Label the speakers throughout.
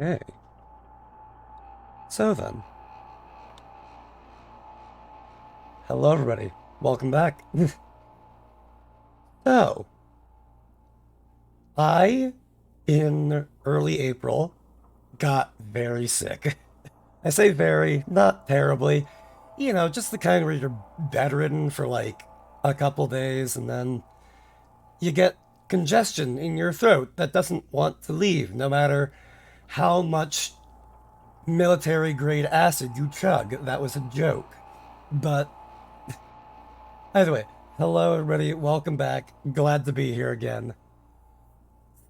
Speaker 1: Okay. So then, hello everybody. Welcome back. So, I, in early April, got very sick. I say very, not terribly. You know, just the kind where you're bedridden for like a couple days and then you get congestion in your throat that doesn't want to leave, no matter how much military grade acid you chug. That was a joke. But either way, hello everybody, welcome back. Glad to be here again.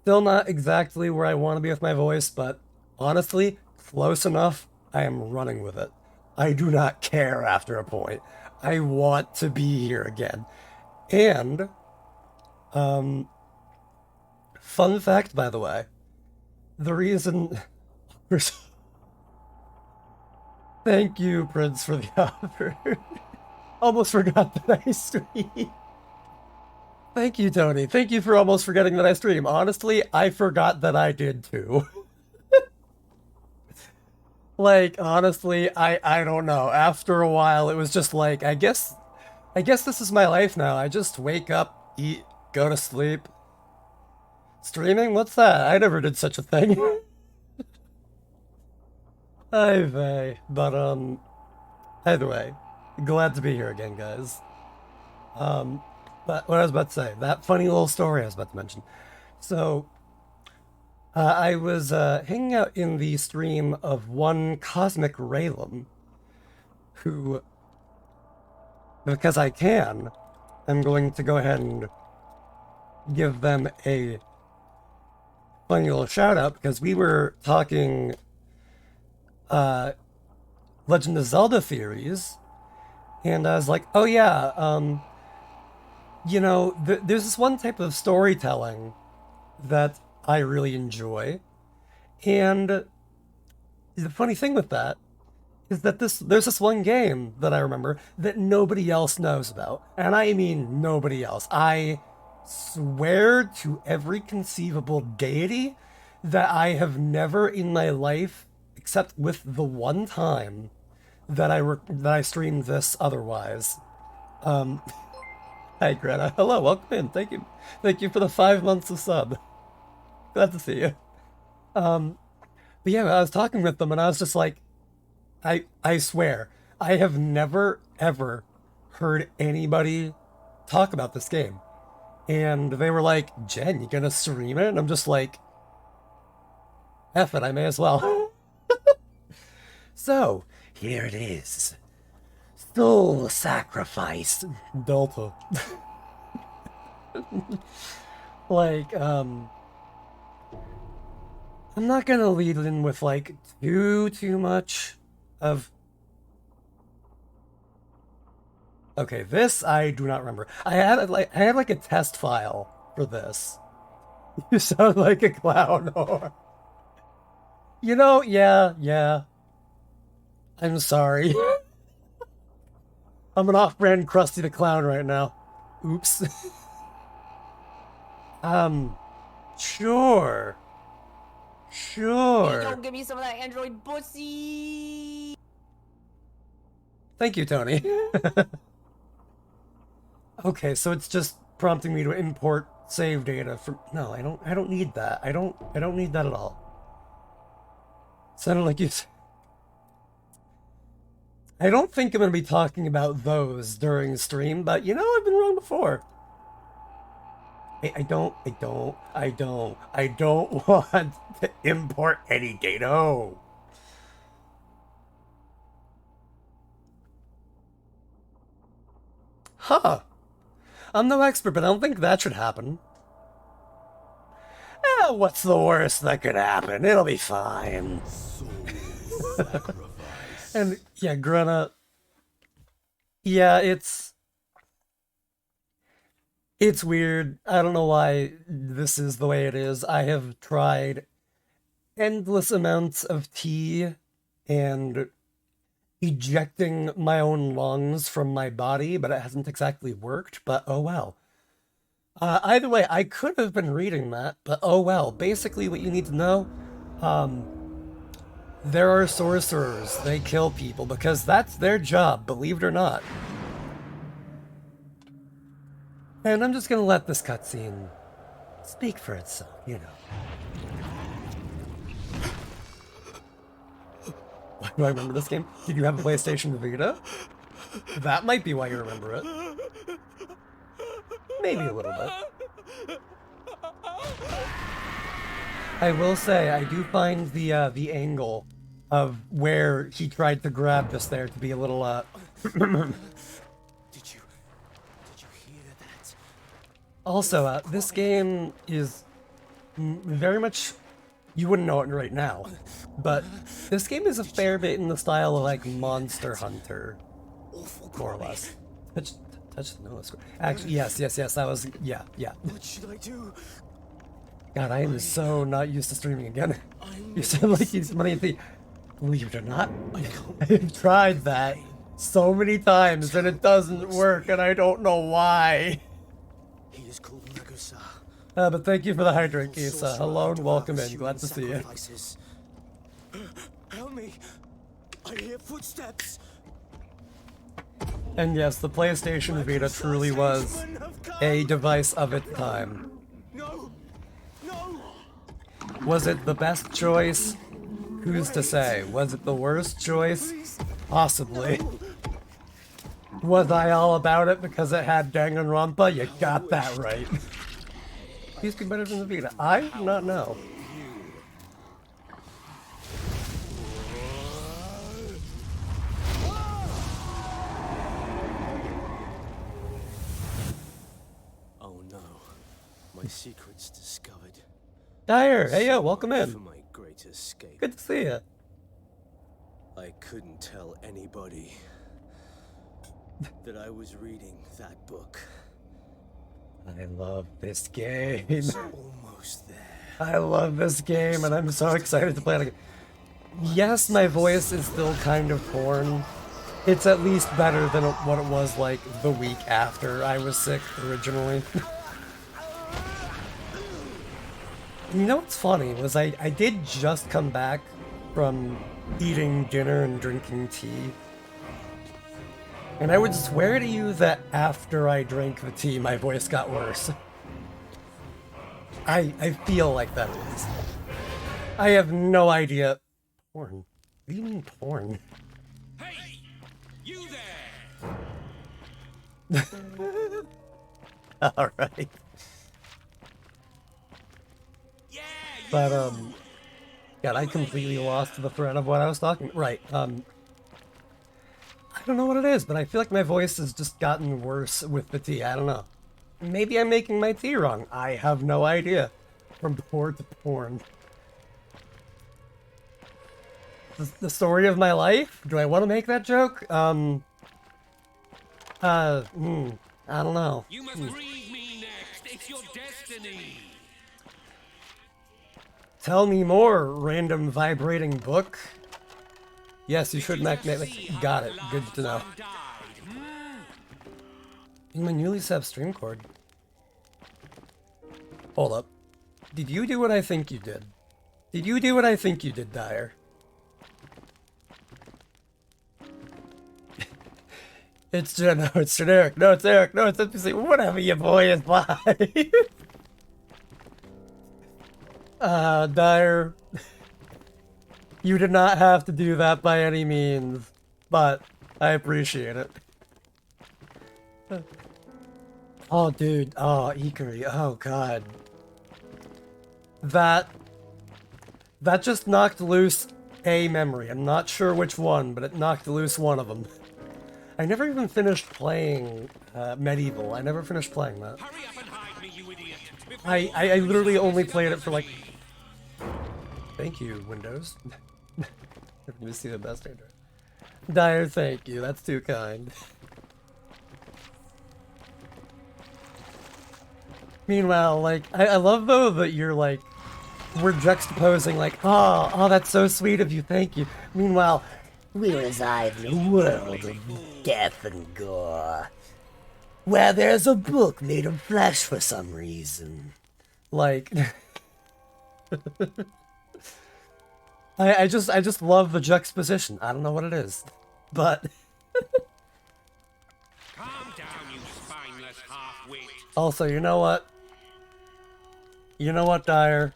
Speaker 1: Still not exactly where I want to be with my voice, but honestly, close enough. I am running with it. I do not care after a point. I want to be here again. And, um, fun fact, by the way, the reason. Thank you, Prince, for the offer. Almost forgot that I stream. Thank you, Tony. Thank you for almost forgetting that I stream. Honestly, I forgot that I did too. Like, honestly, I don't know. After a while, it was just like, I guess this is my life now. I just wake up, eat, go to sleep. Streaming? What's that? I never did such a thing. Ay vey. But either way, glad to be here again, guys. Um, but what I was about to say, that funny little story I was about to mention. So, I was hanging out in the stream of one Cosmic Raylan, who, because I can, I'm going to go ahead and give them a funny little shout out because we were talking uh, Legend of Zelda theories, and I was like, oh yeah, there's this one type of storytelling that I really enjoy, and the funny thing with that is that there's this one game that I remember that nobody else knows about. And I mean nobody else. I swear to every conceivable deity that I have never in my life, except with the one time that I streamed this otherwise. Um Hi Greta. Hello, welcome in. Thank you. Thank you for the 5 months of sub. Glad to see you. Um but yeah, I was talking with them and I was just like, I swear, I have never ever heard anybody talk about this game. And they were like, Jen, you gonna stream it? And I'm just like, F it, I may as well. So, here it is. Soul sacrifice. Delta. Like, I'm not gonna lead in with like too much of. Okay, this I do not remember. I had like a test file for this. You sound like a clown whore. Yeah. I'm sorry. I'm an off-brand Krusty the Clown right now. Oops. um, sure.
Speaker 2: Hey,
Speaker 1: Sure.
Speaker 2: yo, give me some of that Android pussy.
Speaker 1: Thank you, Tony. Okay, so it's just prompting me to import save data from. No, I don't need that. I don't need that at all. Sounded like you. I don't think I'm going to be talking about those during stream, but I've been wrong before. I don't want to import any data. Huh. I'm no expert, but I don't think that should happen. What's the worst that could happen? It'll be fine. And yeah, Grana, yeah, it's weird. I don't know why this is the way it is. I have tried endless amounts of tea and ejecting my own lungs from my body, but it hasn't exactly worked. But oh well. Either way, I could have been reading that, but oh well. Basically, what you need to know, um, There are sorcerers. They kill people because that's their job, believe it or not. And I'm just gonna let this cutscene speak for itself, you know. Why do I remember this game? Did you have a PlayStation Vita? That might be why you remember it. Maybe a little bit. I will say, I do find the angle of where he tried to grab this there to be a little,
Speaker 3: Did you hear that?
Speaker 1: Also, this game is very much... You wouldn't know it right now, but this game is a fair bit in the style of, like, Monster Hunter, more or less. Touch the nose. Actually, yes, that was... Yeah.
Speaker 3: What should I do?
Speaker 1: God, I am so not used to streaming again. You sound like he's money. Believe it or not, I've tried that so many times and it doesn't work, and I don't know why.
Speaker 3: He is called Nagusa.
Speaker 1: But thank you for the hydrate, Kisa. Hello and welcome in. Glad to see you.
Speaker 3: Help me! I hear footsteps.
Speaker 1: And yes, the PlayStation Vita truly was a device of its time.
Speaker 3: No!
Speaker 1: Was it the best choice? Who's to say? Was it the worst choice? Possibly. Was I all about it because it had Danganronpa? You got that right. These be better than the Vita. I do not know.
Speaker 3: Oh no. My secret's discovered.
Speaker 1: Dyer, hey yo, welcome
Speaker 3: For
Speaker 1: in.
Speaker 3: my great escape.
Speaker 1: Good to see you.
Speaker 3: I couldn't tell anybody that I was reading that book.
Speaker 1: I love this game.
Speaker 3: It's almost there.
Speaker 1: I love this game, and I'm so excited to play it again. Yes, my voice is still kind of torn. It's at least better than what it was like the week after I was sick originally. You know what's funny was I did just come back from eating dinner and drinking tea. And I would swear to you that after I drank the tea, my voice got worse. I feel like that at least. I have no idea. Porn? What do you mean porn?
Speaker 4: Hey, you there!
Speaker 1: Alright.
Speaker 4: Yeah, you.
Speaker 1: But, God, I completely lost the thread of what I was talking. Right, I don't know what it is, but I feel like my voice has just gotten worse with the tea. I don't know. Maybe I'm making my tea wrong. I have no idea. From porn to porn. The story of my life? Do I want to make that joke? I don't know.
Speaker 4: You must read me next. It's your destiny.
Speaker 1: Tell me more, random vibrating book. Yes, you should make got it. Good to know. In my newly sub stream cord. Hold up. Did you do what I think you did? Did you do what I think you did, Dyer? It's generic. No, it's Eric. No, it's NPC. Whatever your boy is by. Dyer. You did not have to do that by any means, but I appreciate it. Oh, dude. Oh, Ikari. Oh, God. That just knocked loose a memory. I'm not sure which one, but it knocked loose one of them. I never even finished playing Medieval. I never finished playing that.
Speaker 4: Hurry up and hide me, you idiot.
Speaker 1: I literally only played it for like... Thank you, Windows. Let me see the best Android. Dyer, thank you. That's too kind. Meanwhile, like, I love though that you're like, we're juxtaposing like, oh, that's so sweet of you, thank you. Meanwhile, we reside in a world of death and gore, where there's a book made of flesh for some reason. Like, I just love the juxtaposition. I don't know what it is, but
Speaker 4: Calm down, you spineless half-wit.
Speaker 1: also, you know what? You know what, Dyer?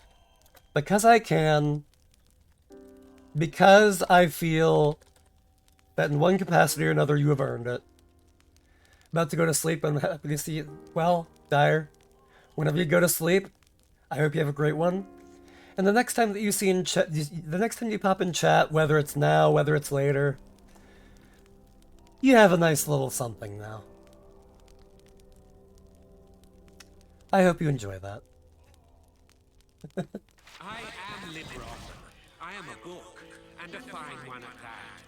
Speaker 1: Because I can, because I feel that in one capacity or another you have earned it. About to go to sleep, I'm happy to see you. Well, Dyer, whenever you go to sleep, I hope you have a great one. And the next time that you see in chat, the next time you pop in chat, whether it's now, whether it's later, you have a nice little something now. I hope you enjoy that.
Speaker 4: I am Libron. I am a book, and a fine one at that.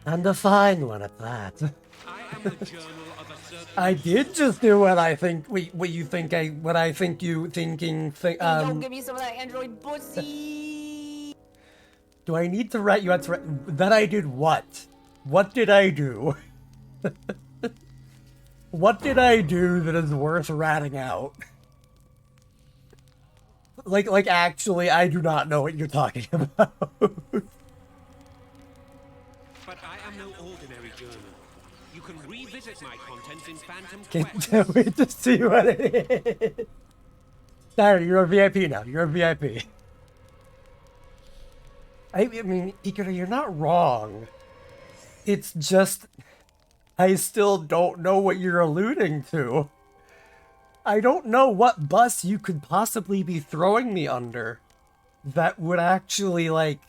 Speaker 1: And a fine one at that.
Speaker 4: I am the journal of a certain...
Speaker 1: I did just do what I think, what you think what I think you thinking,
Speaker 2: Yo, give me some of that android pussy.
Speaker 1: do I need to write you out to write, that I did what? What did I do? What did I do that is worth ratting out? Like actually, I do not know what you're talking about.
Speaker 4: But I am no ordinary journal. You can revisit my contents in Phantom Quest.
Speaker 1: Can't wait to see what it is. Dyer, you're a VIP now. You're a VIP. I mean, Ikura, you're not wrong. It's just, I still don't know what you're alluding to. I don't know what bus you could possibly be throwing me under that would actually, like...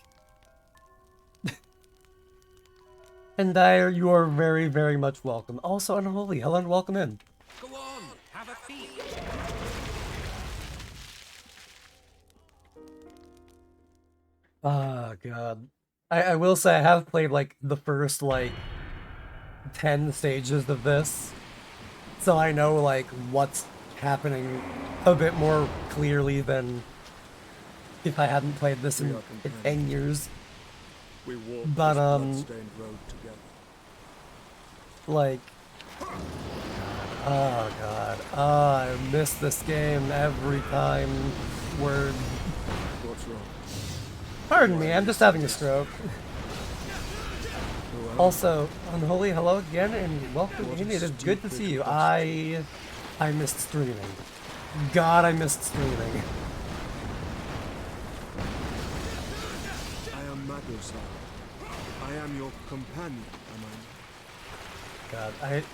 Speaker 1: And Dyer, you are very, very much welcome. Also, Unholy, hello and welcome in.
Speaker 4: Go on, have a feast.
Speaker 1: Oh, God. I will say I have played, like, the first, like, 10 stages of this. So I know, like, what's happening a bit more clearly than if I hadn't played this in 10 years.
Speaker 5: We walk
Speaker 1: But,
Speaker 5: this blood-stained road together.
Speaker 1: Like... Oh, God. Oh, I miss this game every time. Word.
Speaker 5: What's wrong?
Speaker 1: Pardon me, I'm just having a stroke. Also, Unholy, hello again, and welcome in. It is good to see you. I missed streaming. God, I missed streaming.
Speaker 5: I am Mago-san. I am your companion, am I?
Speaker 1: God,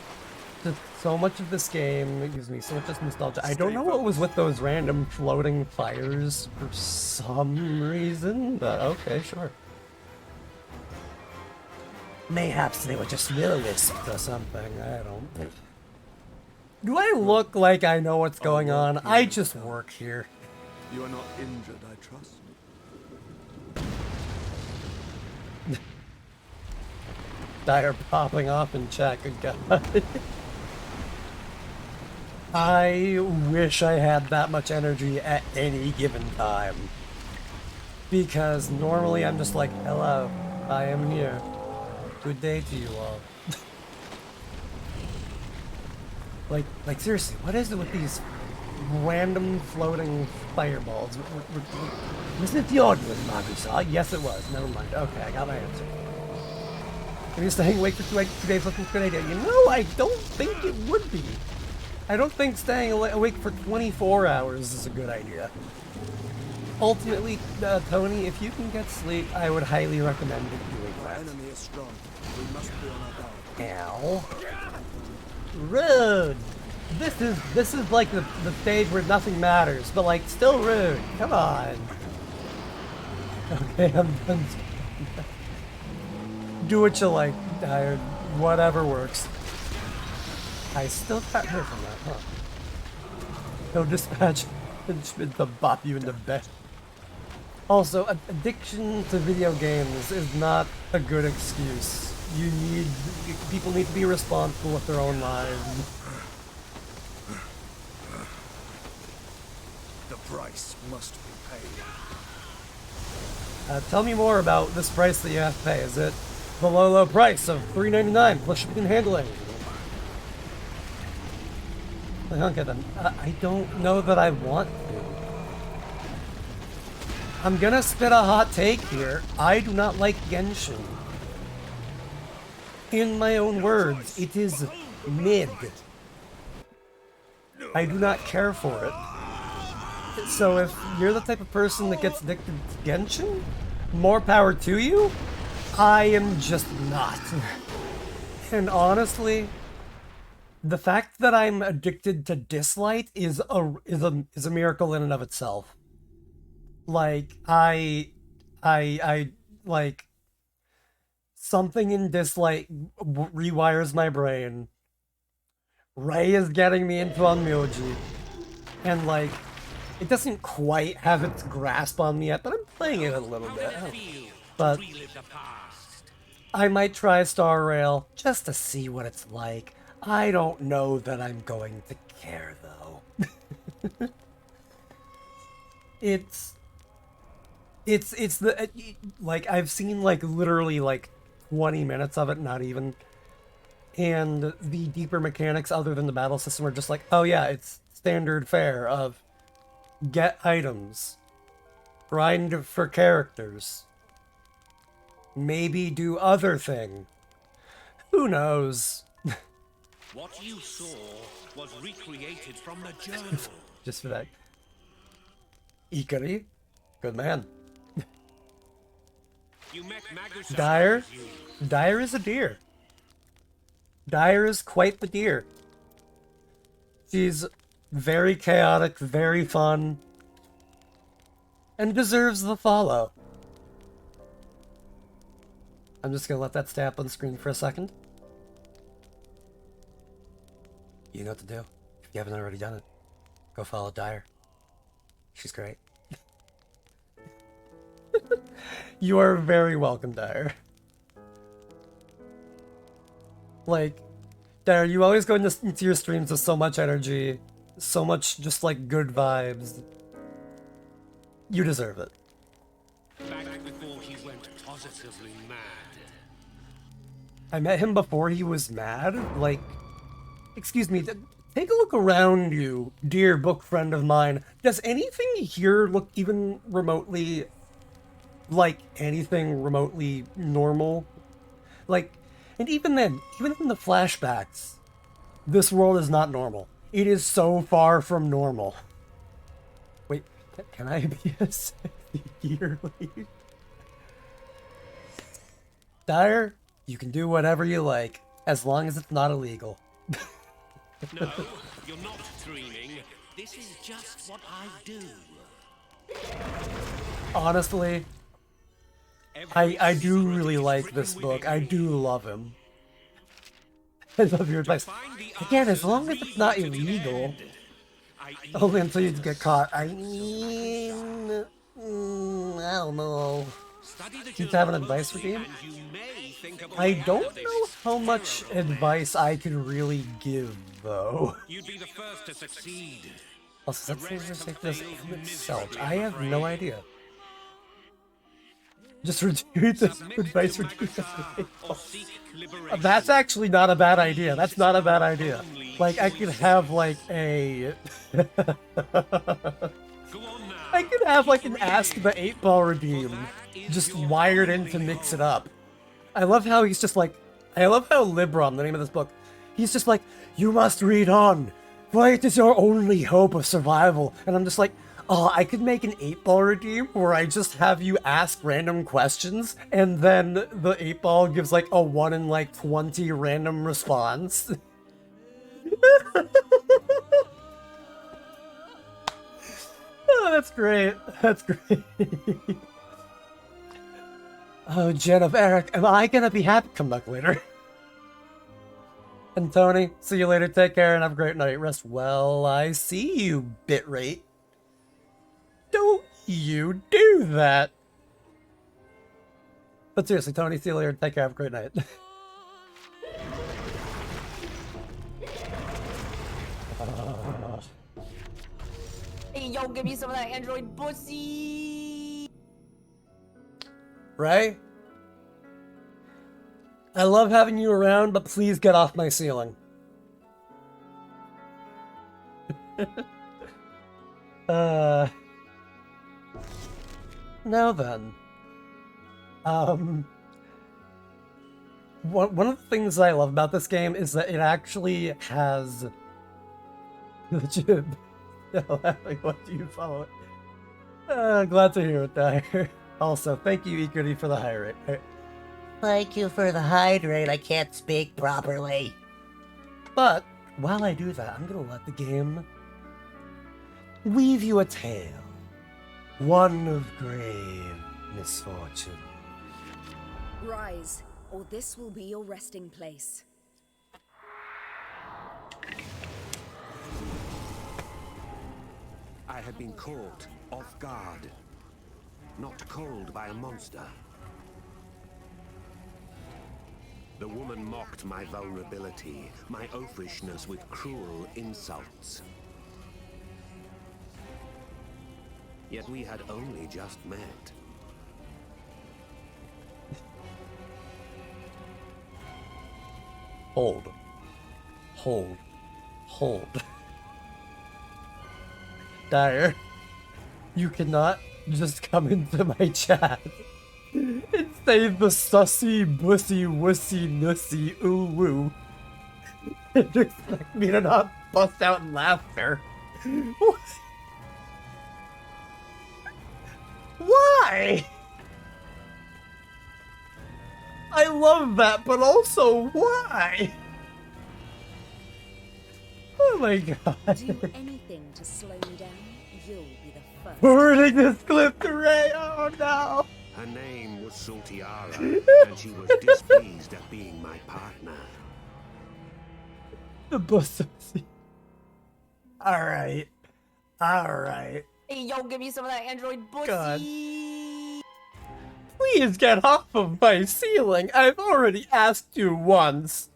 Speaker 1: just so much of this game gives me so much just nostalgia. I don't know what was with those random floating fires for some reason, but okay, sure. Mayhaps they were just will-o-wisps or something, I don't know. Do I look like I know what's going on? I just work here.
Speaker 5: You are not injured, I trust.
Speaker 1: Dyer popping off in chat, good God. I wish I had that much energy at any given time. Because normally I'm just like, hello, I am here. Good day to you all. like seriously, what is it with these random floating fireballs? Was it the odd one, Magusa? Yes, it was. Never mind. Okay, I got my answer. If you're staying awake for 2 days, looking for a good idea. You know, I don't think it would be. I don't think staying awake for 24 hours is a good idea. Ultimately, Tony, if you can get sleep, I would highly recommend doing
Speaker 5: Our
Speaker 1: that.
Speaker 5: enemy is strong. We must be on our guard.
Speaker 1: Ow. Rude. This is like the stage where nothing matters, but like still rude. Come on. Okay, I'm done. Do what you like, Dyer. Whatever works. I still got her from that, huh? No dispatch. To bop you into bed. Also, addiction to video games is not a good excuse. People need to be responsible with their own lives.
Speaker 5: The price must be paid.
Speaker 1: Tell me more about this price that you have to pay. Is it the low price of $3.99 plus shipping and handling? Okay then, I don't know that I want to. I'm gonna spit a hot take here. I do not like Genshin. In my own words, it is mid. I do not care for it. So if you're the type of person that gets addicted to Genshin, more power to you. I am just not. And honestly, the fact that I'm addicted to Dislight is a miracle in and of itself. Like I like something in Dislight rewires my brain. Ray is getting me into Onmyoji, and like it doesn't quite have its grasp on me yet, but I'm playing it a little bit. But I might try Star Rail just to see what it's like. I don't know that I'm going to care though. It's the like I've seen like literally like 20 minutes of it, not even. And the deeper mechanics other than the battle system are just like, oh yeah, it's standard fare of get items, grind for characters, maybe do other thing. Who knows?
Speaker 4: What you saw was recreated from the journal.
Speaker 1: Just for that. Ikari, good man.
Speaker 4: You met Magusa.
Speaker 1: Dire? Dire is a deer. Dire is quite the deer. She's very chaotic, very fun, and deserves the follow. I'm just gonna let that stay up on screen for a second. You know what to do. If you haven't already done it, go follow Dire. She's great. You are very welcome, Dire. Like, Dire, you always go into your streams with so much energy, so much just like good vibes. You deserve it.
Speaker 4: Back before he went positively mad.
Speaker 1: I met him before he was mad. Like, excuse me, take a look around you, dear book friend of mine. Does anything here look even remotely like anything remotely normal? Like, and even then, even in the flashbacks, this world is not normal. It is so far from normal. Wait, can I be a sexy yearly? Dire, you can do whatever you like, as long as it's not illegal.
Speaker 4: No, you're not dreaming. This is just what I do.
Speaker 1: Honestly, I do really like this book. I do love him. I love your advice. Again, as long as it's not illegal. Only until you get caught. I mean, I don't know. Do you have an advice regime? I don't know how much advice I can really give, though.
Speaker 4: You'd be the first to succeed.
Speaker 1: Also, that's this itself. I have no idea. Just retrieve this advice for That's actually not a bad idea. That's not a bad idea. Like, I could have, like, a... I could have, like, an Ask the 8-Ball redeem just wired in to mix it up. I love how he's just like... I love how Libram, the name of this book, he's just like, you must read on. Flight is your only hope of survival. And I'm just like, oh, I could make an 8-Ball redeem where I just have you ask random questions, and then the 8-Ball gives like a 1 in like 20 random response. Oh, that's great. That's great. Oh, Jen of Eric, am I gonna be happy? Come back later. And Tony, see you later. Take care and have a great night. Rest well. I see you, Bitrate. Don't you do that. But seriously, Tony, see you later. Take care. Have a great night.
Speaker 2: Hey, yo, give me some of that Android pussy.
Speaker 1: Ray? I love having you around, but please get off my ceiling. Now then, one of the things that I love about this game is that it actually has legit. Like, what do you follow it? Glad to hear it, Dyer. Also, thank you, Equity, for the hydrate.
Speaker 6: Thank you for the hydrate. I can't speak properly.
Speaker 1: But while I do that, I'm gonna let the game weave you a tale, one of grave misfortune.
Speaker 7: Rise, or this will be your resting place.
Speaker 8: I had been caught off guard, knocked cold by a monster. The woman mocked my vulnerability, my oafishness with cruel insults. Yet we had only just met.
Speaker 1: Hold. Hold. Hold. Dyer, you cannot just come into my chat and say the sussy, bussy, wussy, nussy, ooh woo, and expect me to not bust out in laughter. Why? I love that, but also why? Oh my god.
Speaker 7: Do anything to slow me down, you'll be the first.
Speaker 1: Forwarding this clip to Ray, oh no!
Speaker 8: Her name was Sultiara, and she was displeased at being my partner.
Speaker 1: The bussy. Alright. Alright.
Speaker 2: Hey, yo, give me some of that android
Speaker 1: God.
Speaker 2: pussy.
Speaker 1: Please get off of my ceiling. I've already asked you once.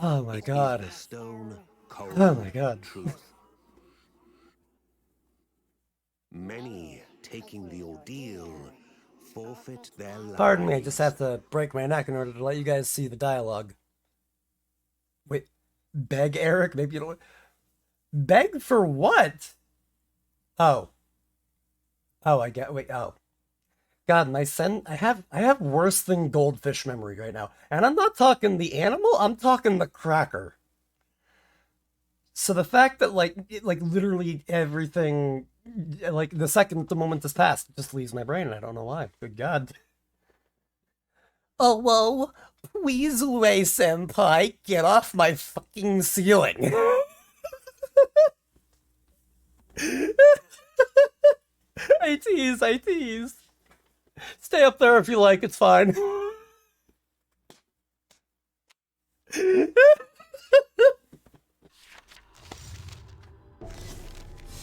Speaker 1: Oh my god.
Speaker 8: The stone cold
Speaker 1: Oh my god.
Speaker 8: truth. Many taking the ordeal forfeit their lives.
Speaker 1: Pardon me, I just have to break my neck in order to let you guys see the dialogue. Wait, beg Eric? Maybe you don't. Beg for what? Oh. Oh, I get. Wait. Oh. God, I have worse than goldfish memory right now, and I'm not talking the animal. I'm talking the cracker. So the fact that like literally everything, like the second the moment has passed, it just leaves my brain, and I don't know why. Good God. Oh, whoa. Please, Ray Senpai, get off my fucking ceiling. I tease. Stay up there if you like, it's fine.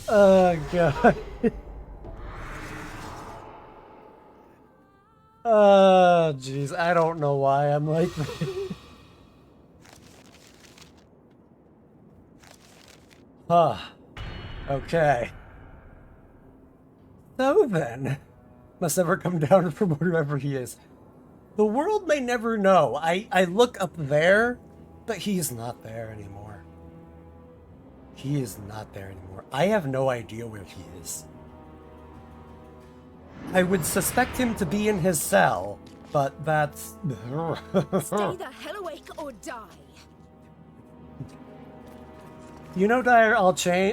Speaker 1: Oh, God. Oh, jeez. I don't know why I'm like this. Okay. So then, must never come down from wherever he is. The world may never know. I look up there, but he's not there anymore. He is not there anymore. I have no idea where he is. I would suspect him to be in his cell, but that's...
Speaker 7: Stay the hell awake or die.
Speaker 1: You know, Dyer, I'll try,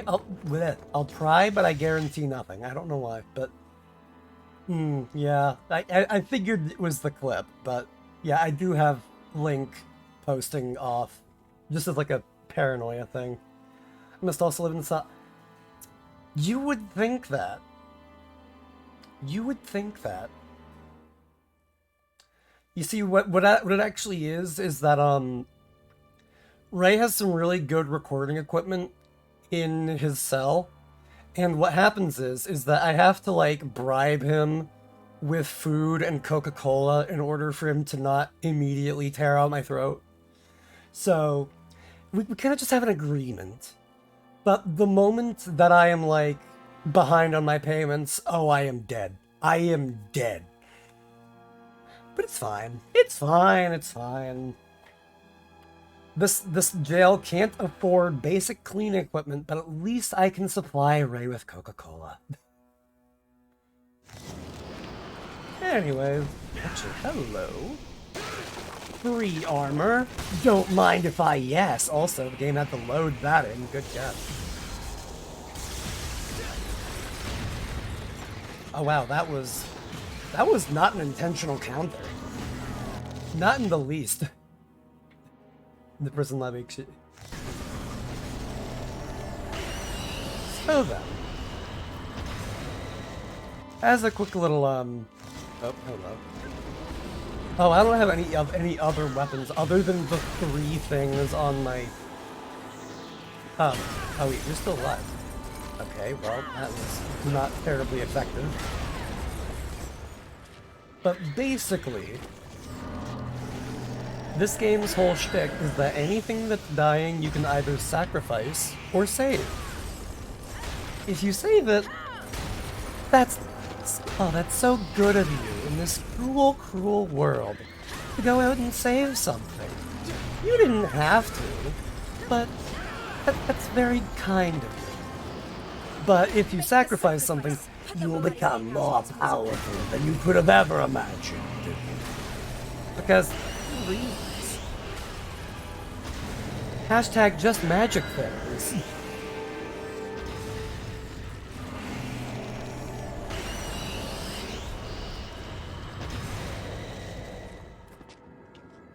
Speaker 1: but I guarantee nothing. I don't know why, but... yeah, I figured it was the clip, but yeah, I do have Link posting off, just as like a paranoia thing. I must also live in the south. You would think that. You would think that. You see, what it actually is that Ray has some really good recording equipment in his cell. And what happens is that I have to, like, bribe him with food and Coca-Cola in order for him to not immediately tear out my throat. So, we kind of just have an agreement. But the moment that I am, like, behind on my payments, oh, I am dead. I am dead. But it's fine. It's fine. It's fine. This jail can't afford basic cleaning equipment, but at least I can supply Ray with Coca-Cola. Anyways, actually, hello. Free armor. Don't mind if I yes. Also, the game had to load that in. Good guess. Oh wow, that was not an intentional counter. Not in the least. The prison lobby. So then, as a quick little oh hello. Oh, I don't have any other weapons other than the 3 things on my. Oh wait, you're still alive. Okay, well that was not terribly effective. But basically, this game's whole shtick is that anything that's dying you can either sacrifice or save. If you save it, that's so good of you in this cruel, cruel world to go out and save something. You didn't have to, but that's very kind of you. But if you sacrifice something, you will become more powerful than you could have ever imagined. Because reasons. Hashtag just magic things.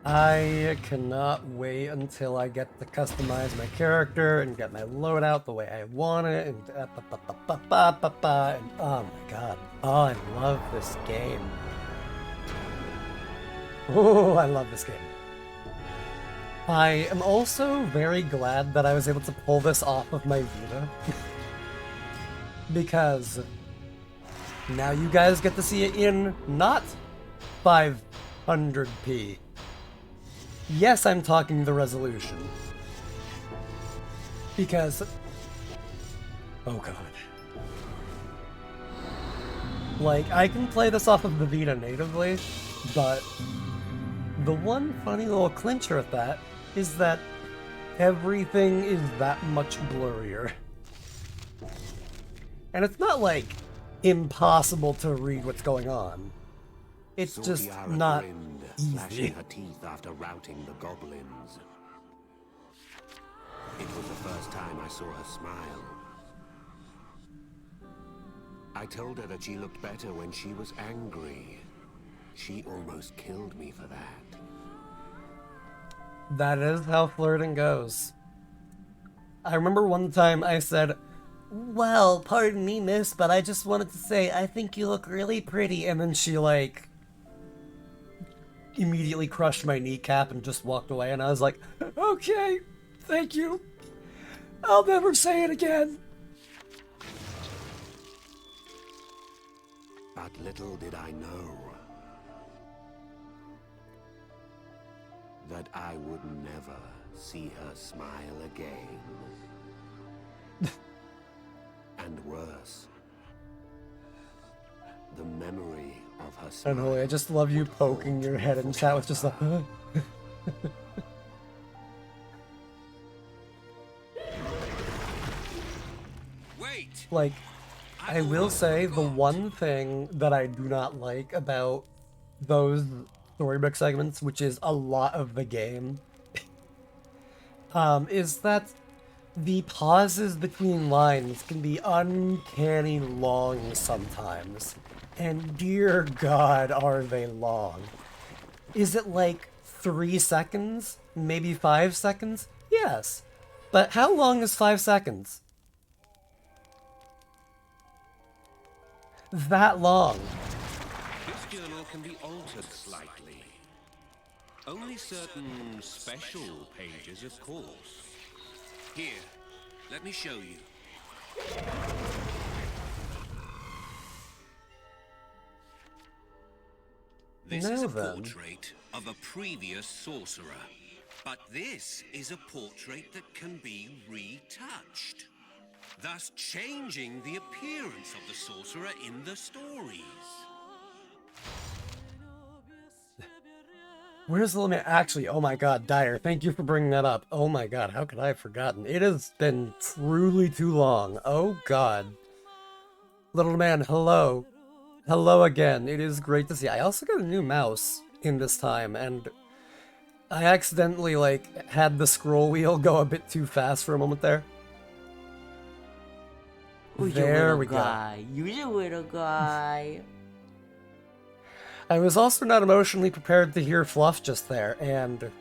Speaker 1: I cannot wait until I get to customize my character and get my loadout the way I want it, and and oh my god, oh, I love this game. Oh, I love this game. I am also very glad that I was able to pull this off of my Vita. Because now you guys get to see it in not 500p. Yes, I'm talking the resolution. Because... oh god. Like, I can play this off of the Vita natively, but the one funny little clincher with that is that everything is that much blurrier. And it's not like impossible to read what's going on. It's just not
Speaker 8: slashing her teeth after routing the goblins. It was the first time I saw her smile. I told her that she looked better when she was angry. She almost killed me for that.
Speaker 1: That is how flirting goes. I remember one time I said, "Well, pardon me, miss, but I just wanted to say I think you look really pretty," and then she, like, immediately crushed my kneecap and just walked away, and I was like, "Okay, thank you. I'll never say it again."
Speaker 8: But little did I know that I would never see her smile again. And worse, the memory of her smile.
Speaker 1: Unholy, I just love you poking your head in chat with just like, huh?
Speaker 4: Wait!
Speaker 1: Like, I will say the one thing that I do not like about those storybook segments, which is a lot of the game, is that the pauses between lines can be uncanny long sometimes. And dear God, are they long. Is it like 3 seconds? Maybe 5 seconds? Yes. But how long is 5 seconds? That long.
Speaker 4: This journal can be altered slightly. Only certain special pages, of course. Here, let me show you. This is a portrait of a previous sorcerer. But this is a portrait that can be retouched, thus changing the appearance of the sorcerer in the stories.
Speaker 1: Where's the limit? Actually, oh my god, Dyer, thank you for bringing that up. Oh my god, how could I have forgotten? It has been truly too long. Oh god. Little man, hello. Hello again. It is great to see. I also got a new mouse in this time, and I accidentally, like, had the scroll wheel go a bit too fast for a moment there. There we go.
Speaker 6: You're a little guy.
Speaker 1: I was also not emotionally prepared to hear Fluff just there, and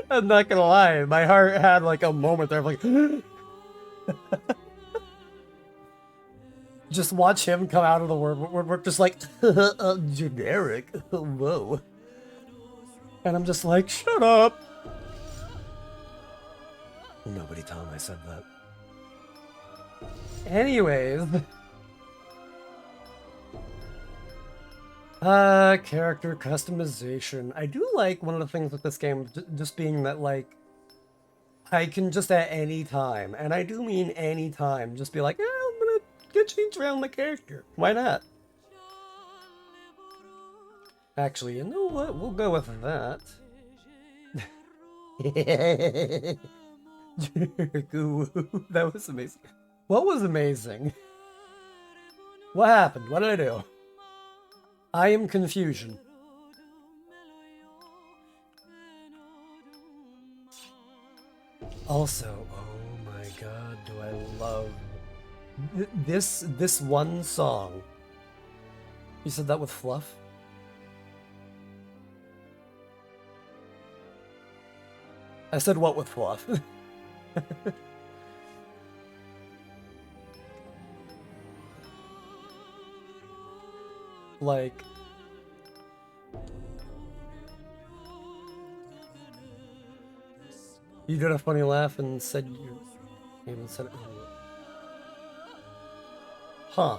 Speaker 1: I'm not gonna lie, my heart had like a moment there of like just watch him come out of the word. We're just like generic. Whoa. And I'm just like, shut up. Nobody tell him I said that. Anyways. Character customization. I do like one of the things with this game just being that, like, I can just at any time, and I do mean any time, just be like, I'm gonna get change around my character. Why not? Actually, you know what? We'll go with that. That was amazing. What was amazing? What happened? What did I do? I am confusion. Also, oh my god, do I love this one song. You said that with Fluff? I said what with Fluff? Like, you did a funny laugh and said you even said it. Huh.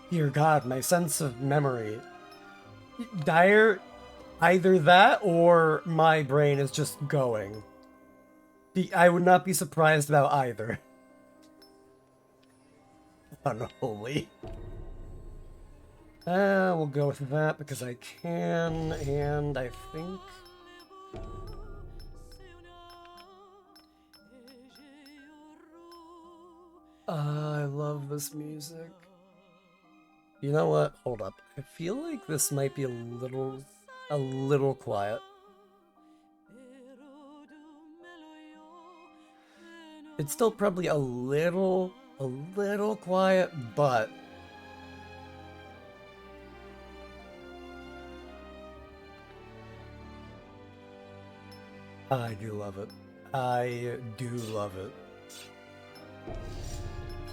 Speaker 1: Dear God, my sense of memory. Dire, either that or my brain is just going. I would not be surprised about either. Unholy. We'll go with that because I can, and I think... I love this music. You know what? Hold up. I feel like this might be a little quiet. It's still probably a little quiet, but... I do love it. I do love it.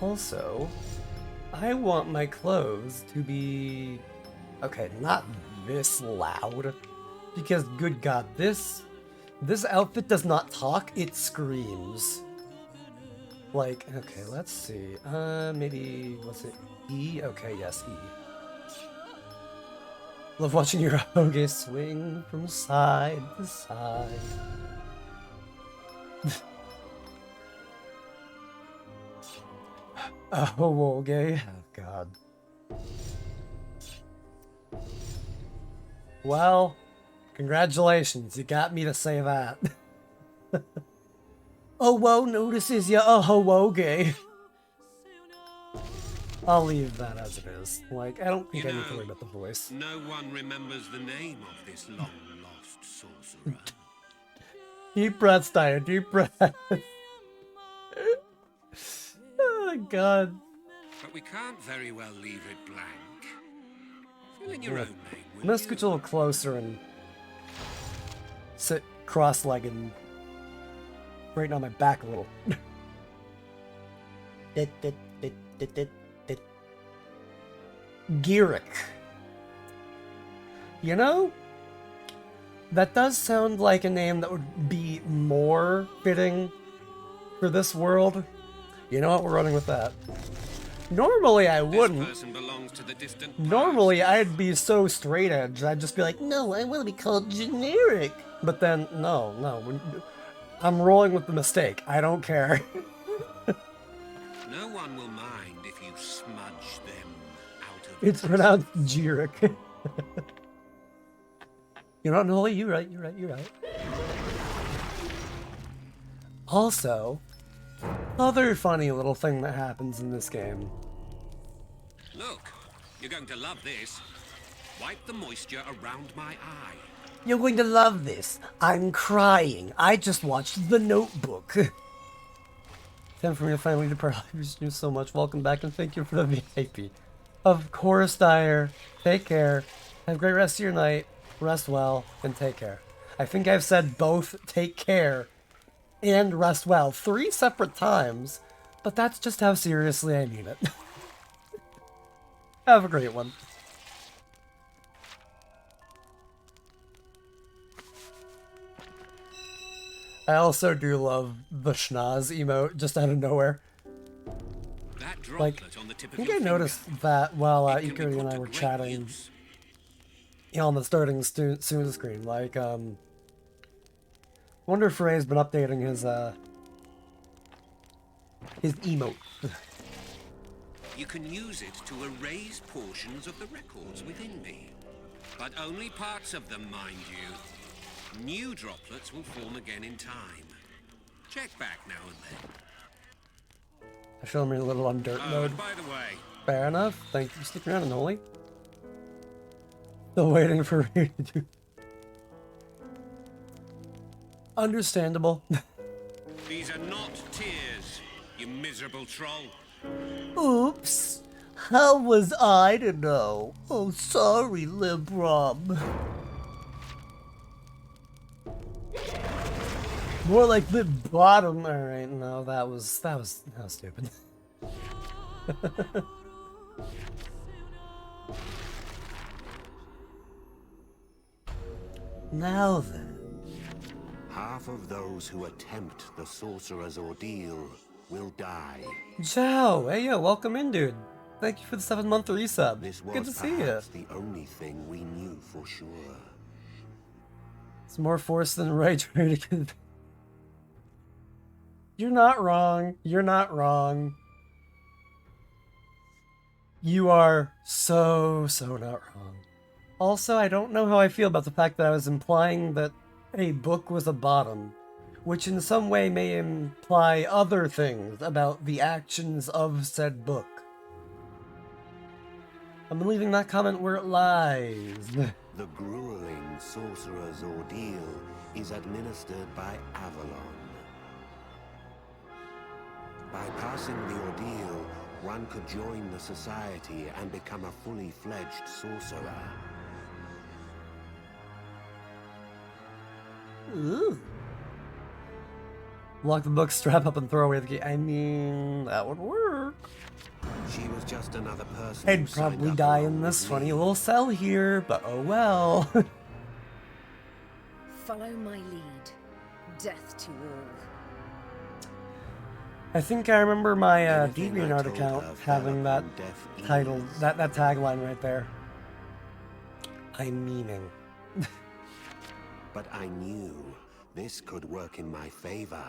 Speaker 1: Also, I want my clothes to be... Okay, not this loud. Because, good God, this outfit does not talk, it screams. Like, okay, let's see. Maybe, what's it? E? Okay, yes, E. Love watching your hoge swing from side to side. Oh, okay. Oh, God. Well, congratulations. You got me to say that. Oh, whoa, notices you a ho-woge. I'll leave that as it is. Like, I don't think I need to worry about the voice.
Speaker 4: No one remembers the name of this long-lost sorcerer.
Speaker 1: Deep breaths, Dyer. Deep breaths. Oh, God.
Speaker 4: But we can't very well leave it blank. Fill in your own name, will
Speaker 1: I'm gonna scooch a little closer and sit cross-legged and straighten on my back a little. Gyrick. You know, that does sound like a name that would be more fitting for this world. You know what? We're running with that. Normally I wouldn't. Normally I'd be so straight edge. I'd just be like, no, I want to be called generic. But then, no. I'm rolling with the mistake. I don't care.
Speaker 4: No one will mind if you smudge them out of...
Speaker 1: It's pronounced Gyrick. You're not Noli, you're right. Also, other funny little thing that happens in this game.
Speaker 4: Look, you're going to love this. Wipe the moisture around my eye.
Speaker 1: You're going to love this. I'm crying. I just watched The Notebook. Time for me to finally depart. I miss you so much. Welcome back and thank you for the VIP. Of course, Dyer. Take care. Have a great rest of your night. Rest well and take care. I think I've said both take care and rest well 3 separate times, but that's just how seriously I mean it. Have a great one. I also do love the schnoz emote just out of nowhere.
Speaker 4: That
Speaker 1: Like,
Speaker 4: droplet on the tip
Speaker 1: I
Speaker 4: of
Speaker 1: think
Speaker 4: your
Speaker 1: I
Speaker 4: finger.
Speaker 1: noticed that while
Speaker 4: It can be
Speaker 1: Ikari
Speaker 4: put
Speaker 1: and I
Speaker 4: to
Speaker 1: were
Speaker 4: great
Speaker 1: chatting
Speaker 4: use.
Speaker 1: on the starting soon screen. Like, Wonder if Ray's been updating his emote.
Speaker 4: You can use it to erase portions of the records within me. But only parts of them, mind you. New droplets will form again in time. Check back now and then.
Speaker 1: I feel me a little on dirt
Speaker 4: Oh,
Speaker 1: mode.
Speaker 4: and by the way,
Speaker 1: Fair enough. Thank you for sticking around, Anoli. Still waiting for Ray to do. Understandable.
Speaker 4: these are not tears, you miserable troll.
Speaker 6: Oops. How was I to know? Oh, sorry, Libram.
Speaker 1: More like the bottom. All right, no, that was stupid.
Speaker 6: Now then.
Speaker 8: Half of those who attempt the sorcerer's ordeal will die.
Speaker 1: Zhao, hey yo, welcome in, dude. Thank you for the 7-month resub.
Speaker 8: This was
Speaker 1: Good to see you.
Speaker 8: perhaps the only thing we knew for sure.
Speaker 1: It's more force than Ray trying to get. You're not wrong. You're not wrong. You are so not wrong. Also, I don't know how I feel about the fact that I was implying that a book was a bottom, which in some way may imply other things about the actions of said book. I'm leaving that comment where it lies.
Speaker 8: The grueling sorcerer's ordeal is administered by Avalon. By passing the ordeal, one could join the society and become a fully fledged sorcerer.
Speaker 1: Ooh. Lock the book, strap up, and throw away the key. I mean, that would work.
Speaker 8: She was just another person.
Speaker 1: I'd
Speaker 8: who signed
Speaker 1: probably
Speaker 8: up
Speaker 1: die
Speaker 8: along
Speaker 1: in this
Speaker 8: with
Speaker 1: funny
Speaker 8: me.
Speaker 1: little cell here, but oh well.
Speaker 7: Follow my lead. Death to all.
Speaker 1: I think I remember my
Speaker 8: Anything I
Speaker 1: DeviantArt
Speaker 8: told
Speaker 1: account
Speaker 8: her fell
Speaker 1: having that
Speaker 8: upon deaf
Speaker 1: title,
Speaker 8: ears.
Speaker 1: that tagline right there. I'm meaning.
Speaker 8: But I knew this could work in my favor.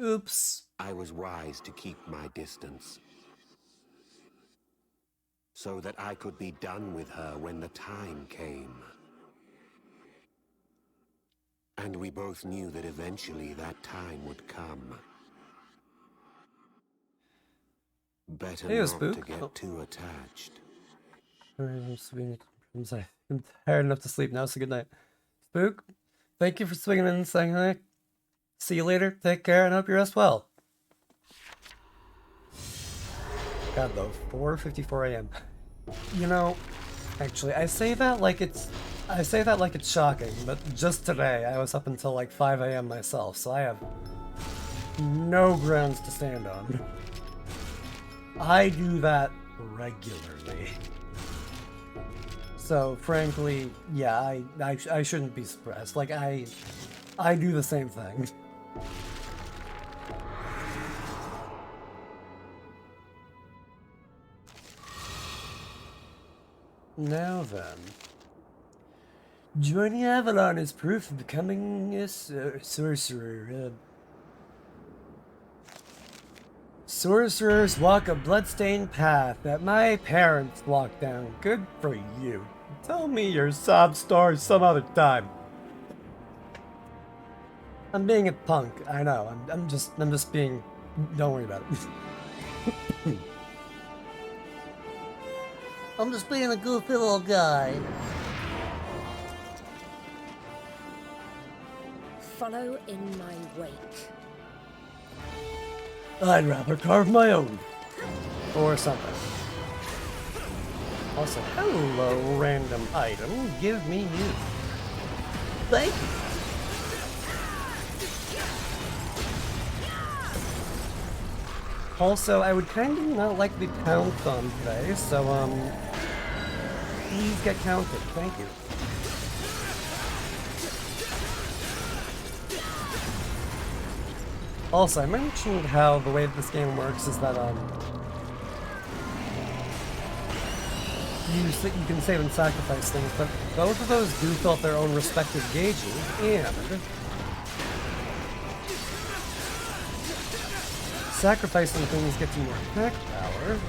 Speaker 1: Oops.
Speaker 8: I was wise to keep my distance, so that I could be done with her when the time came. And we both knew that eventually that time would come. Better
Speaker 1: Hey,
Speaker 8: not
Speaker 1: Spook.
Speaker 8: to get
Speaker 1: Oh.
Speaker 8: too attached.
Speaker 1: I'm sorry. I'm tired enough to sleep now, so good night. Spook, thank you for swinging in and saying hi. See you later. Take care, and hope you rest well. God, though, 4:54 a.m. You know, actually, I say that like it's shocking, but just today I was up until like 5 a.m. myself, so I have no grounds to stand on. I do that regularly. So frankly, yeah, I shouldn't be surprised. Like I do the same thing. Now then, joining Avalon is proof of becoming a sorcerer. Sorcerers walk a bloodstained path that my parents walked down. Good for you. Tell me your sob story some other time. I'm being a punk. I know. I'm just being. Don't worry about it.
Speaker 6: I'm just being a goofy little guy.
Speaker 7: Follow in my wake.
Speaker 1: I'd rather carve my own. Or something. Also, hello, random item. Give me you.
Speaker 6: Thank you.
Speaker 1: Also, I would kind of not like to be pounced on today, so, please get counted. Thank you. Also, I mentioned how the way that this game works is that, you can save and sacrifice things, but both of those do fill up their own respective gauges, and sacrificing things gets you more attack power,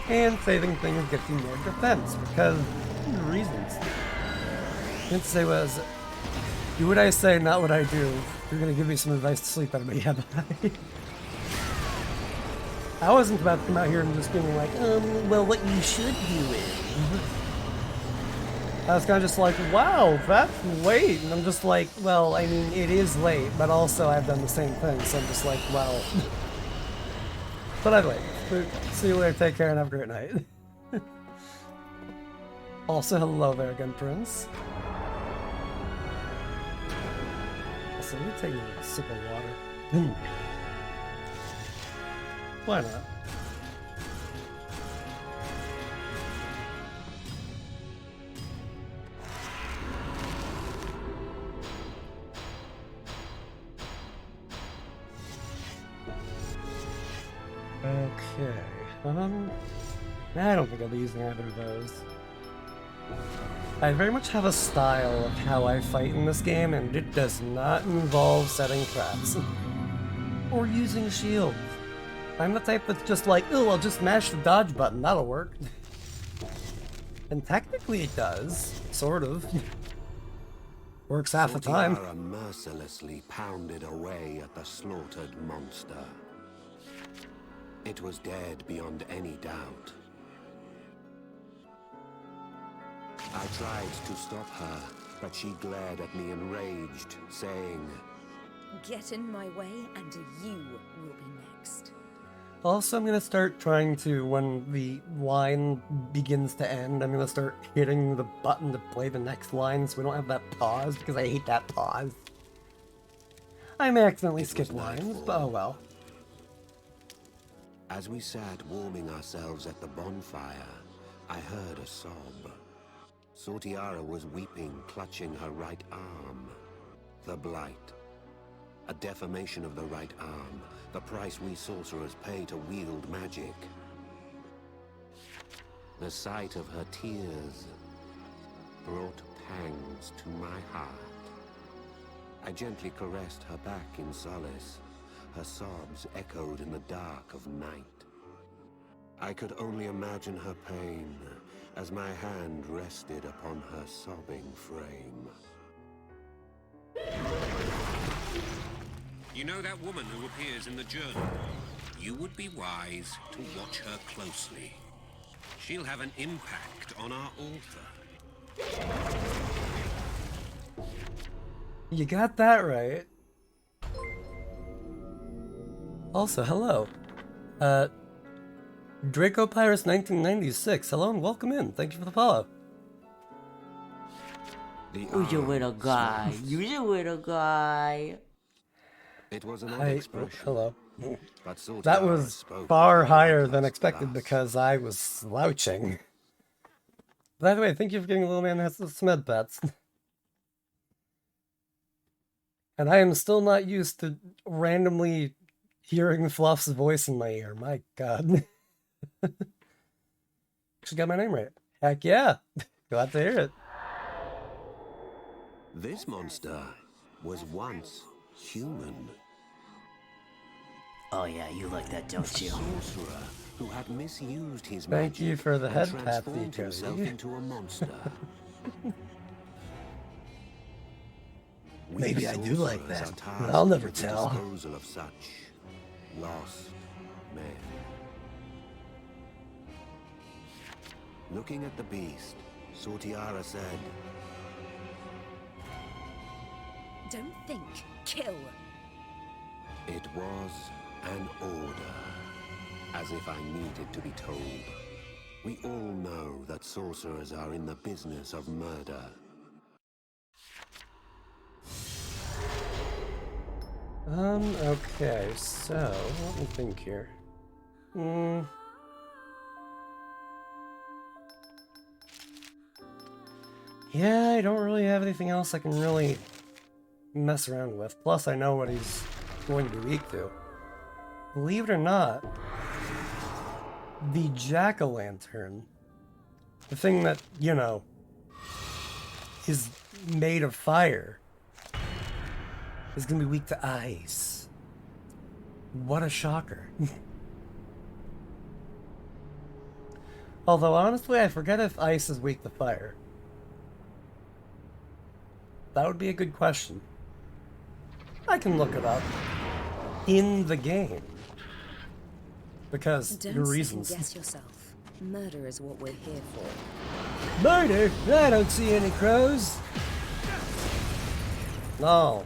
Speaker 1: and saving things gets you more defense, because reasons. Can't say was, do what I say, not what I do. You're gonna give me some advice to sleep better, but yeah, I wasn't about to come out here and just being like,
Speaker 6: well, what you should do is...
Speaker 1: I was kind of just like, wow, that's late. And I'm just like, well, I mean, it is late, but also I've done the same thing, so I'm just like, well. But anyway, see you later, take care, and have a great night. Also, hello there again, Prince. Also, let me take a sip of water. Why not? Okay, I don't think I'll be using either of those. I very much have a style of how I fight in this game, and it does not involve setting traps. Or using shields. I'm the type that's just like, oh, I'll just mash the dodge button, that'll work. And technically it does, sort of. Works half the time.
Speaker 8: Sortiara mercilessly pounded away at the slaughtered monster. It was dead beyond any doubt. I tried to stop her, but she glared at me enraged, saying,
Speaker 7: Get in my way and you will be next.
Speaker 1: Also, I'm gonna start trying to, when the line begins to end, I'm gonna start hitting the button to play the next line so we don't have that pause, because I hate that pause. I may accidentally skip lines, but oh well.
Speaker 8: As we sat warming ourselves at the bonfire, I heard a sob. Sortiara was weeping, clutching her right arm. The Blight. A deformation of the right arm. The price we sorcerers pay to wield magic. The sight of her tears brought pangs to my heart. I gently caressed her back in solace. Her sobs echoed in the dark of night. I could only imagine her pain as my hand rested upon her sobbing frame.
Speaker 4: You know that woman who appears in the journal? You would be wise to watch her closely. She'll have an impact on our altar.
Speaker 1: You got that right. Also, hello. Draco Pyrus 1996. Hello and welcome in. Thank you for the follow.
Speaker 6: Who's your little guy? You're your little guy.
Speaker 8: It was an odd
Speaker 1: Hi. Oh,
Speaker 8: expression.
Speaker 1: hello.
Speaker 8: But Sortiara
Speaker 1: That was
Speaker 8: spoke
Speaker 1: far
Speaker 8: with
Speaker 1: higher
Speaker 8: no
Speaker 1: than
Speaker 8: less
Speaker 1: expected
Speaker 8: class.
Speaker 1: because I was slouching. By the way, thank you for getting a little man has some med pets. And I am still not used to randomly hearing Fluff's voice in my ear. My god. She got my name right. Heck yeah. Glad to hear it.
Speaker 8: This monster was once human.
Speaker 6: Oh yeah, you like that, don't
Speaker 8: A
Speaker 6: you?
Speaker 8: sorcerer who had misused his
Speaker 1: Thank
Speaker 8: magic
Speaker 1: you for the
Speaker 8: and
Speaker 1: head pat,
Speaker 8: transformed himself
Speaker 1: Cody.
Speaker 8: into a monster. We
Speaker 1: Maybe I do like
Speaker 8: sorcerers
Speaker 1: that,
Speaker 8: are
Speaker 1: but
Speaker 8: tasked
Speaker 1: I'll never
Speaker 8: with the
Speaker 1: tell.
Speaker 8: disposal of such lost men. Looking at the beast, Sortiara said,
Speaker 7: Don't think, kill.
Speaker 8: it was an order, as if I needed to be told. We all know that sorcerers are in the business of murder.
Speaker 1: Okay, so, let me think here. Yeah, I don't really have anything else I can really mess around with. Plus, I know what he's going to be weak to. Believe it or not, the jack-o'-lantern, the thing that, you know, is made of fire, is going to be weak to ice. What a shocker. Although, honestly, I forget if ice is weak to fire. That would be a good question. I can look it up in the game. Because
Speaker 7: Don't
Speaker 1: your reasons.
Speaker 7: second-guess yourself. Murder is what we're here for.
Speaker 1: Murder? I don't see any crows. No.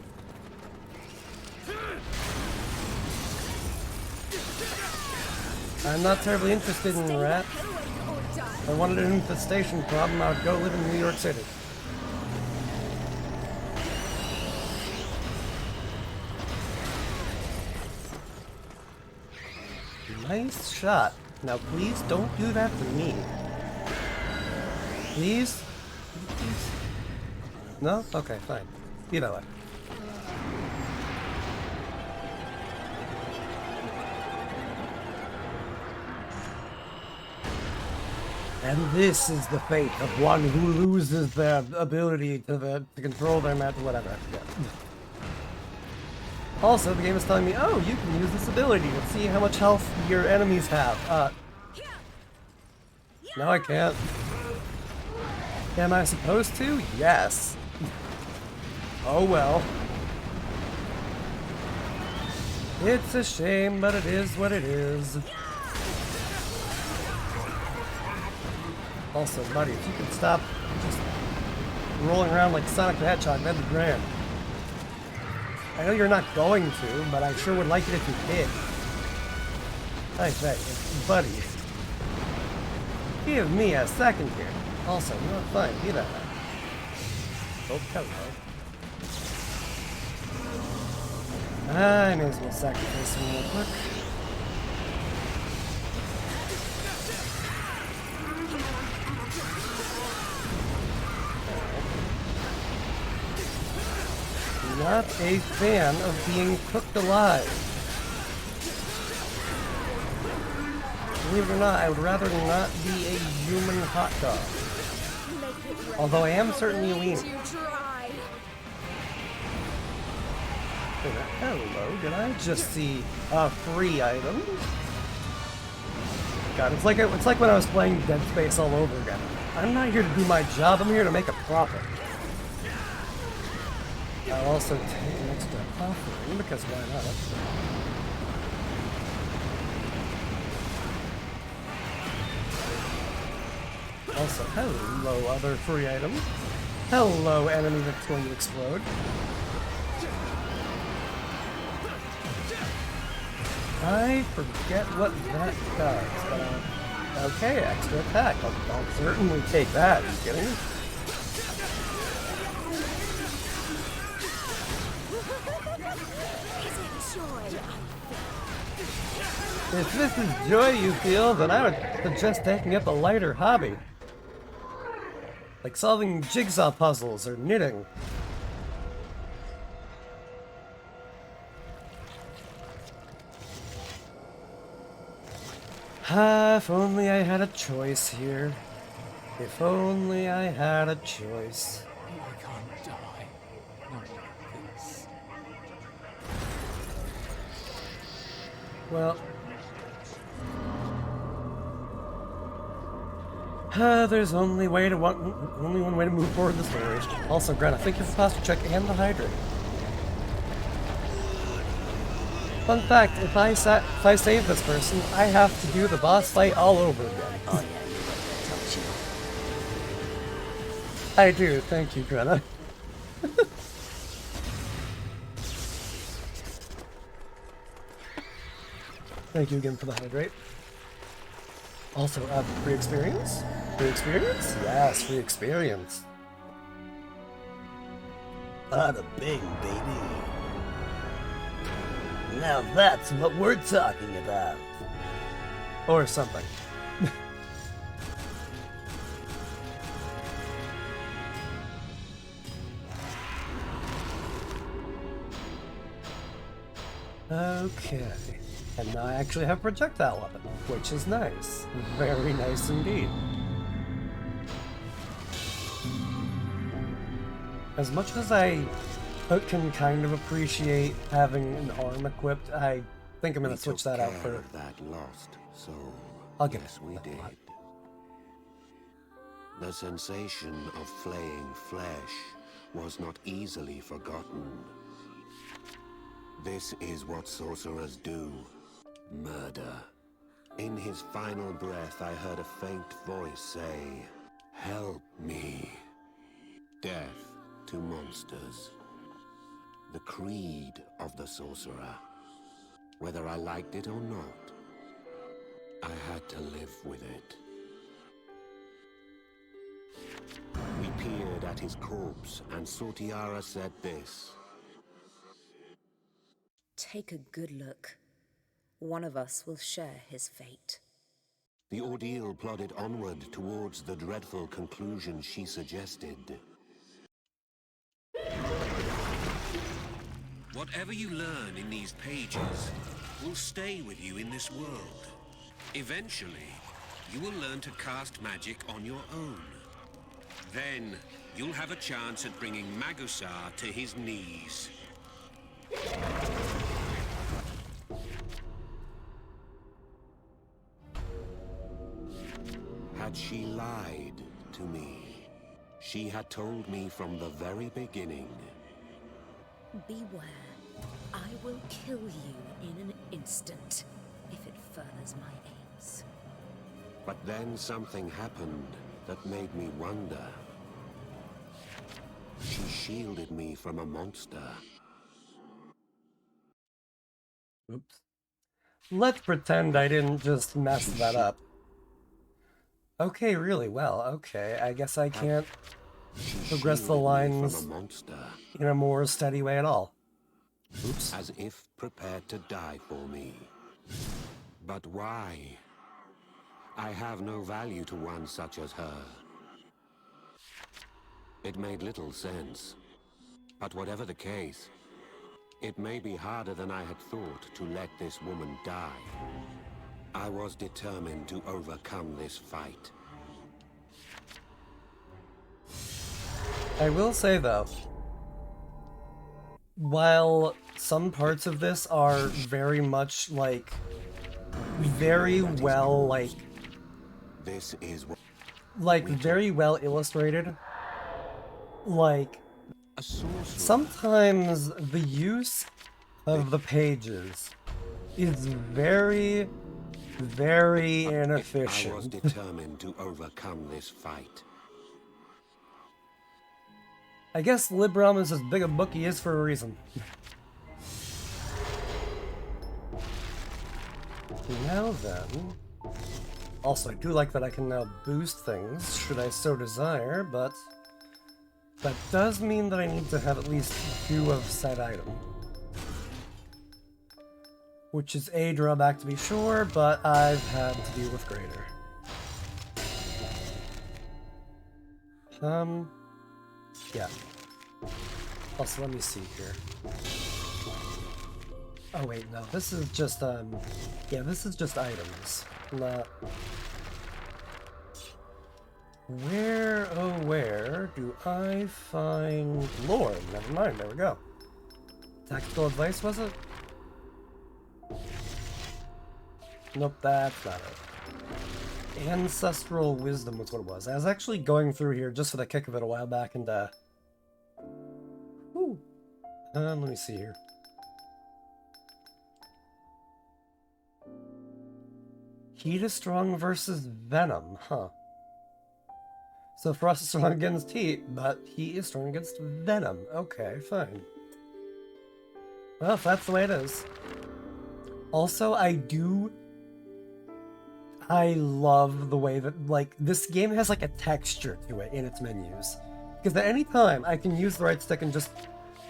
Speaker 1: I'm not terribly interested in rats. If I wanted an infestation problem, I would go live in New York City. Nice shot. Now please don't do that to me. Please? Please? No? Okay, fine. Be that way. And this is the fate of one who loses their ability to control their magic, whatever. I forget. Also, the game is telling me, oh, you can use this ability to see how much health your enemies have. No, I can't. Am I supposed to? Yes. Oh well. It's a shame, but it is what it is. Also, buddy, if you could stop just rolling around like Sonic the Hedgehog, that'd be grand. I know you're not going to, but I sure would like it if you did. I say, buddy. Give me a second here. Also, you know, fine, be that way. Oh, hello. I may as well sacrifice him real quick. Not a fan of being cooked alive. Believe it or not, I would rather not be a human hot dog. Although I am certainly a weenie. Hello, did I just see a free item? God, it's like when I was playing Dead Space all over again. I'm not here to do my job, I'm here to make a profit. I'll also take an extra offering, because why not? Also, hello, other free item. Hello, enemy that's going to explode. I forget what that does, but okay, extra attack. I'll certainly take that. Are you kidding me? If this is joy you feel, then I would suggest taking up a lighter hobby. Like solving jigsaw puzzles or knitting. If only I had a choice here. If only I had a choice.
Speaker 5: I can't die. Not like this.
Speaker 1: Well, there's only one way to move forward in the story. Also, Greta, thank you for the posture check and the hydrate. Fun fact, if I save this person, I have to do the boss fight all over again.
Speaker 6: Oh yeah, you're right, that
Speaker 1: I
Speaker 6: tells you.
Speaker 1: do, thank you, Greta. Thank you again for the hydrate. Also, free experience? Free experience? Yes, free experience.
Speaker 6: Bada bing, baby. Now that's what we're talking about.
Speaker 1: Or something. Okay. And now I actually have projectile weapon, which is nice. Very nice indeed. As much as I can kind of appreciate having an arm equipped, I think I'm gonna switch that out for...
Speaker 8: that lost soul.
Speaker 1: I'll give
Speaker 8: Yes,
Speaker 1: it
Speaker 8: we
Speaker 1: that
Speaker 8: did.
Speaker 1: one.
Speaker 8: The sensation of flaying flesh was not easily forgotten. This is what sorcerers do. Murder. In his final breath, I heard a faint voice say, "Help me." Death to monsters. The creed of the sorcerer. Whether I liked it or not, I had to live with it. We peered at his corpse, and Sortiara said this.
Speaker 7: Take a good look. One of us will share his fate.
Speaker 8: The ordeal plodded onward towards the dreadful conclusion she suggested.
Speaker 4: Whatever you learn in these pages will stay with you in this world. Eventually, you will learn to cast magic on your own. Then, you'll have a chance at bringing Magusar to his knees.
Speaker 8: Had she lied to me? She had told me from the very beginning.
Speaker 7: Beware. I will kill you in an instant, if it furthers my aims.
Speaker 8: But then something happened that made me wonder. She shielded me from a monster.
Speaker 1: Oops. Let's pretend I didn't just mess that up. Okay, really well. Okay, I guess I can't progress the lines
Speaker 8: From a monster,
Speaker 1: in a more steady way at all. Oops.
Speaker 8: as if prepared to die for me. But why? I have no value to one such as her. It made little sense. But whatever the case, it may be harder than I had thought to let this woman die. I was determined to overcome this fight.
Speaker 1: I will say though, while some parts of this are very much like, very well
Speaker 8: This is what
Speaker 1: very well illustrated, like,
Speaker 8: a sorcerer.
Speaker 1: sometimes the use of the pages is very, very
Speaker 8: I was
Speaker 1: inefficient.
Speaker 8: determined to overcome this fight.
Speaker 1: I guess Libram is as big a book he is for a reason. Now then... Also, I do like that I can now boost things, should I so desire, but... that does mean that I need to have at least 2 of said item. Which is a drawback to be sure, but I've had to deal with greater. Yeah. Also, let me see here. Oh wait, no, this is just, yeah, this is just items, not... Where, oh where, do I find lore? Never mind, there we go. Tactical advice, was it? Nope, that's not it. Ancestral wisdom was what it was. I was actually going through here just for the kick of it a while back, and, whew. Let me see here. Heat is strong versus Venom, huh? So Frost is strong against Heat, but Heat is strong against Venom. Okay, fine. Well, if that's the way it is. Also, I love the way that, like, this game has, like, a texture to it in its menus. Because at any time, I can use the right stick and just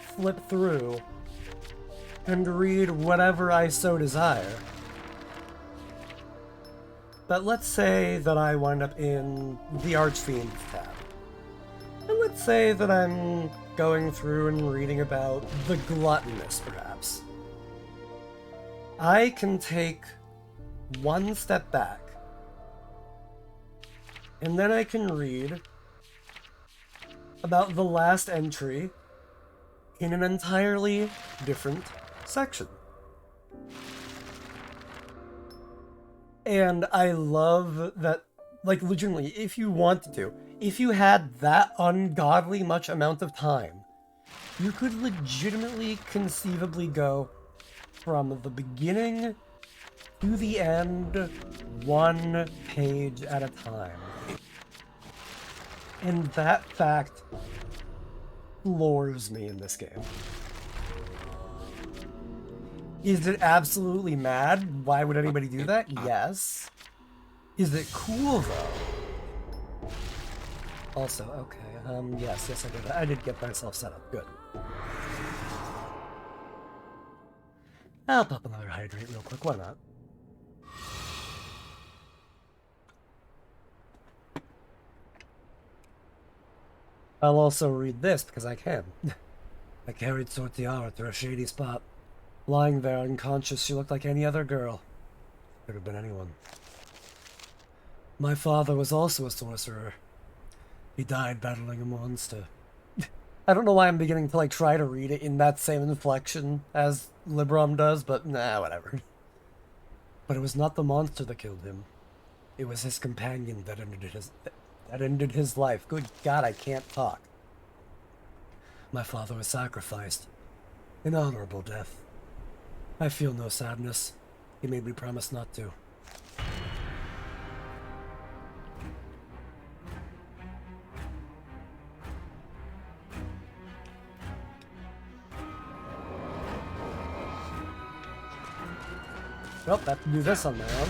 Speaker 1: flip through and read whatever I so desire. But let's say that I wind up in the Archfiends tab. And let's say that I'm going through and reading about the Gluttonous, perhaps. I can take one step back, and then I can read about the last entry in an entirely different section. And I love that, like, legitimately, if you wanted to, if you had that ungodly much amount of time, you could legitimately conceivably go from the beginning to the end, one page at a time. And that fact floors me in this game. Is it absolutely mad? Why would anybody do that? Yes. Is it cool, though? Also, okay, yes, I did. I did get myself set up. Good. I'll pop another hydrate real quick. Why not? I'll also read this because I can. I carried Sortiara to a shady spot. Lying there unconscious, she looked like any other girl. Could have been anyone. My father was also a sorcerer. He died battling a monster. I don't know why I'm beginning to, like, try to read it in that same inflection as Libram does, but nah, whatever. But it was not the monster that killed him. It was his companion that ended his life. Good God, I can't talk. My father was sacrificed. An honorable death. I feel no sadness. He made me promise not to. Well, I have to do this on my own.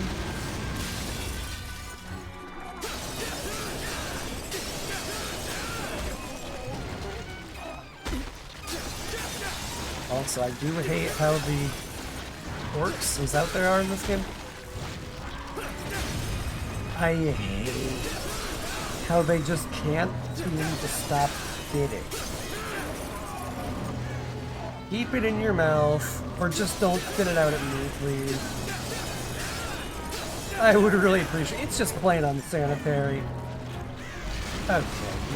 Speaker 1: Also, I do hate how the orcs is out there are in this game. I hate how they just can't seem to stop spitting. Keep it in your mouth, or just don't spit it out at me, please. I would really appreciate it. It's just plain unsanitary. Okay,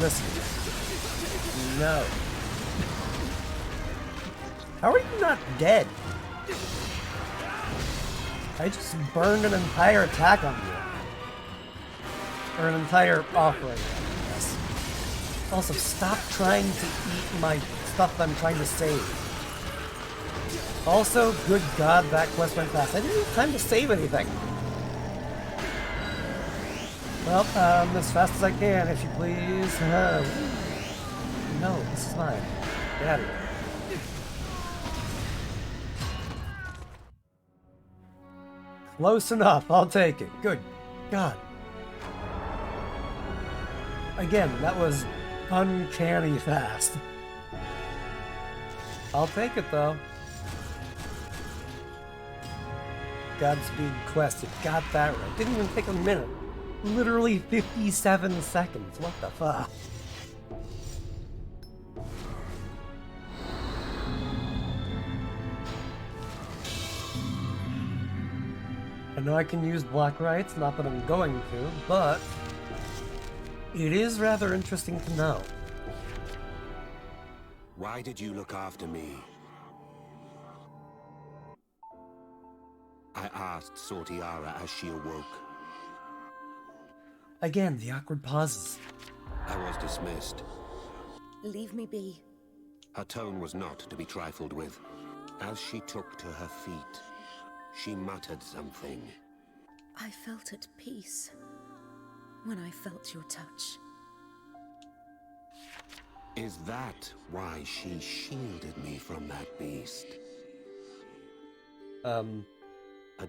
Speaker 1: listen. No. How are you not dead? I just burned an entire attack on you. Or an entire offering, I guess. Also, stop trying to eat my stuff I'm trying to save. Also, good God, that quest went fast. I didn't have time to save anything. Well, as fast as I can, if you please. No, this is mine. Get out of here. Close enough, I'll take it. Good God. Again, that was uncanny fast. I'll take it, though. Godspeed quest, you got that right. Didn't even take a minute. Literally 57 seconds. What the fuck? I know I can use black rights, not that I'm going to, but it is rather interesting to know.
Speaker 8: Why did you look after me? I asked Sortiara as she awoke.
Speaker 1: Again, the awkward pauses.
Speaker 8: I was dismissed.
Speaker 7: Leave me be.
Speaker 8: Her tone was not to be trifled with. As she took to her feet, she muttered something.
Speaker 7: I felt at peace when I felt your touch.
Speaker 8: Is that why she shielded me from that beast? A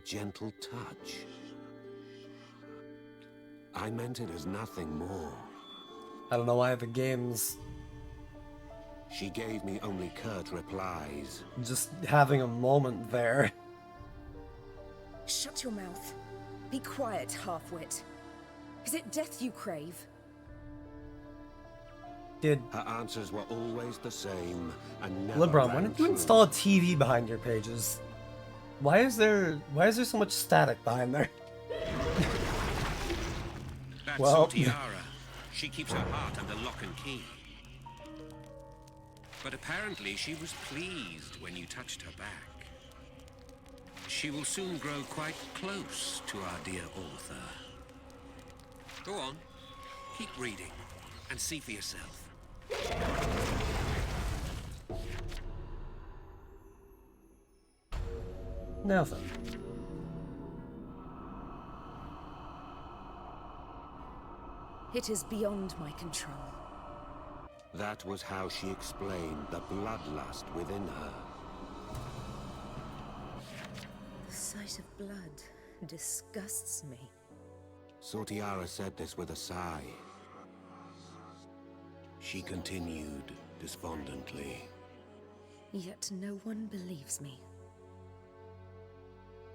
Speaker 8: gentle touch. I meant it as nothing more.
Speaker 1: I don't know why the game's
Speaker 8: She gave me only curt replies.
Speaker 1: just having a moment there.
Speaker 7: Shut your mouth. Be quiet, half-wit. Is it death you crave?
Speaker 1: Did
Speaker 8: Her answers were always the same, and never
Speaker 1: LeBron,
Speaker 8: rang
Speaker 1: when did you
Speaker 8: true.
Speaker 1: install a TV behind your pages? Why is there so much static behind there?
Speaker 4: That's
Speaker 1: Well-
Speaker 4: Sortiara. She keeps her heart under lock and key. But apparently she was pleased when you touched her back. She will soon grow quite close to our dear author. Go on, keep reading, and see for yourself.
Speaker 1: Now then.
Speaker 7: It is beyond my control.
Speaker 8: That was how she explained the bloodlust within her.
Speaker 7: The sight of blood disgusts me.
Speaker 8: Sortiara said this with a sigh. She continued despondently.
Speaker 7: Yet no one believes me.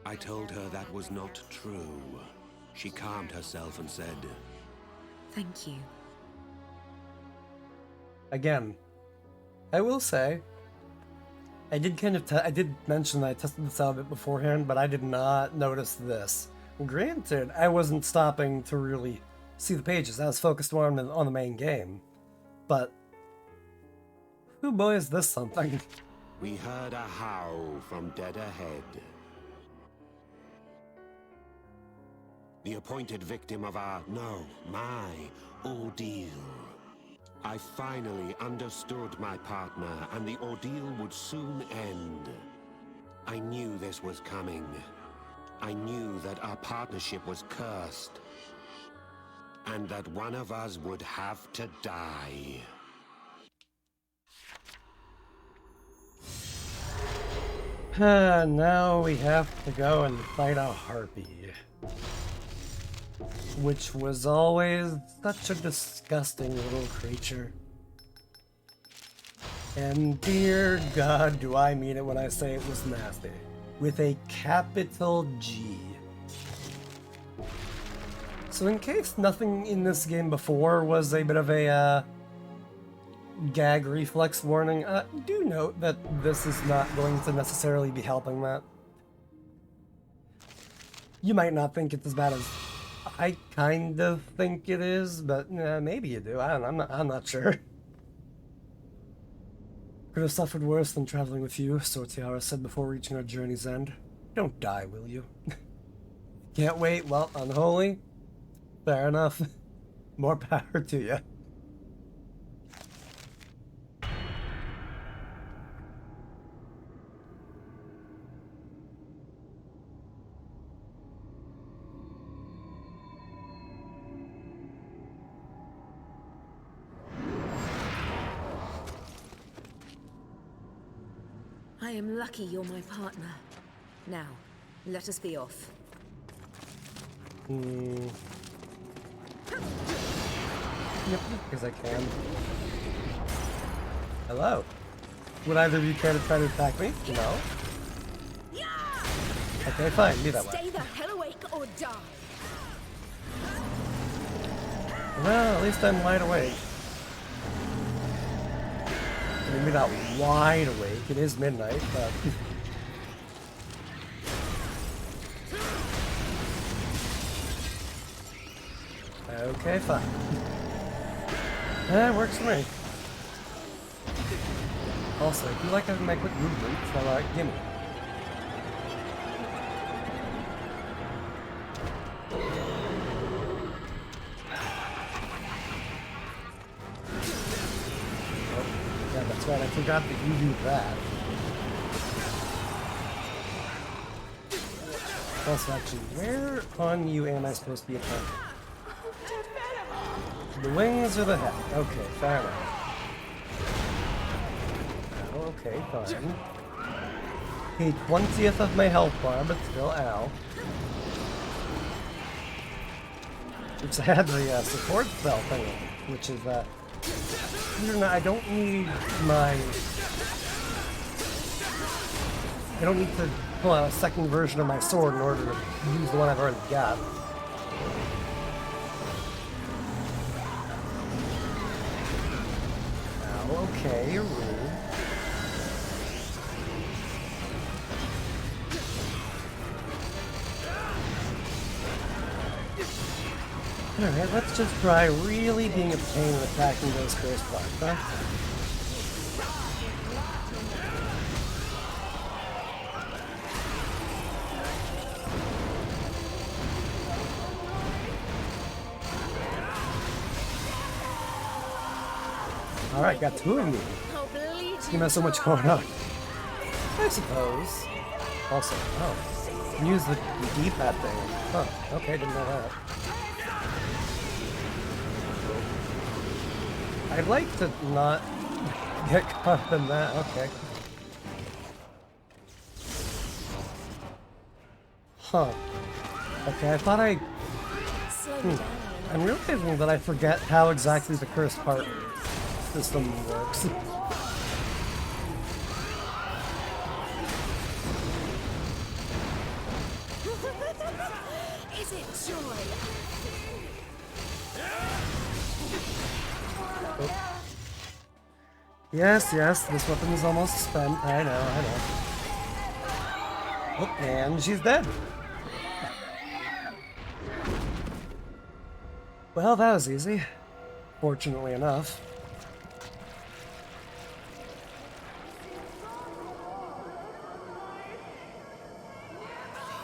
Speaker 8: I told her that was not true. She calmed herself and said,
Speaker 7: Thank you.
Speaker 1: Again, I will say, I did mention that I tested this out a bit beforehand, but I did not notice this. Granted, I wasn't stopping to really see the pages. I was focused more on the main game. But, oh boy, is this something.
Speaker 8: We heard a howl from dead ahead. The appointed victim of my ordeal. I finally understood my partner, and the ordeal would soon end. I knew this was coming. I knew that our partnership was cursed, and that one of us would have to die.
Speaker 1: Now we have to go and fight a harpy. Which was always such a disgusting little creature. And dear God, do I mean it when I say it was nasty. With a capital G. So in case nothing in this game before was a bit of a gag reflex warning, do note that this is not going to necessarily be helping that. You might not think it's as bad as I kind of think it is, but maybe you do. I don't know. I'm not sure. Could have suffered worse than traveling with you, Sortiara said before reaching our journey's end. Don't die, will you? Can't wait. Well, unholy. Fair enough. More power to you.
Speaker 7: I am lucky you're my partner. Now, let us be off.
Speaker 1: Yep, because I can. Hello. Would either of you care to try to attack me? No? Okay, fine. Be that way.
Speaker 7: Stay the hell awake or die!
Speaker 1: Well, at least I'm wide awake. Maybe not wide awake. It is midnight, but... Okay, fine. That works for me. Also, if you like having my quick movement, so gimme. Yeah, that's right, I forgot that you do that. Also, actually, where on you am I supposed to be attacking? The wings or the head? Okay, fair enough. Okay, fine. Hey, 20th of my health bar, but still, ow. Oops, I had the support spell thing, which is I don't need my... I don't need to pull out a second version of my sword in order to use the one I've already got. Ow, okay, you're rude. Alright, let's just try really being a pain and attacking those first parts, huh? Alright, got two of you. You have so much going on. I suppose. Also, oh. Use the D-pad thing. Huh, okay, didn't know that. I'd like to not get caught up in that. Okay. Huh. Okay, I thought I'm realizing that I forget how exactly the cursed part system works.
Speaker 7: Is it joy?
Speaker 1: Yes, yes, this weapon is almost spent. I know. Oh, and she's dead. Well, that was easy. Fortunately enough.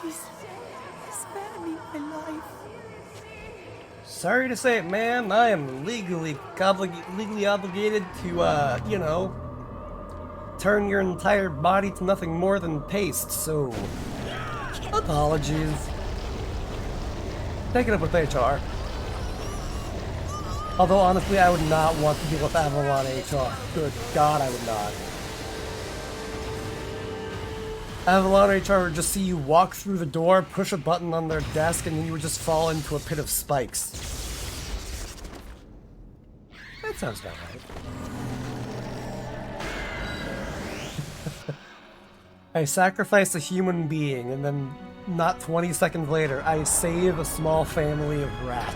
Speaker 2: Please, spare me my life.
Speaker 1: Sorry to say it, ma'am. I am legally obligated to, you know, turn your entire body to nothing more than paste, so... apologies. Take it up with HR. Although, honestly, I would not want to deal with Avalon HR. Good God, I would not. Avalon HR would just see you walk through the door, push a button on their desk, and then you would just fall into a pit of spikes. That sounds about right. I sacrifice a human being, and then not 20 seconds later, I save a small family of rats.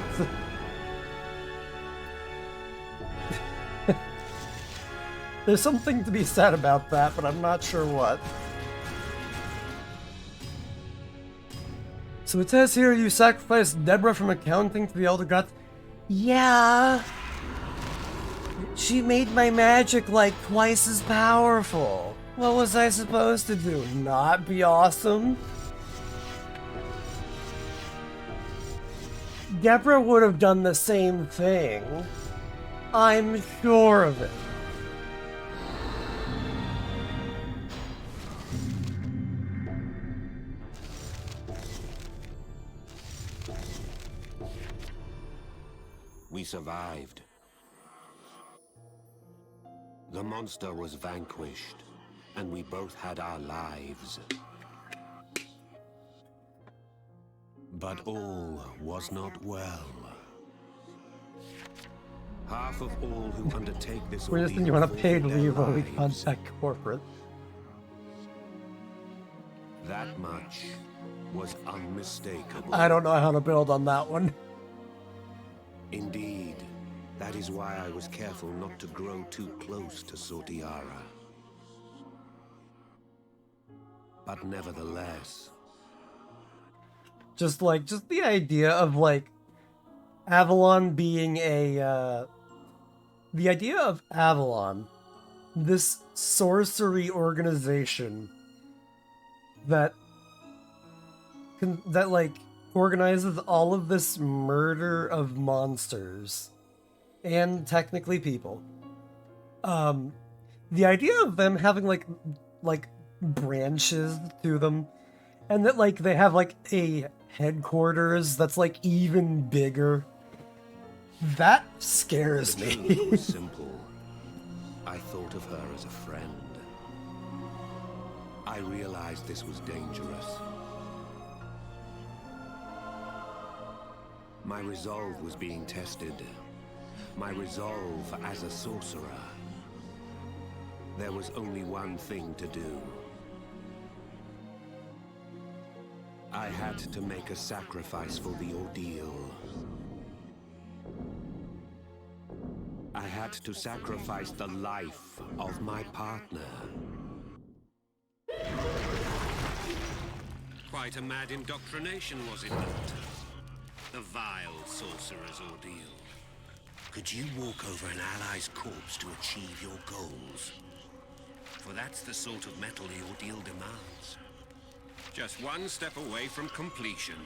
Speaker 1: There's something to be said about that, but I'm not sure what. So it says here you sacrificed Deborah from accounting to the Elder Gods. Yeah. She made my magic like twice as powerful. What was I supposed to do? Not be awesome? Deborah would have done the same thing. I'm sure of it.
Speaker 8: We survived. The monster was vanquished, and we both had our lives. But all was not well. Half of all who undertake this
Speaker 1: We're just thinking you want a paid leave while we contact corporate.
Speaker 8: That much was unmistakable.
Speaker 1: I don't know how to build on that one.
Speaker 8: Indeed. That is why I was careful not to grow too close to Sortiara. But nevertheless...
Speaker 1: Just the idea of, like, Avalon being a, the idea of Avalon, this sorcery organization that like, organizes all of this murder of monsters and technically people. The idea of them having like branches to them And that, like, they have, like, a headquarters that's, like, even bigger. That scares
Speaker 8: The
Speaker 1: me.
Speaker 8: truth was simple. I thought of her as a friend. I realized this was dangerous. My resolve was being tested. My resolve as a sorcerer. There was only one thing to do. I had to make a sacrifice for the ordeal. I had to sacrifice the life of my partner.
Speaker 4: Quite a mad indoctrination, was it not? The vile sorcerer's ordeal. Could you walk over an ally's corpse to achieve your goals? For that's the sort of metal the ordeal demands. Just one step away from completion.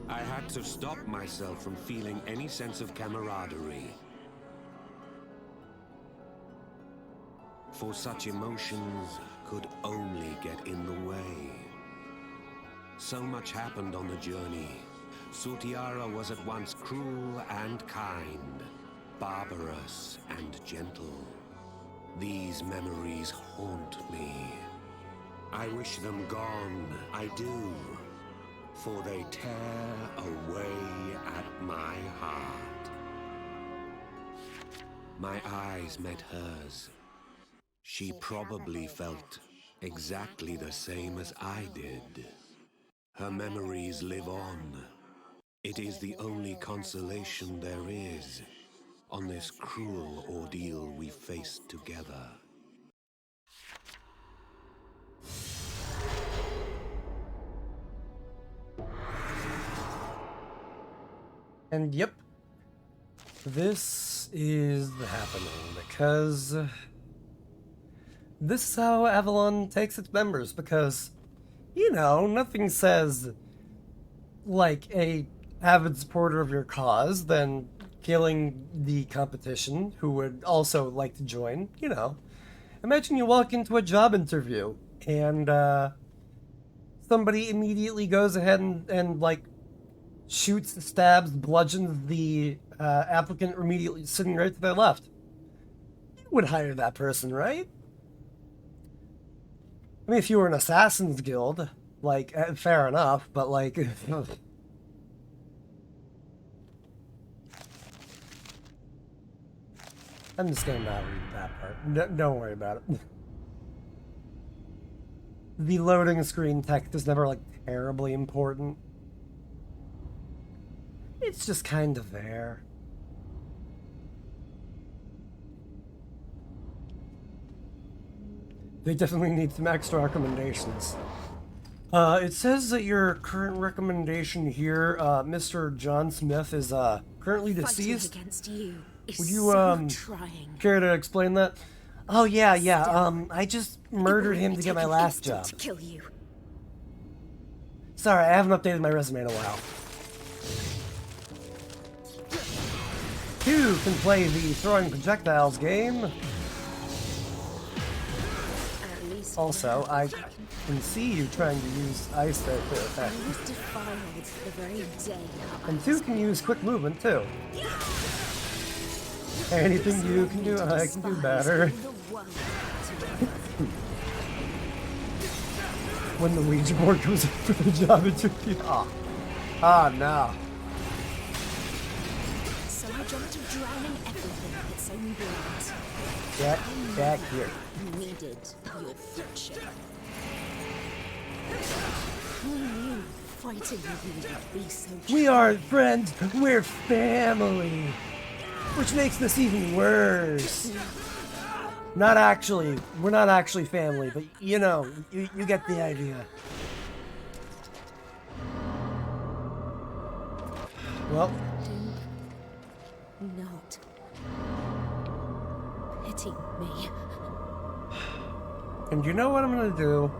Speaker 8: I had to stop myself from feeling any sense of camaraderie. For such emotions could only get in the way. So much happened on the journey. Sutiara was at once cruel and kind, barbarous and gentle. These memories haunt me. I wish them gone, I do, for they tear away at my heart. My eyes met hers. She probably felt exactly the same as I did. Her memories live on. It is the only consolation there is on this cruel ordeal we faced together.
Speaker 1: And yep, this is happening because this is how Avalon takes its members, because, you know, nothing says like a avid supporter of your cause than killing the competition who would also like to join, you know. Imagine you walk into a job interview and somebody immediately goes ahead and like shoots, stabs, bludgeons the applicant immediately sitting right to their left. You would hire that person, right? I mean, if you were an Assassin's Guild, like, fair enough, but like... I'm just gonna not read that part. Don't worry about it. The loading screen text is never, like, terribly important. It's just kind of there. They definitely need some extra recommendations. It says that your current recommendation here, Mr. John Smith, is currently deceased.
Speaker 7: Fighting against you is
Speaker 1: Would you
Speaker 7: so trying.
Speaker 1: care to explain that? Oh yeah, I just murdered him to get my last job.
Speaker 7: To kill you.
Speaker 1: Sorry, I haven't updated my resume in a while. You can play the throwing projectiles game.
Speaker 7: At least
Speaker 1: Also, I can see you trying to use ice there too.
Speaker 7: I was defiled the very day I
Speaker 1: And 2 can use quick movement too. Anything you can do, I can do better. When the Ouija board goes up for the job interview. No.
Speaker 7: So I jumped to drowning everything in its own blood.
Speaker 1: Get back here.
Speaker 7: Needed your friendship. Who knew fighting with you would be so
Speaker 1: We aren't friends, we're family. Which makes this even worse. Not actually, we're not actually family, but you know, you get the idea. Well,
Speaker 7: Do not pity me.
Speaker 1: and you know what I'm gonna do?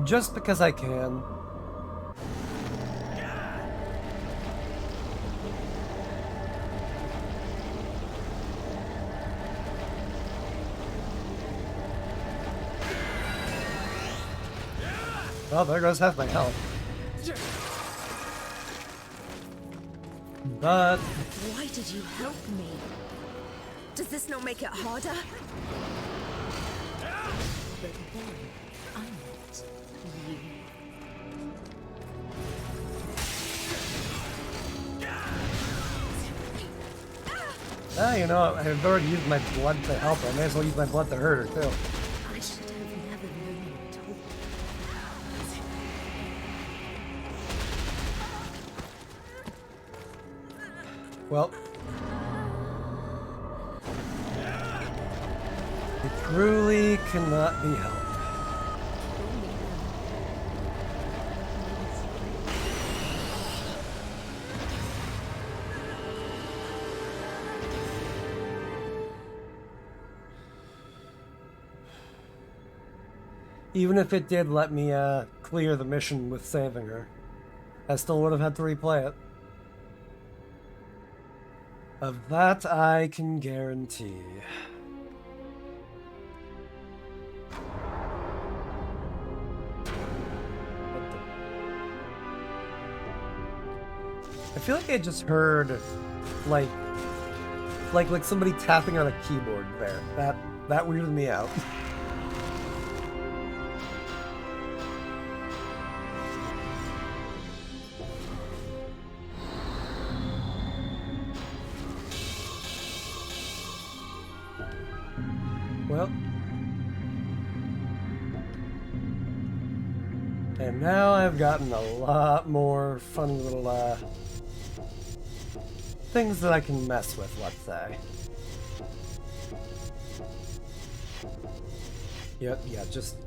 Speaker 1: Just because I can. Oh, there goes half my health. But
Speaker 7: Why did you help me? Does this not make it harder? But then I met you.
Speaker 1: you know, I've already used my blood to help her. I may as well use my blood to hurt her too.
Speaker 7: I should have never known you at all.
Speaker 1: Well, it truly cannot be helped. Even if it did let me clear the mission with saving her, I still would have had to replay it. Of that I can guarantee. I feel like I just heard like somebody tapping on a keyboard there. That weirded me out. Well, and now I've gotten a lot more funny little things that I can mess with, let's say. Yep, yeah, just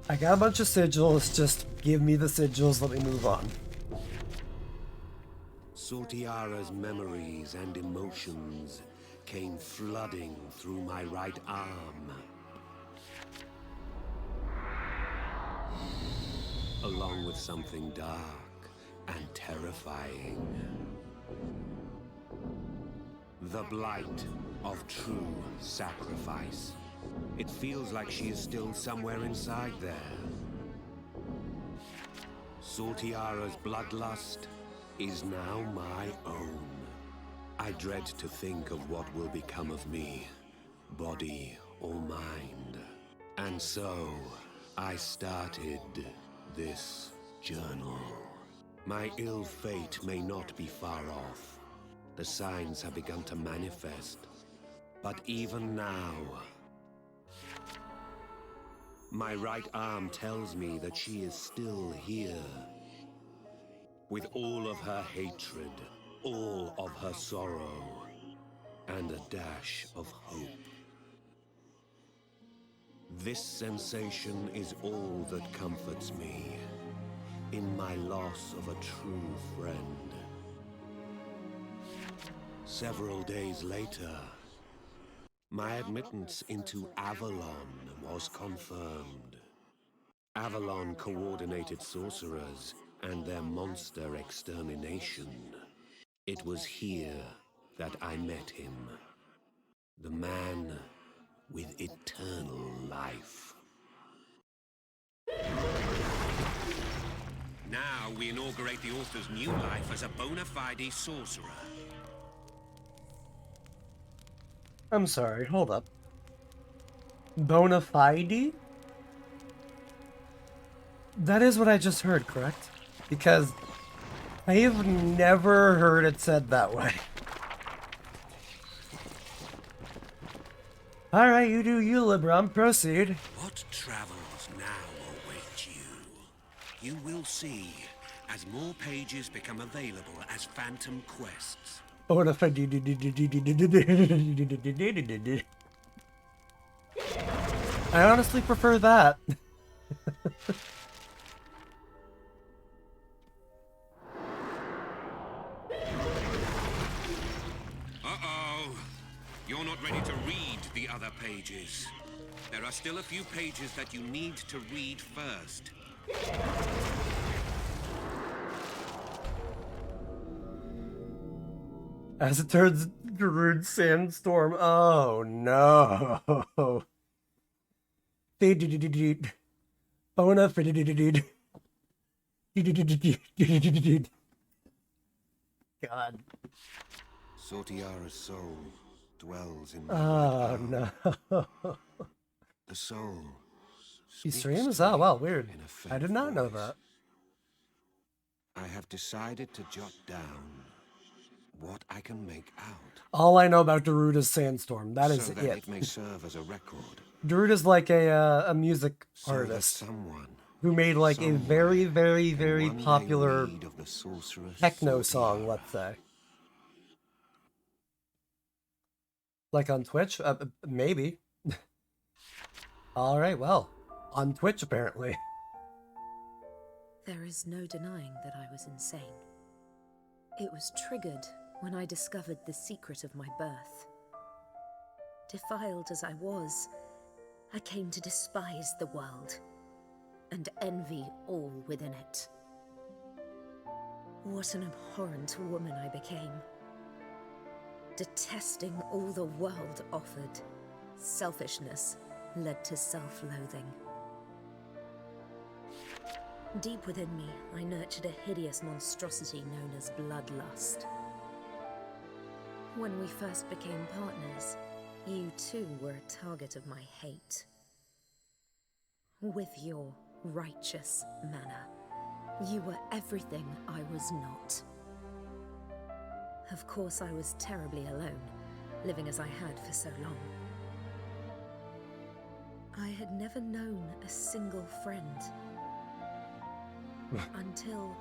Speaker 1: I got a bunch of sigils, just give me the sigils, let me move on.
Speaker 8: Sortiara's memories and emotions came flooding through my right arm. Along with something dark and terrifying. The blight of true sacrifice. It feels like she is still somewhere inside there. Sortiara's bloodlust is now my own. I dread to think of what will become of me, body or mind. And so, I started this journal. My ill fate may not be far off. The signs have begun to manifest. But even now, my right arm tells me that she is still here. With all of her hatred, all of her sorrow, and a dash of hope. This sensation is all that comforts me in my loss of a true friend. Several days later, my admittance into Avalon was confirmed. Avalon coordinated sorcerers and their monster extermination. It was here that I met him. The man with eternal life.
Speaker 4: Now we inaugurate the author's new life as a bona fide sorcerer.
Speaker 1: I'm sorry, hold up. Bona fide? That is what I just heard, correct? Because I have never heard it said that way. Alright, you do you, Libram. Proceed.
Speaker 4: What travels now await you? You will see as more pages become available as Phantom Quests.
Speaker 1: Bona fide. I honestly prefer that.
Speaker 4: Uh-oh! You're not ready to read the other pages. There are still a few pages that you need to read first.
Speaker 1: As it turns to rude sandstorm. Oh no. Bona fide. God.
Speaker 8: Sortiara's soul dwells in my
Speaker 1: Oh
Speaker 8: right arm.
Speaker 1: no.
Speaker 8: The soul.
Speaker 1: He
Speaker 8: speaks
Speaker 1: streams?
Speaker 8: to
Speaker 1: Oh
Speaker 8: me
Speaker 1: wow, weird.
Speaker 8: in a
Speaker 1: I
Speaker 8: faint
Speaker 1: did not know
Speaker 8: voice.
Speaker 1: that.
Speaker 8: I have decided to jot down what I can make out,
Speaker 1: All I know about Darude is Sandstorm. That is
Speaker 8: so that
Speaker 1: it.
Speaker 8: it may serve as a record,
Speaker 1: Darude is like a music
Speaker 8: so that
Speaker 1: artist
Speaker 8: someone
Speaker 1: who made like a
Speaker 8: somewhere
Speaker 1: very, very,
Speaker 8: can
Speaker 1: very
Speaker 8: one day
Speaker 1: popular
Speaker 8: read of the sorceress
Speaker 1: techno song,
Speaker 8: Sortiara.
Speaker 1: let's say. Like on Twitch? Maybe. Alright, well, on Twitch apparently.
Speaker 7: There is no denying that I was insane. It was triggered when I discovered the secret of my birth. Defiled as I was, I came to despise the world and envy all within it. What an abhorrent woman I became. Detesting all the world offered, selfishness led to self-loathing. Deep within me, I nurtured a hideous monstrosity known as bloodlust. When we first became partners, you too were a target of my hate. With your righteous manner, you were everything I was not. Of course, I was terribly alone, living as I had for so long. I had never known a single friend. Until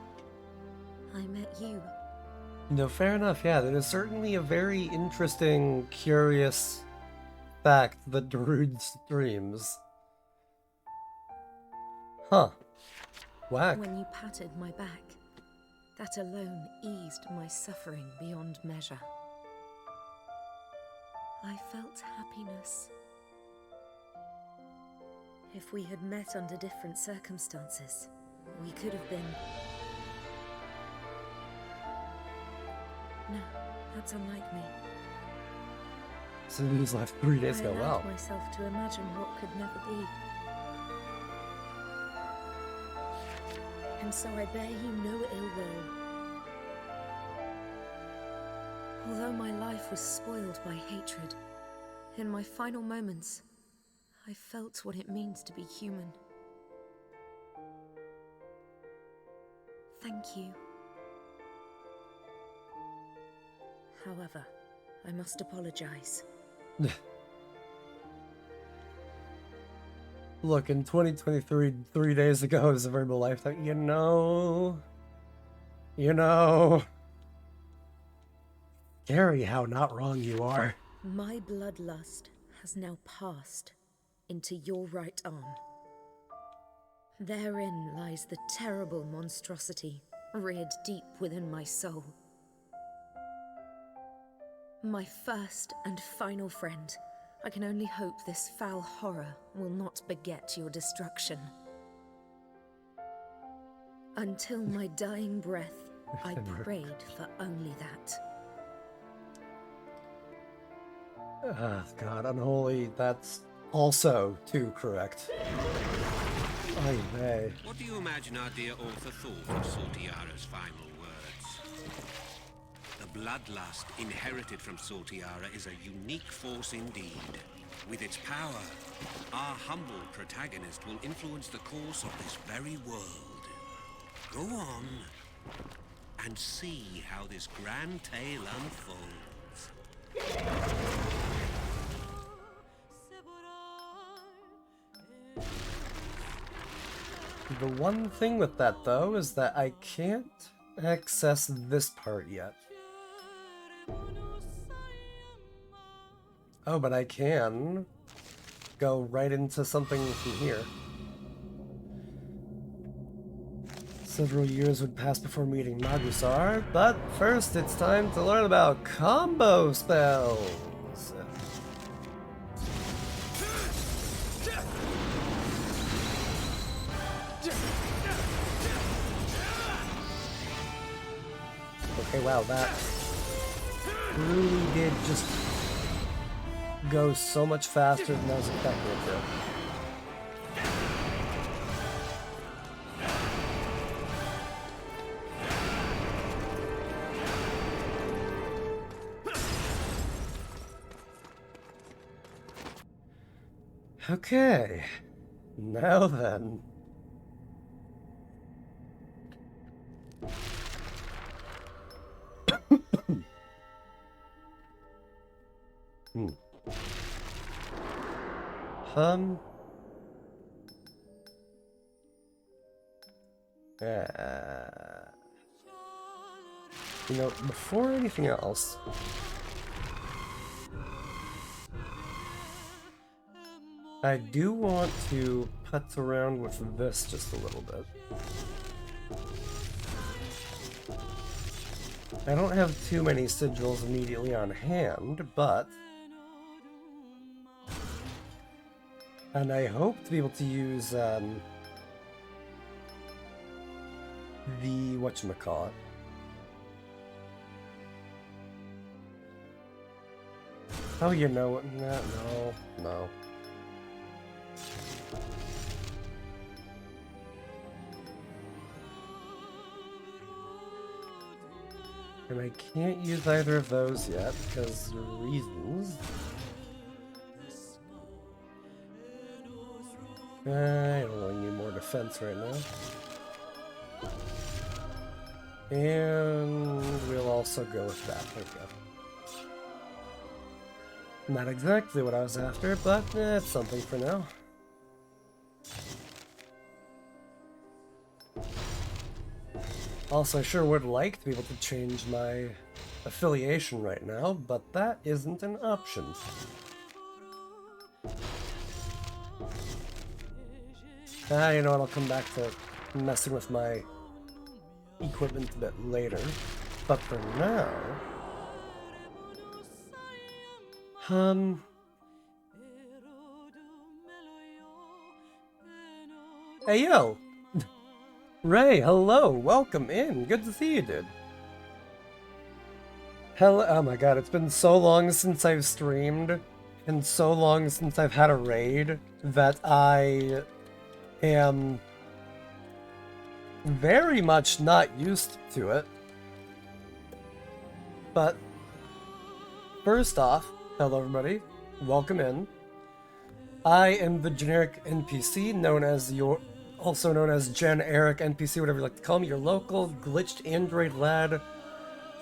Speaker 7: I met you.
Speaker 1: No, fair enough, yeah. That is certainly a very interesting, curious fact that Darude streams. Huh. Whack.
Speaker 7: When you patted my back, that alone eased my suffering beyond measure. I felt happiness. If we had met under different circumstances, we could have been... No, that's unlike me.
Speaker 1: So these left 3 days
Speaker 7: I
Speaker 1: ago,
Speaker 7: allowed
Speaker 1: wow.
Speaker 7: myself to imagine what could never be. And so I bear you no ill will. Although my life was spoiled by hatred, in my final moments, I felt what it means to be human. Thank you. However, I must apologize.
Speaker 1: Look, in 2023, 3 days ago is a verbal lifetime. You know. Scary how not wrong you are.
Speaker 7: My bloodlust has now passed into your right arm. Therein lies the terrible monstrosity reared deep within my soul. My first and final friend, I can only hope this foul horror will not beget your destruction. Until my dying breath, I prayed for only that.
Speaker 1: Ah, God, unholy, that's also too correct. Ay vey.
Speaker 4: What do you imagine our dear author thought of Sortiara's final words? The bloodlust inherited from Sortiara is a unique force indeed. With its power, our humble protagonist will influence the course of this very world. Go on and see how this grand tale unfolds.
Speaker 1: The one thing with that, though, is that I can't access this part yet. Oh, but I can go right into something from here. Several years would pass before meeting Magusar, but first it's time to learn about combo spells. Okay, wow, that really did just go so much faster than I was expecting it to. Okay. Now then. Hmm. You know, before anything else, I do want to putz around with this just a little bit. I don't have too many sigils immediately on hand, but... And I hope to be able to use, the... whatchamacallit. Oh, you know what? No. And I can't use either of those yet, because reasons. I don't really need more defense right now. And we'll also go with that. There we go. Not exactly what I was after, but it's something for now. Also, I sure would like to be able to change my affiliation right now, but that isn't an option. You know what, I'll come back to messing with my equipment a bit later. But for now... Hey, yo! Ray, hello! Welcome in! Good to see you, dude. Hello- oh my god, it's been so long since I've streamed, and so long since I've had a raid, that I am very much not used to it. But, first off, hello everybody, welcome in. I am the generic NPC, also known as Gen Eric NPC, whatever you like to call me, your local glitched android lad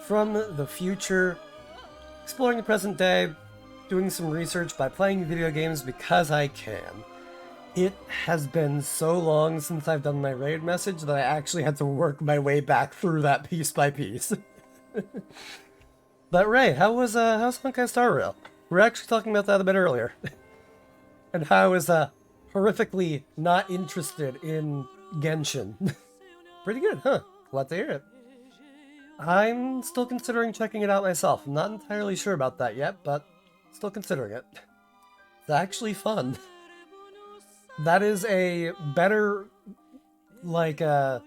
Speaker 1: from the future, exploring the present day, doing some research by playing video games because I can. It has been so long since I've done my raid message that I actually had to work my way back through that piece by piece. But Ray, how's Honkai Star Rail? We were actually talking about that a bit earlier. And how I was horrifically not interested in Genshin. Pretty good, huh? Glad to hear it. I'm still considering checking it out myself. I'm not entirely sure about that yet, but still considering it. It's actually fun. That is a better, like you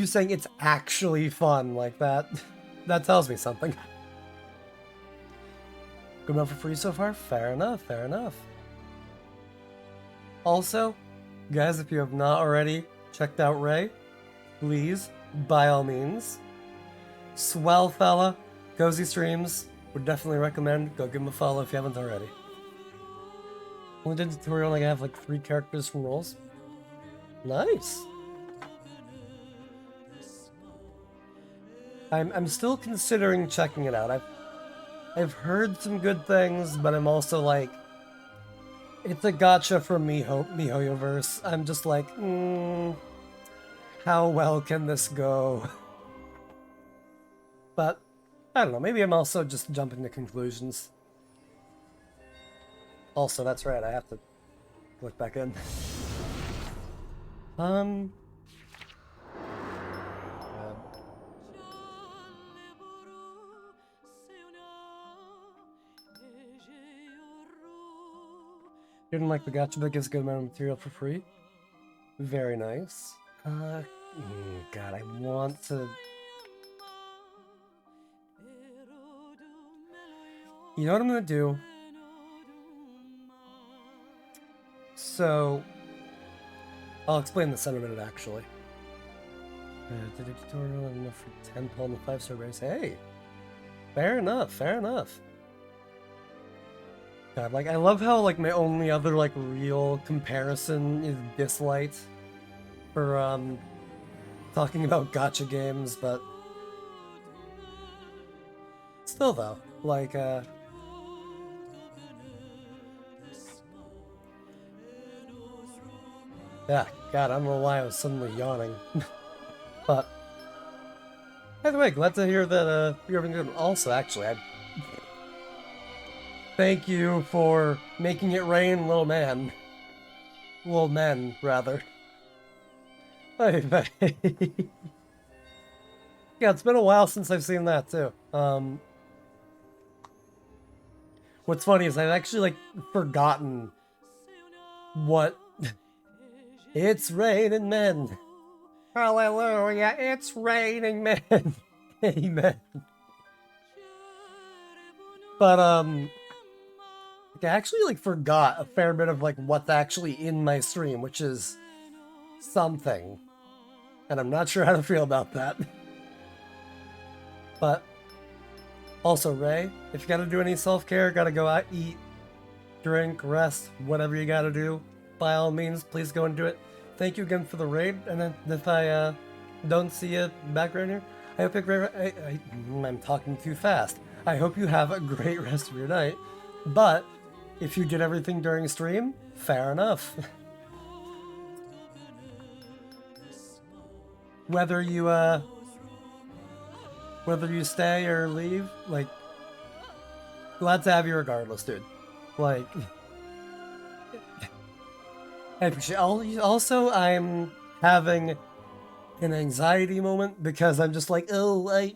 Speaker 1: saying it's actually fun like that. That tells me something. Good enough for free so far? Fair enough, fair enough. Also, guys, if you have not already checked out Ray, please, by all means. Swell fella, cozy streams, would definitely recommend. Go give him a follow if you haven't already. Only did the tutorial like I have like 3 characters from roles. Nice. I'm still considering checking it out. I've heard some good things, but I'm also like, it's a gotcha for MiHoYoverse. I'm just like, how well can this go? But, I don't know, maybe I'm also just jumping to conclusions. Also, that's right, I have to look back in. Didn't like the gacha, but gives a good amount of material for free. Very nice. God, I want to... You know what I'm gonna do? So... I'll explain this in a minute, actually. Did a tutorial enough for 10 pull in the 5-star race. Hey! Fair enough, fair enough. God, like, I love how, like, my only other, like, real comparison is Dislight for, talking about gacha games, but still, though, like, yeah, God, I don't know why I was suddenly yawning. But, by the way, glad to hear that, you're having good. Also, actually, thank you for making it rain, little man. Little men, rather. Hey, hey. Yeah, it's been a while since I've seen that, too. What's funny is I've actually, like, forgotten what... It's raining men. Hallelujah, it's raining men. Amen. But, like, I actually, like, forgot a fair bit of, like, what's actually in my stream, which is something. And I'm not sure how to feel about that. But, also, Ray, if you gotta do any self-care, gotta go out, eat, drink, rest, whatever you gotta do, by all means, please go and do it. Thank you again for the raid, and then if I don't see you back around here, I hope you have a great... I'm talking too fast. I hope you have a great rest of your night, but if you did everything during stream, fair enough. Whether you stay or leave, like, glad to have you regardless, dude. Like, I appreciate. Also, I'm having an anxiety moment because I'm just like, oh, I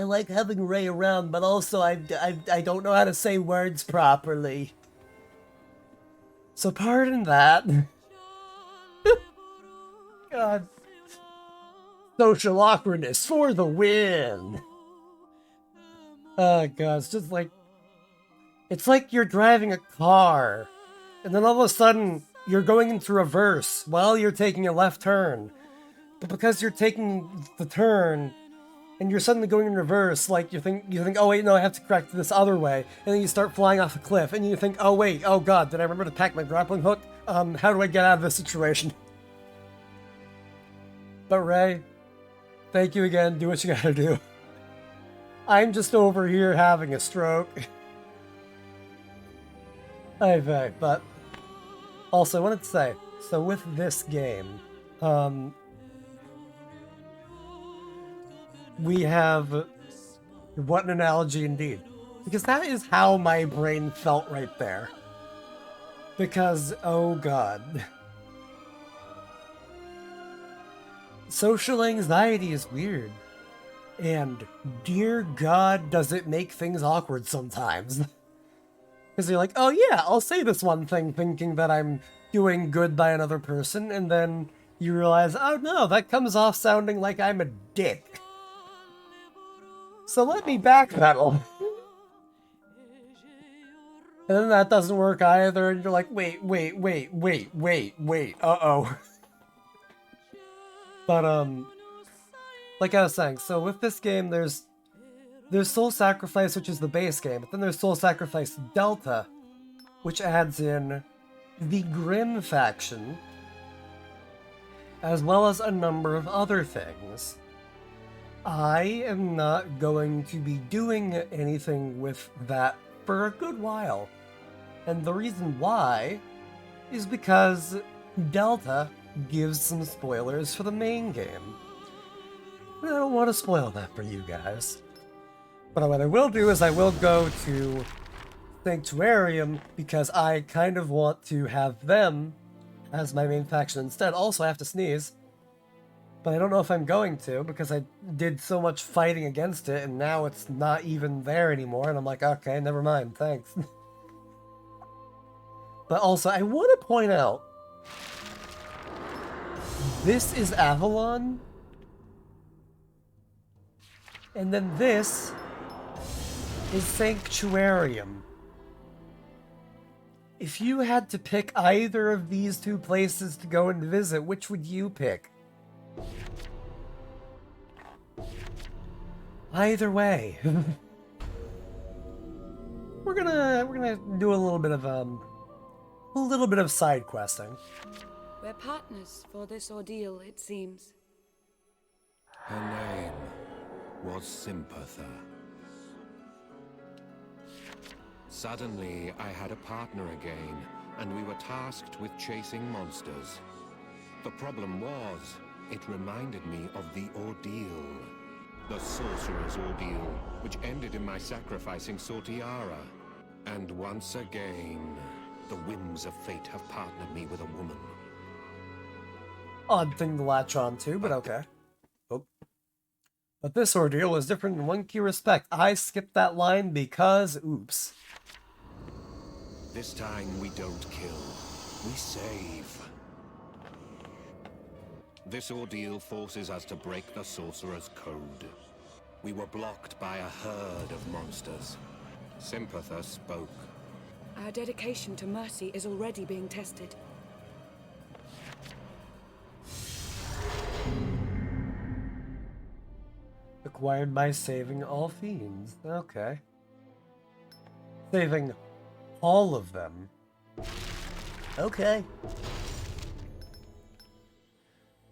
Speaker 1: like having Ray around, but also I don't know how to say words properly. So pardon that. God. Social awkwardness for the win. Oh god, it's just like... It's like you're driving a car, and then all of a sudden, you're going into reverse while you're taking a left turn. But because you're taking the turn, and you're suddenly going in reverse, like you think, oh wait, no, I have to correct this other way, and then you start flying off a cliff, and you think, oh wait, oh god, did I remember to pack my grappling hook? How do I get out of this situation? But Ray, thank you again, do what you gotta do. I'm just over here having a stroke. But also I wanted to say, so with this game, we have, what an analogy indeed, because that is how my brain felt right there. Because, oh god, social anxiety is weird, and dear god does it make things awkward sometimes. Because you're like, oh yeah, I'll say this one thing thinking that I'm doing good by another person, and then you realize, oh no, that comes off sounding like I'm a dick. So let me backpedal. And then that doesn't work either, and you're like, wait, uh-oh. But, like I was saying, so with this game, there's Soul Sacrifice, which is the base game, but then there's Soul Sacrifice Delta, which adds in the Grim faction, as well as a number of other things. I am not going to be doing anything with that for a good while. And the reason why is because Delta gives some spoilers for the main game. And I don't want to spoil that for you guys. But what I will do is I will go to Sanctuarium because I kind of want to have them as my main faction instead. Also, I have to sneeze. But I don't know if I'm going to because I did so much fighting against it and now it's not even there anymore. And I'm like, okay, never mind, thanks. But also, I want to point out, this is Avalon. And then this is Sanctuarium. If you had to pick either of these two places to go and visit, which would you pick? Either way. We're gonna do a little bit of side questing.
Speaker 9: We're partners for this ordeal, it seems.
Speaker 8: Her name was Sympatha. Suddenly, I had a partner again, and we were tasked with chasing monsters. The problem was, it reminded me of the ordeal. The Sorcerer's Ordeal, which ended in my sacrificing Sortiara. And once again, the whims of fate have partnered me with a woman.
Speaker 1: Odd thing to latch on to, but okay. Oh. But this ordeal is different in one key respect. I skipped that line because, oops.
Speaker 8: This time we don't kill, we save. This ordeal forces us to break the Sorcerer's code. We were blocked by a herd of monsters. Sympatha spoke.
Speaker 9: Our dedication to mercy is already being tested.
Speaker 1: Acquired by saving all fiends. Okay. Saving all of them.
Speaker 6: Okay.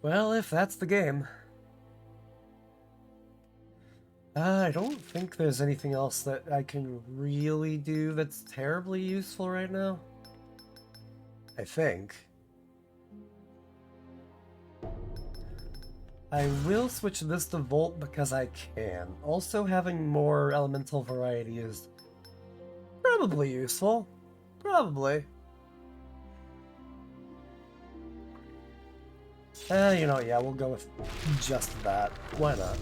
Speaker 1: Well, if that's the game. I don't think there's anything else that I can really do that's terribly useful right now. I think. I will switch this to Volt because I can. Also, having more elemental variety is probably useful. Probably. You know, yeah, we'll go with just that. Why not?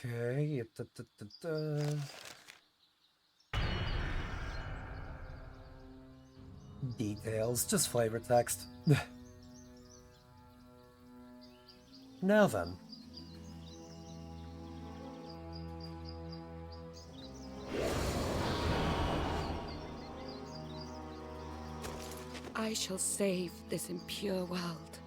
Speaker 1: Okay. Details, just flavor text. Now then.
Speaker 9: I shall save this impure world.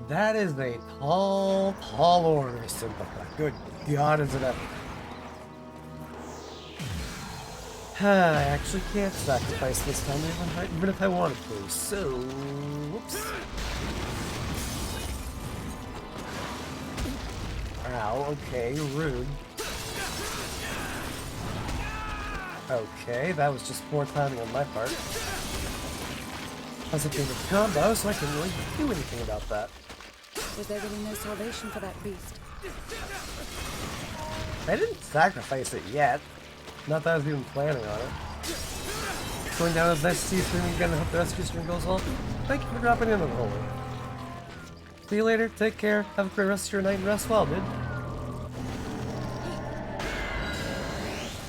Speaker 1: That is a tall, tall order, Sympatha. Good God, is it ever. I actually can't sacrifice this time, even if I wanted to, so... Whoops. Ow, okay, rude. Okay, that was just poor timing on my part. I was looking at the combo, so I couldn't really do anything about that.
Speaker 9: Was there really no salvation for that beast?
Speaker 1: I didn't sacrifice it yet. Not that I was even planning on it. Going down as nice to see you streaming again. I hope the rest of your stream goes well. Thank you for dropping in on the whole. See you later. Take care. Have a great rest of your night and rest well, dude.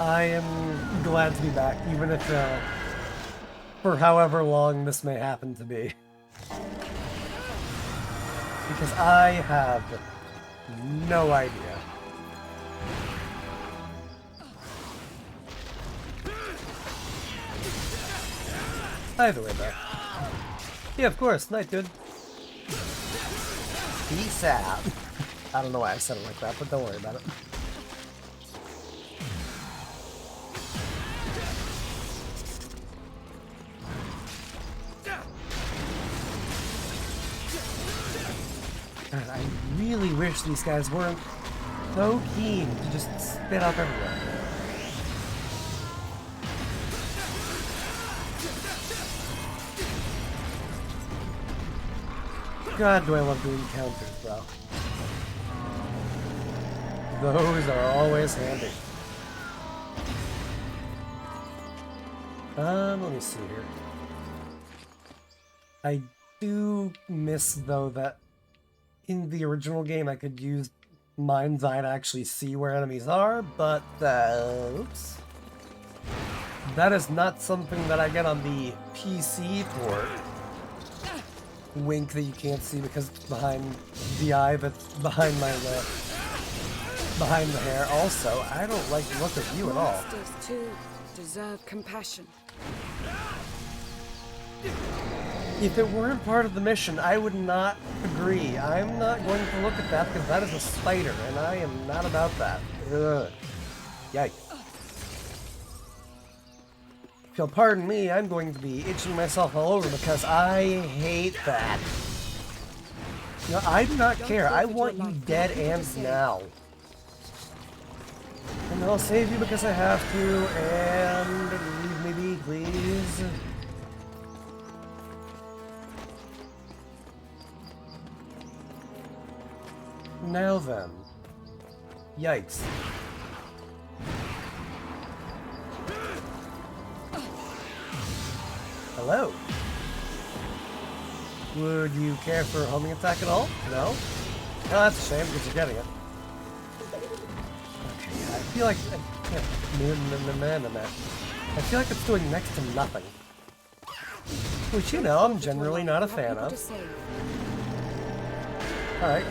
Speaker 1: I am glad to be back, even if for however long this may happen to be. Because I have no idea. Either way, though. Yeah, of course. Night, dude.
Speaker 6: Peace out.
Speaker 1: I don't know why I said it like that, but don't worry about it. God, I really wish these guys weren't so keen to just spit up everywhere. God, do I love doing counters, bro. Those are always handy. Let me see here. I do miss, though, that in the original game I could use Mind's Eye to actually see where enemies are, but, oops. That is not something that I get on the PC port. Wink that you can't see because it's behind the eye that's behind my behind the hair. Also, I don't like the look of you at all.
Speaker 9: Monsters too deserve compassion.
Speaker 1: If it weren't part of the mission, I would not agree. I'm not going to look at that because that is a spider, and I am not about that. Ugh. Yikes. If you'll pardon me, I'm going to be itching myself all over because I hate that. No, I do not care. I want you dead and now. And I'll save you because I have to, and leave me be, please. Now then. Yikes. Hello. Would you care for a homing attack at all? No? No, that's a shame because you're getting it. Okay, I feel like... I feel like it's doing next to nothing. Which, you know, I'm generally not a fan of. Alright.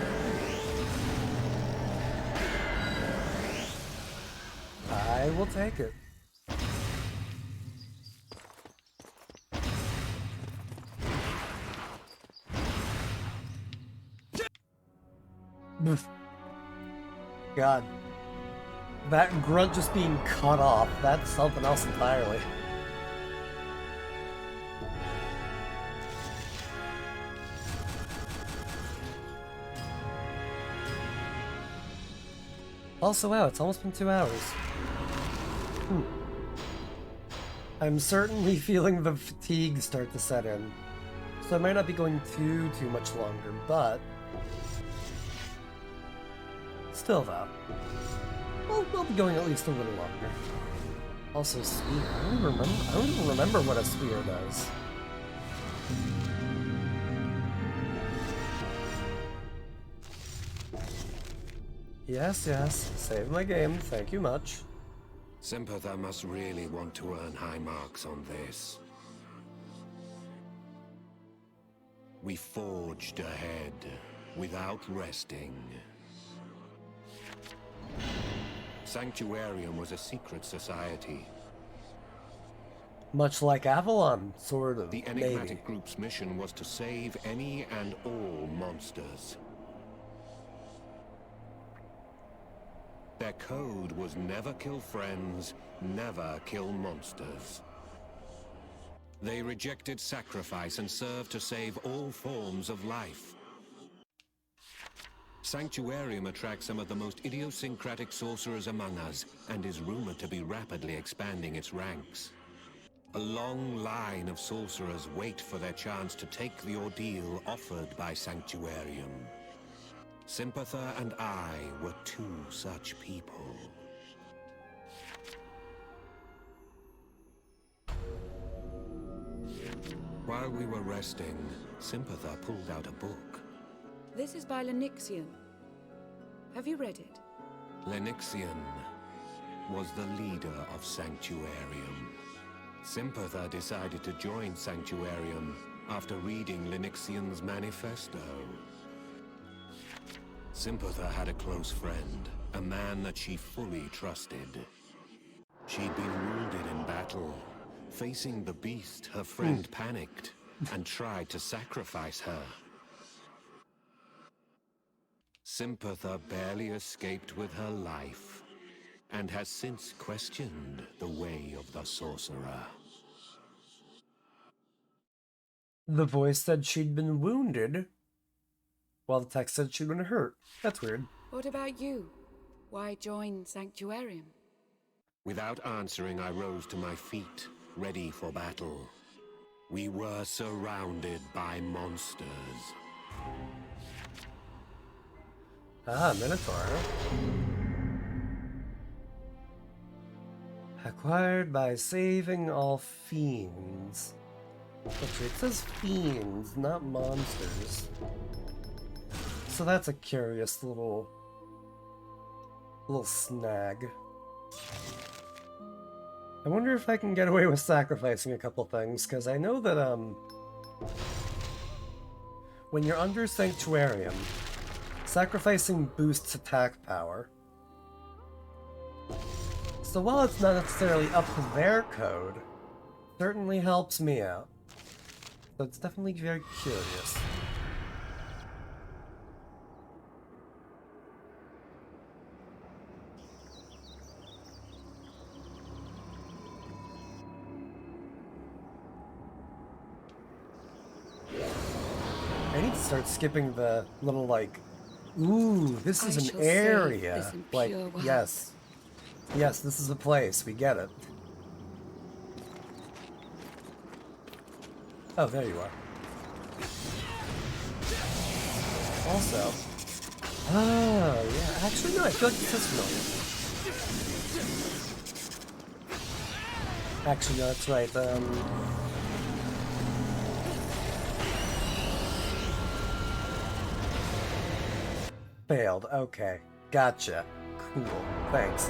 Speaker 1: I will take it. God. That grunt just being cut off, that's something else entirely. Also, wow, it's almost been 2 hours. I'm certainly feeling the fatigue start to set in. So I might not be going too much longer, but... Still though. We'll be going at least a little longer. Also, spear. I don't even remember what a spear does. Yes, yes. Save my game. Thank you much.
Speaker 8: Sympatha must really want to earn high marks on this. We forged ahead, without resting. Sanctuarium was a secret society.
Speaker 1: Much like Avalon, sort of,
Speaker 8: The enigmatic
Speaker 1: maybe.
Speaker 8: group's mission was to save any and all monsters. Their code was never kill friends, never kill monsters. They rejected sacrifice and served to save all forms of life. Sanctuarium attracts some of the most idiosyncratic sorcerers among us, and is rumored to be rapidly expanding its ranks. A long line of sorcerers wait for their chance to take the ordeal offered by Sanctuarium. Sympatha and I were 2 such people. While we were resting, Sympatha pulled out a book.
Speaker 9: This is by Lenixian. Have you read it?
Speaker 8: Lenixian was the leader of Sanctuarium. Sympatha decided to join Sanctuarium after reading Lenixian's manifesto. Sympatha had a close friend, a man that she fully trusted. She'd been wounded in battle. Facing the beast, her friend panicked and tried to sacrifice her. Sympatha barely escaped with her life, and has since questioned the way of the sorcerer.
Speaker 1: The voice said she'd been wounded, while the text said she'd been hurt. That's weird.
Speaker 9: What about you? Why join Sanctuarium?
Speaker 8: Without answering, I rose to my feet, ready for battle. We were surrounded by monsters.
Speaker 1: Ah, Minotaur. Acquired by saving all fiends. Okay, it says fiends, not monsters. So that's a curious little snag. I wonder if I can get away with sacrificing a couple things, because I know that, when you're under Sanctuarium, sacrificing boosts attack power. So while it's not necessarily up to their code, certainly helps me out. So it's definitely very curious. I need to start skipping the little, like, ooh, this is
Speaker 9: I
Speaker 1: an
Speaker 9: shall save
Speaker 1: area.
Speaker 9: this
Speaker 1: Like,
Speaker 9: impure world.
Speaker 1: yes. Yes, this is a place. We get it. Oh, there you are. Also, oh, yeah, actually, no, I feel like this is familiar. Actually, no, that's right, failed, okay. Gotcha. Cool, thanks.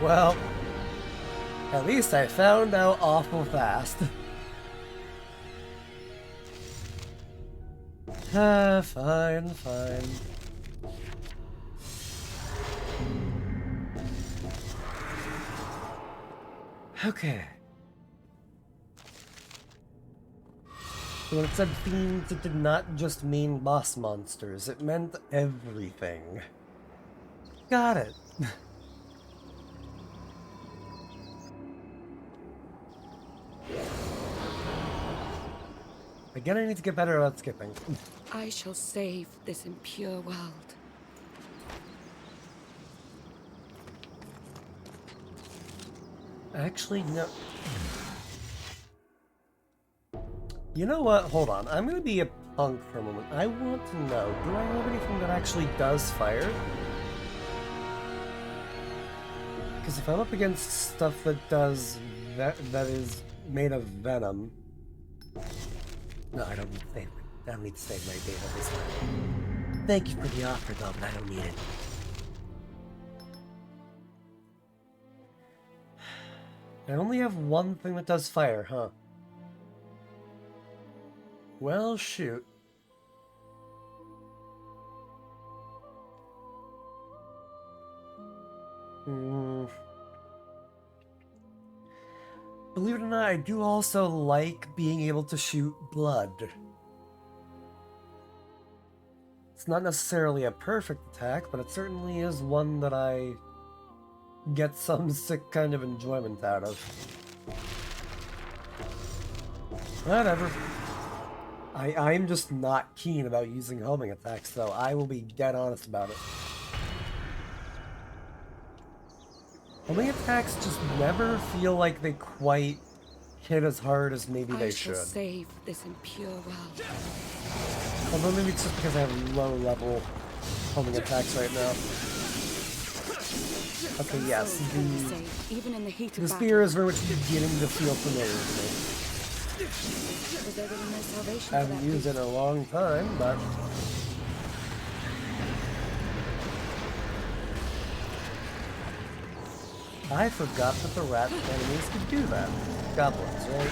Speaker 1: Well, at least I found out awful fast. Fine, fine. Okay. So when it said fiends, it did not just mean boss monsters, it meant everything. Got it. Again, I need to get better about skipping.
Speaker 9: I shall save this impure world.
Speaker 1: Actually, no. You know what? Hold on. I'm gonna be a punk for a moment. I want to know, do I have anything that actually does fire? Because if I'm up against stuff that does... that is made of venom... No, I don't need to save it. I don't need to save my data this time. Thank you for the offer, though, but I don't need it. I only have one thing that does fire, huh? Well, shoot. Believe it or not, I do also like being able to shoot blood. It's not necessarily a perfect attack, but it certainly is one that I get some sick kind of enjoyment out of. Whatever. I'm just not keen about using homing attacks, though. I will be dead honest about it. Homing attacks just never feel like they quite hit as hard as maybe they
Speaker 9: I shall
Speaker 1: should.
Speaker 9: save this impure world.
Speaker 1: Although maybe it's just because I have low level homing attacks right now. Okay, yes,
Speaker 9: Even in the heat of
Speaker 1: the
Speaker 9: battle.
Speaker 1: spear is very much beginning to feel familiar to me.
Speaker 9: Was there really no salvation
Speaker 1: I
Speaker 9: for
Speaker 1: haven't
Speaker 9: that
Speaker 1: used it in a long time, but... I forgot that the rat enemies could do that. Goblins, right?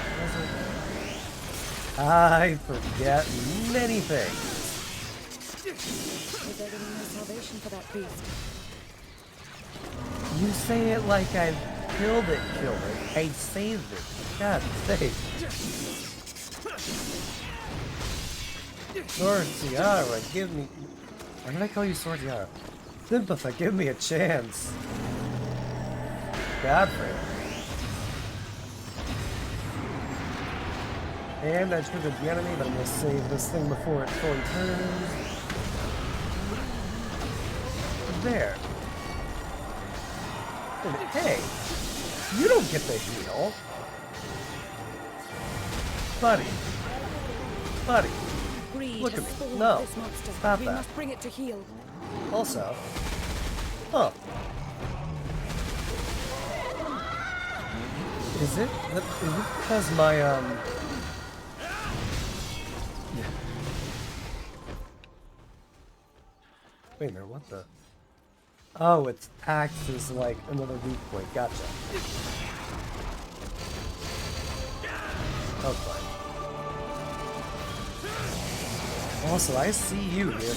Speaker 1: I forget many things.
Speaker 9: Was there really no salvation for that beast?
Speaker 1: You say it like I've killed it. I saved it. God sake. Sword Tiara, give me... Why did I call you Sword Tiara? Sympathy, give me a chance. Godfrey. And I triggered the enemy, but I'm gonna save this thing before it fully turns. There. Hey, you don't get the heal. Buddy. Buddy.
Speaker 9: Greed
Speaker 1: Look
Speaker 9: has
Speaker 1: at me.
Speaker 9: spawned
Speaker 1: No.
Speaker 9: this monster.
Speaker 1: Stop
Speaker 9: We
Speaker 1: that.
Speaker 9: must bring it to heel.
Speaker 1: Also. Huh. Is it because my, Wait a minute, what the? Oh, it acts as like another weak point. Gotcha. Oh, fine. Also, I see you here.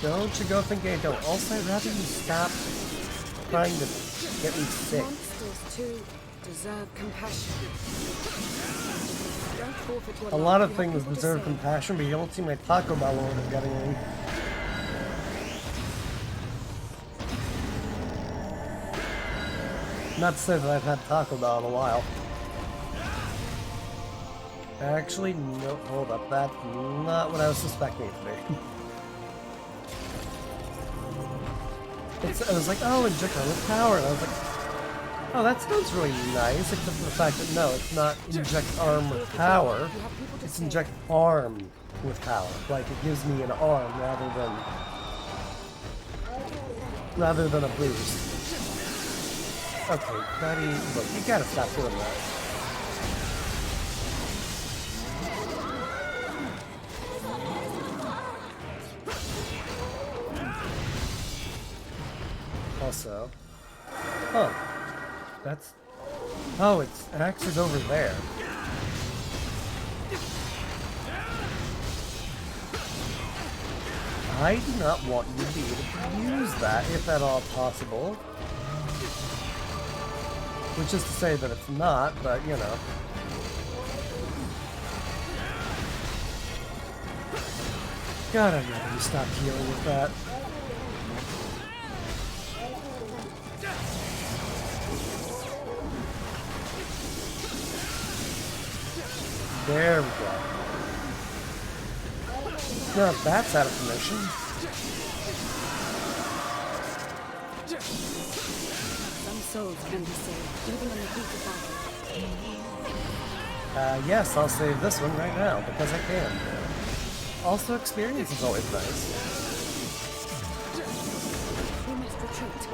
Speaker 1: Don't you go thinking I don't. Also, I'd rather you stop trying to get me sick.
Speaker 9: Monsters too. deserve compassion. Don't forfeit your
Speaker 1: A
Speaker 9: life.
Speaker 1: lot of
Speaker 9: You have
Speaker 1: things
Speaker 9: people to
Speaker 1: deserve
Speaker 9: save.
Speaker 1: compassion, but you don't see my Taco Bell order getting in. Not to say that I've had Taco Bell in a while. Actually, no, hold up, that's not what I was suspecting it to be. I was like, oh, inject arm with power, and I was like, oh, that sounds really nice, except for the fact that no, it's not inject arm with power, it's inject arm with power. Like, it gives me an arm rather than a boost. Okay, buddy, look, you gotta stop doing that. Also, oh, that's, oh, it's Axe is over there. I do not want you to be able to use that, if at all possible. Which is to say that it's not, but you know. God, I'd rather you stop healing with that. There we go. Now that's out of commission.
Speaker 9: Some souls can be saved, even in the heat of battle.
Speaker 1: Yes, I'll save this one right now, because I can. Also, experience is always nice.
Speaker 9: We must retreat.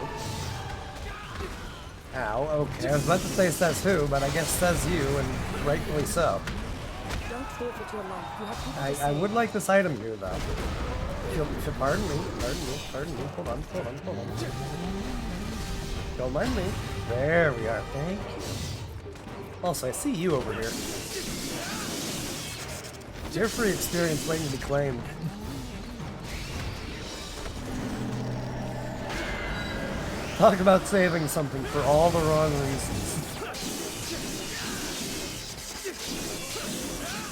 Speaker 1: Ow, okay. I was about to say says who, but I guess says you, and rightfully so.
Speaker 9: Don't forfeit your life. You have people to
Speaker 1: I
Speaker 9: save.
Speaker 1: would like this item here, though. If you'll pardon me. Hold on. Don't mind me. There we are. Thank you. Also, I see you over here. Your free experience waiting to be claimed. Talk about saving something for all the wrong reasons.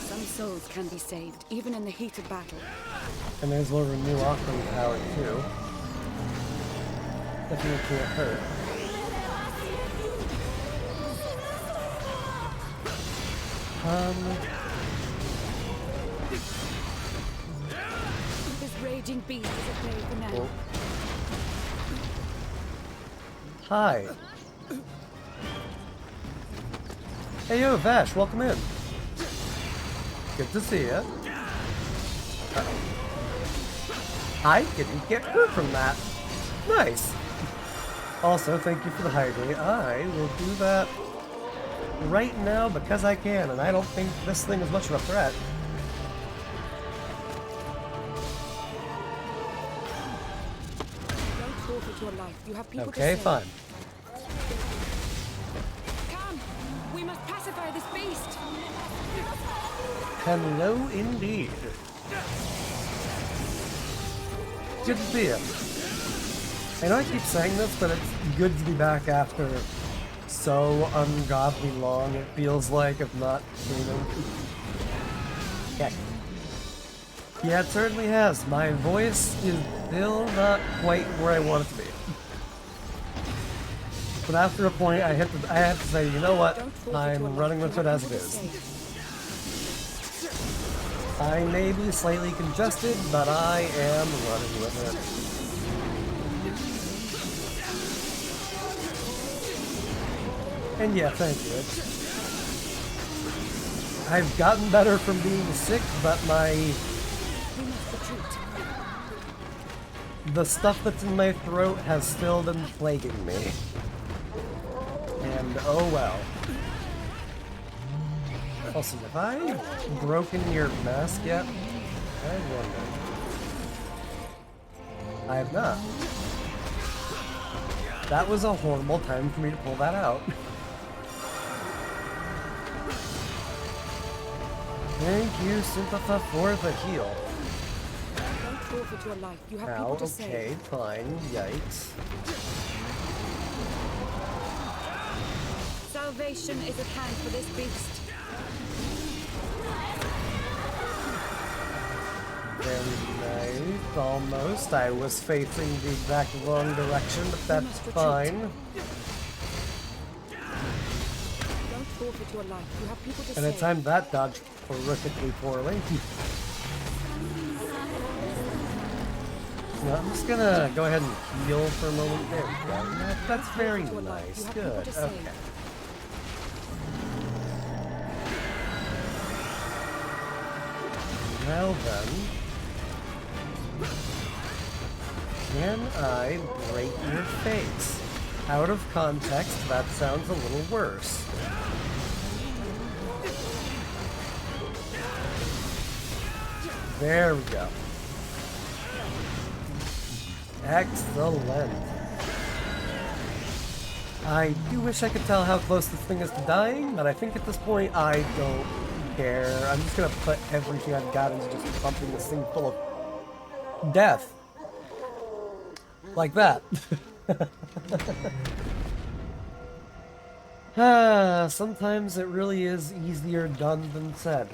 Speaker 9: Some souls can be saved, even in the heat of battle.
Speaker 1: And there's a little renew offering power, too. Definitely can't hurt.
Speaker 9: This raging beast is a prey for now.
Speaker 1: Oh. Hi. Hey, yo, Vash, welcome in. Good to see ya. I didn't get hurt from that. Nice. Also, thank you for the hydrate. I will do that right now because I can, and I don't think this thing is much of a threat.
Speaker 9: Don't forfeit your life. You have people to
Speaker 1: Okay,
Speaker 9: save.
Speaker 1: fine.
Speaker 9: Come! We must pacify this beast!
Speaker 1: Hello indeed. Good to see you. I know I keep saying this, but it's good to be back after so ungodly long it feels like of not streaming. Yeah. Yeah, it certainly has. My voice is still not quite where I want it to be. But after a point, I have to say, you know what? I'm running with it as it is. I may be slightly congested, but I am running with it. And yeah, thank you. I've gotten better from being sick, but the stuff that's in my throat has still been plaguing me. And oh well. Also, have I broken your mask yet? I wonder. I have not. That was a horrible time for me to pull that out. Thank you, Sympatha, for the heal.
Speaker 9: Don't forfeit your life. You have
Speaker 1: Ow,
Speaker 9: people to
Speaker 1: okay,
Speaker 9: save.
Speaker 1: fine, yikes.
Speaker 9: Salvation is at hand for this beast.
Speaker 1: Very nice. Almost. I was facing the exact wrong direction, but that's fine.
Speaker 9: Don't forfeit your life. You have people to
Speaker 1: And I
Speaker 9: save.
Speaker 1: timed that dodge horrifically poorly. No, I'm just gonna go ahead and heal for a moment. There we go. That's very nice. Good. Okay. Now then, can I break your face? Out of context, that sounds a little worse. There we go. Excellent. I do wish I could tell how close this thing is to dying, but I think at this point I don't care. I'm just gonna put everything I've got into just pumping this thing full of death. Like that. Sometimes it really is easier done than said.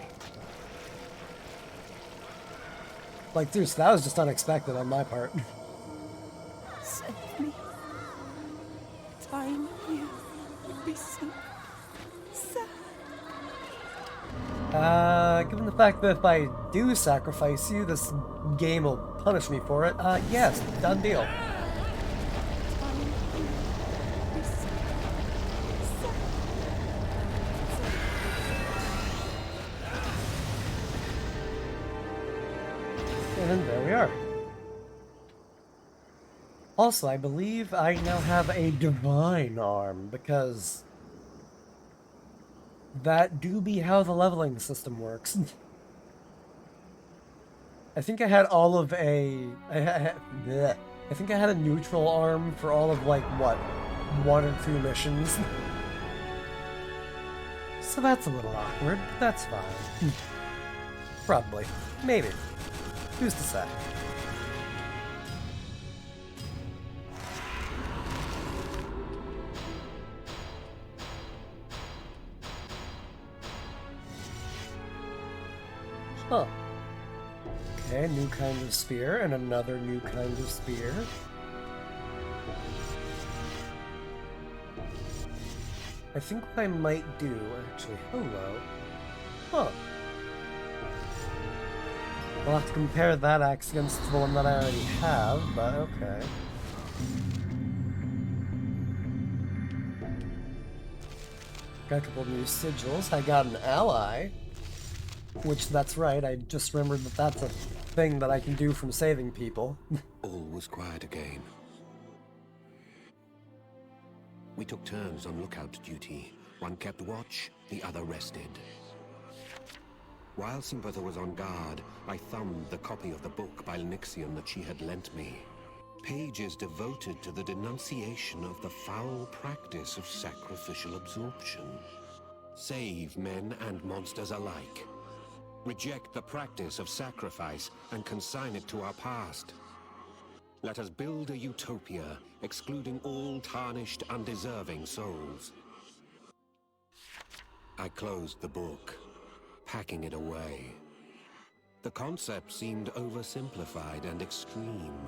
Speaker 1: Like, dude, that was just unexpected on my part.
Speaker 9: Save me. Time here would be so sad.
Speaker 1: Given the fact that if I do sacrifice you, this game will punish me for it, yes, done deal. And there we are. Also, I believe I now have a divine arm, because that do be how the leveling system works. I think I had all of a... I think I had a neutral arm for all of, like, what, 1 or 2 missions? So that's a little awkward, but that's fine. Probably. Maybe. Who's to say? Huh. Okay, new kind of spear, and another new kind of spear. I think what I might do, actually, hello. Huh. I'll have to compare that axe against the one that I already have, but okay. Got a couple new sigils. I got an ally. Which, that's right, I just remembered that that's a thing that I can do from saving people.
Speaker 8: All was quiet again. We took turns on lookout duty. One kept watch, the other rested. While Sympatha was on guard, I thumbed the copy of the book by Lenixion that she had lent me. Pages devoted to the denunciation of the foul practice of sacrificial absorption. Save men and monsters alike. Reject the practice of sacrifice and consign it to our past. Let us build a utopia, excluding all tarnished, undeserving souls. I closed the book, packing it away. The concept seemed oversimplified and extreme.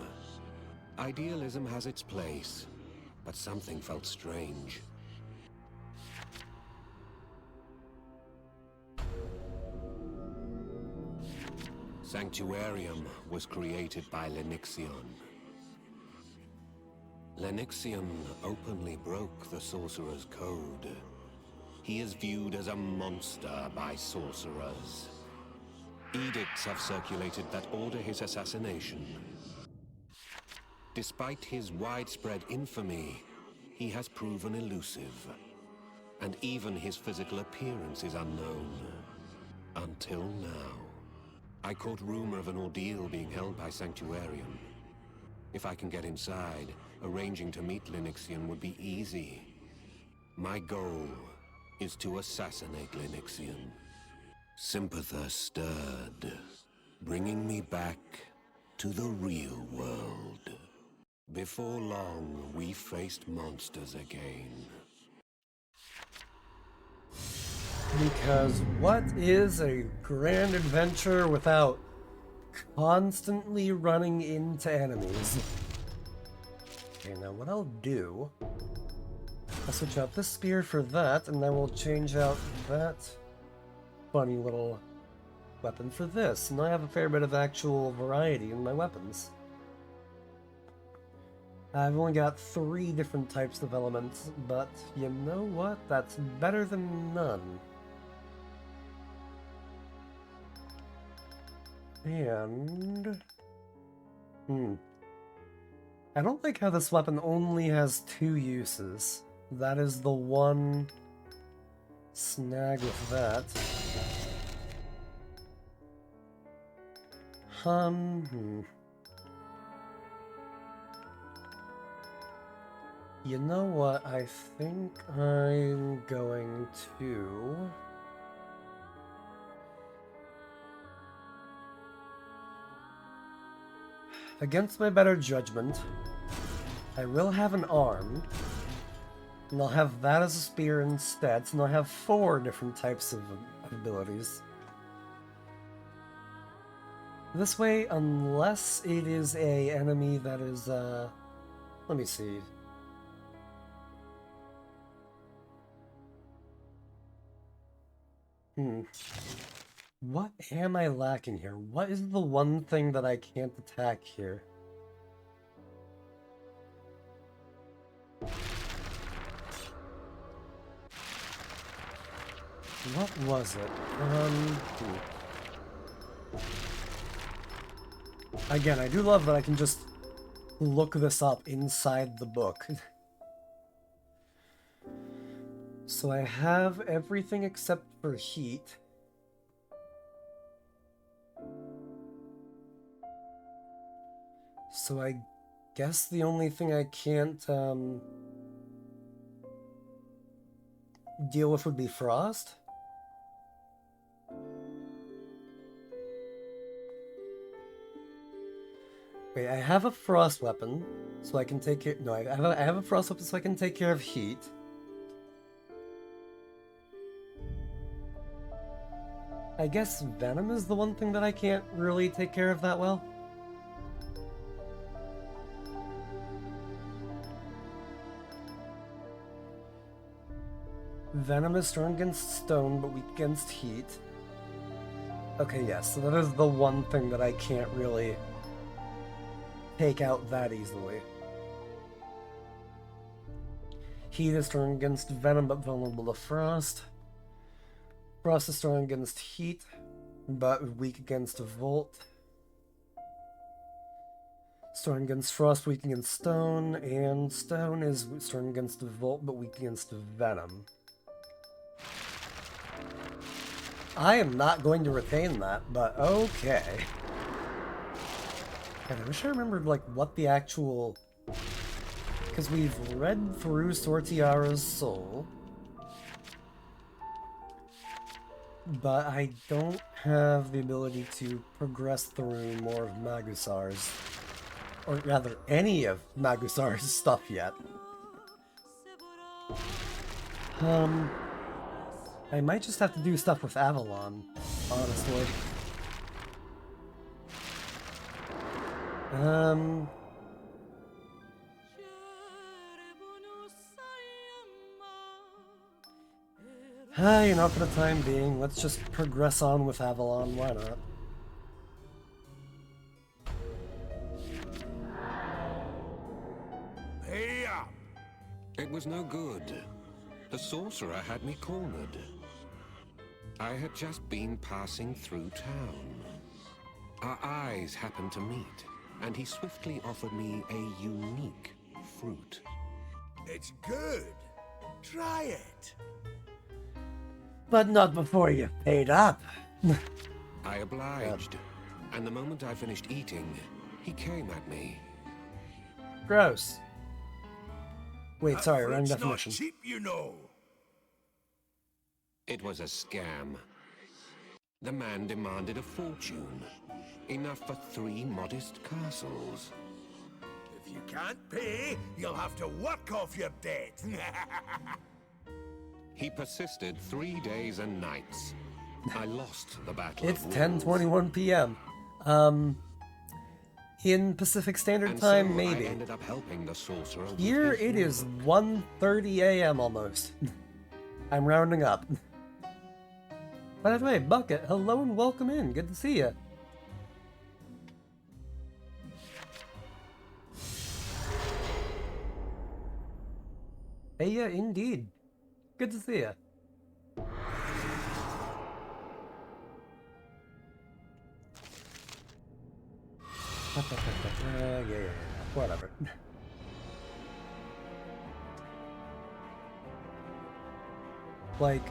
Speaker 8: Idealism has its place, but something felt strange. Sanctuarium was created by Lenixion. Lenixion openly broke the Sorcerer's code. He is viewed as a monster by sorcerers. Edicts have circulated that order his assassination. Despite his widespread infamy, he has proven elusive. And even his physical appearance is unknown. Until now. I caught rumor of an ordeal being held by Sanctuarium. If I can get inside, arranging to meet Lenixion would be easy. My goal is to assassinate Lenixion. Sympatha stirred, bringing me back to the real world. Before long, we faced monsters again.
Speaker 1: Because what is a grand adventure without constantly running into enemies? Okay, now what I'll do, I'll switch out this spear for that, and then we'll change out that funny little weapon for this. And I have a fair bit of actual variety in my weapons. I've only got 3 different types of elements, but you know what? That's better than none. And... I don't like how this weapon only has 2 uses. That is the one snag with that. You know what? I think I'm going to... Against my better judgment, I will have an arm, and I'll have that as a spear instead, so I'll have 4 different types of abilities. This way, unless it is a enemy that is, let me see. What am I lacking here? What is the one thing that I can't attack here? What was it? Again, I do love that I can just look this up inside the book. So I have everything except for heat. So I guess the only thing I can't deal with would be frost. Wait, I have a frost weapon, so I can take care. No, I have a frost weapon, so I can take care of heat. I guess venom is the one thing that I can't really take care of that well. Venom is strong against stone, but weak against heat. Okay, yes, so that is the one thing that I can't really take out that easily. Heat is strong against venom, but vulnerable to frost. Frost is strong against heat, but weak against volt. Strong against frost, weak against stone, and stone is strong against volt, but weak against venom. I am not going to retain that, but okay. And I wish I remembered, like, what the actual... Because we've read through Sortiara's soul, but I don't have the ability to progress through more of Magusar's, or rather, any of Magusar's stuff yet. I might just have to do stuff with Avalon, honestly. You know, for the time being, let's just progress on with Avalon, why not?
Speaker 8: Hey up! It was no good. The sorcerer had me cornered. I had just been passing through town. Our eyes happened to meet, and he swiftly offered me a unique fruit.
Speaker 3: It's good. Try it.
Speaker 1: But not before you've paid up.
Speaker 8: I obliged, and the moment I finished eating, he came at me.
Speaker 1: Gross. Wait, sorry, wrong
Speaker 3: Fruit's
Speaker 1: definition.
Speaker 3: not cheap, you know.
Speaker 8: It was a scam. The man demanded a fortune, enough for 3 modest castles.
Speaker 3: If you can't pay, you'll have to work off your debt.
Speaker 8: He persisted 3 days and nights. I lost the battle.
Speaker 1: It's
Speaker 8: of Wolves.
Speaker 1: 10:21 p.m. In Pacific Standard
Speaker 8: And
Speaker 1: Time,
Speaker 8: so
Speaker 1: maybe.
Speaker 8: I ended up helping the sorcerer. with
Speaker 1: Here
Speaker 8: his
Speaker 1: it is
Speaker 8: work.
Speaker 1: 1:30 a.m. almost. I'm rounding up. By the way, Bucket, hello and welcome in. Good to see you. Hey, yeah, indeed. Good to see you. Yeah, whatever. Like,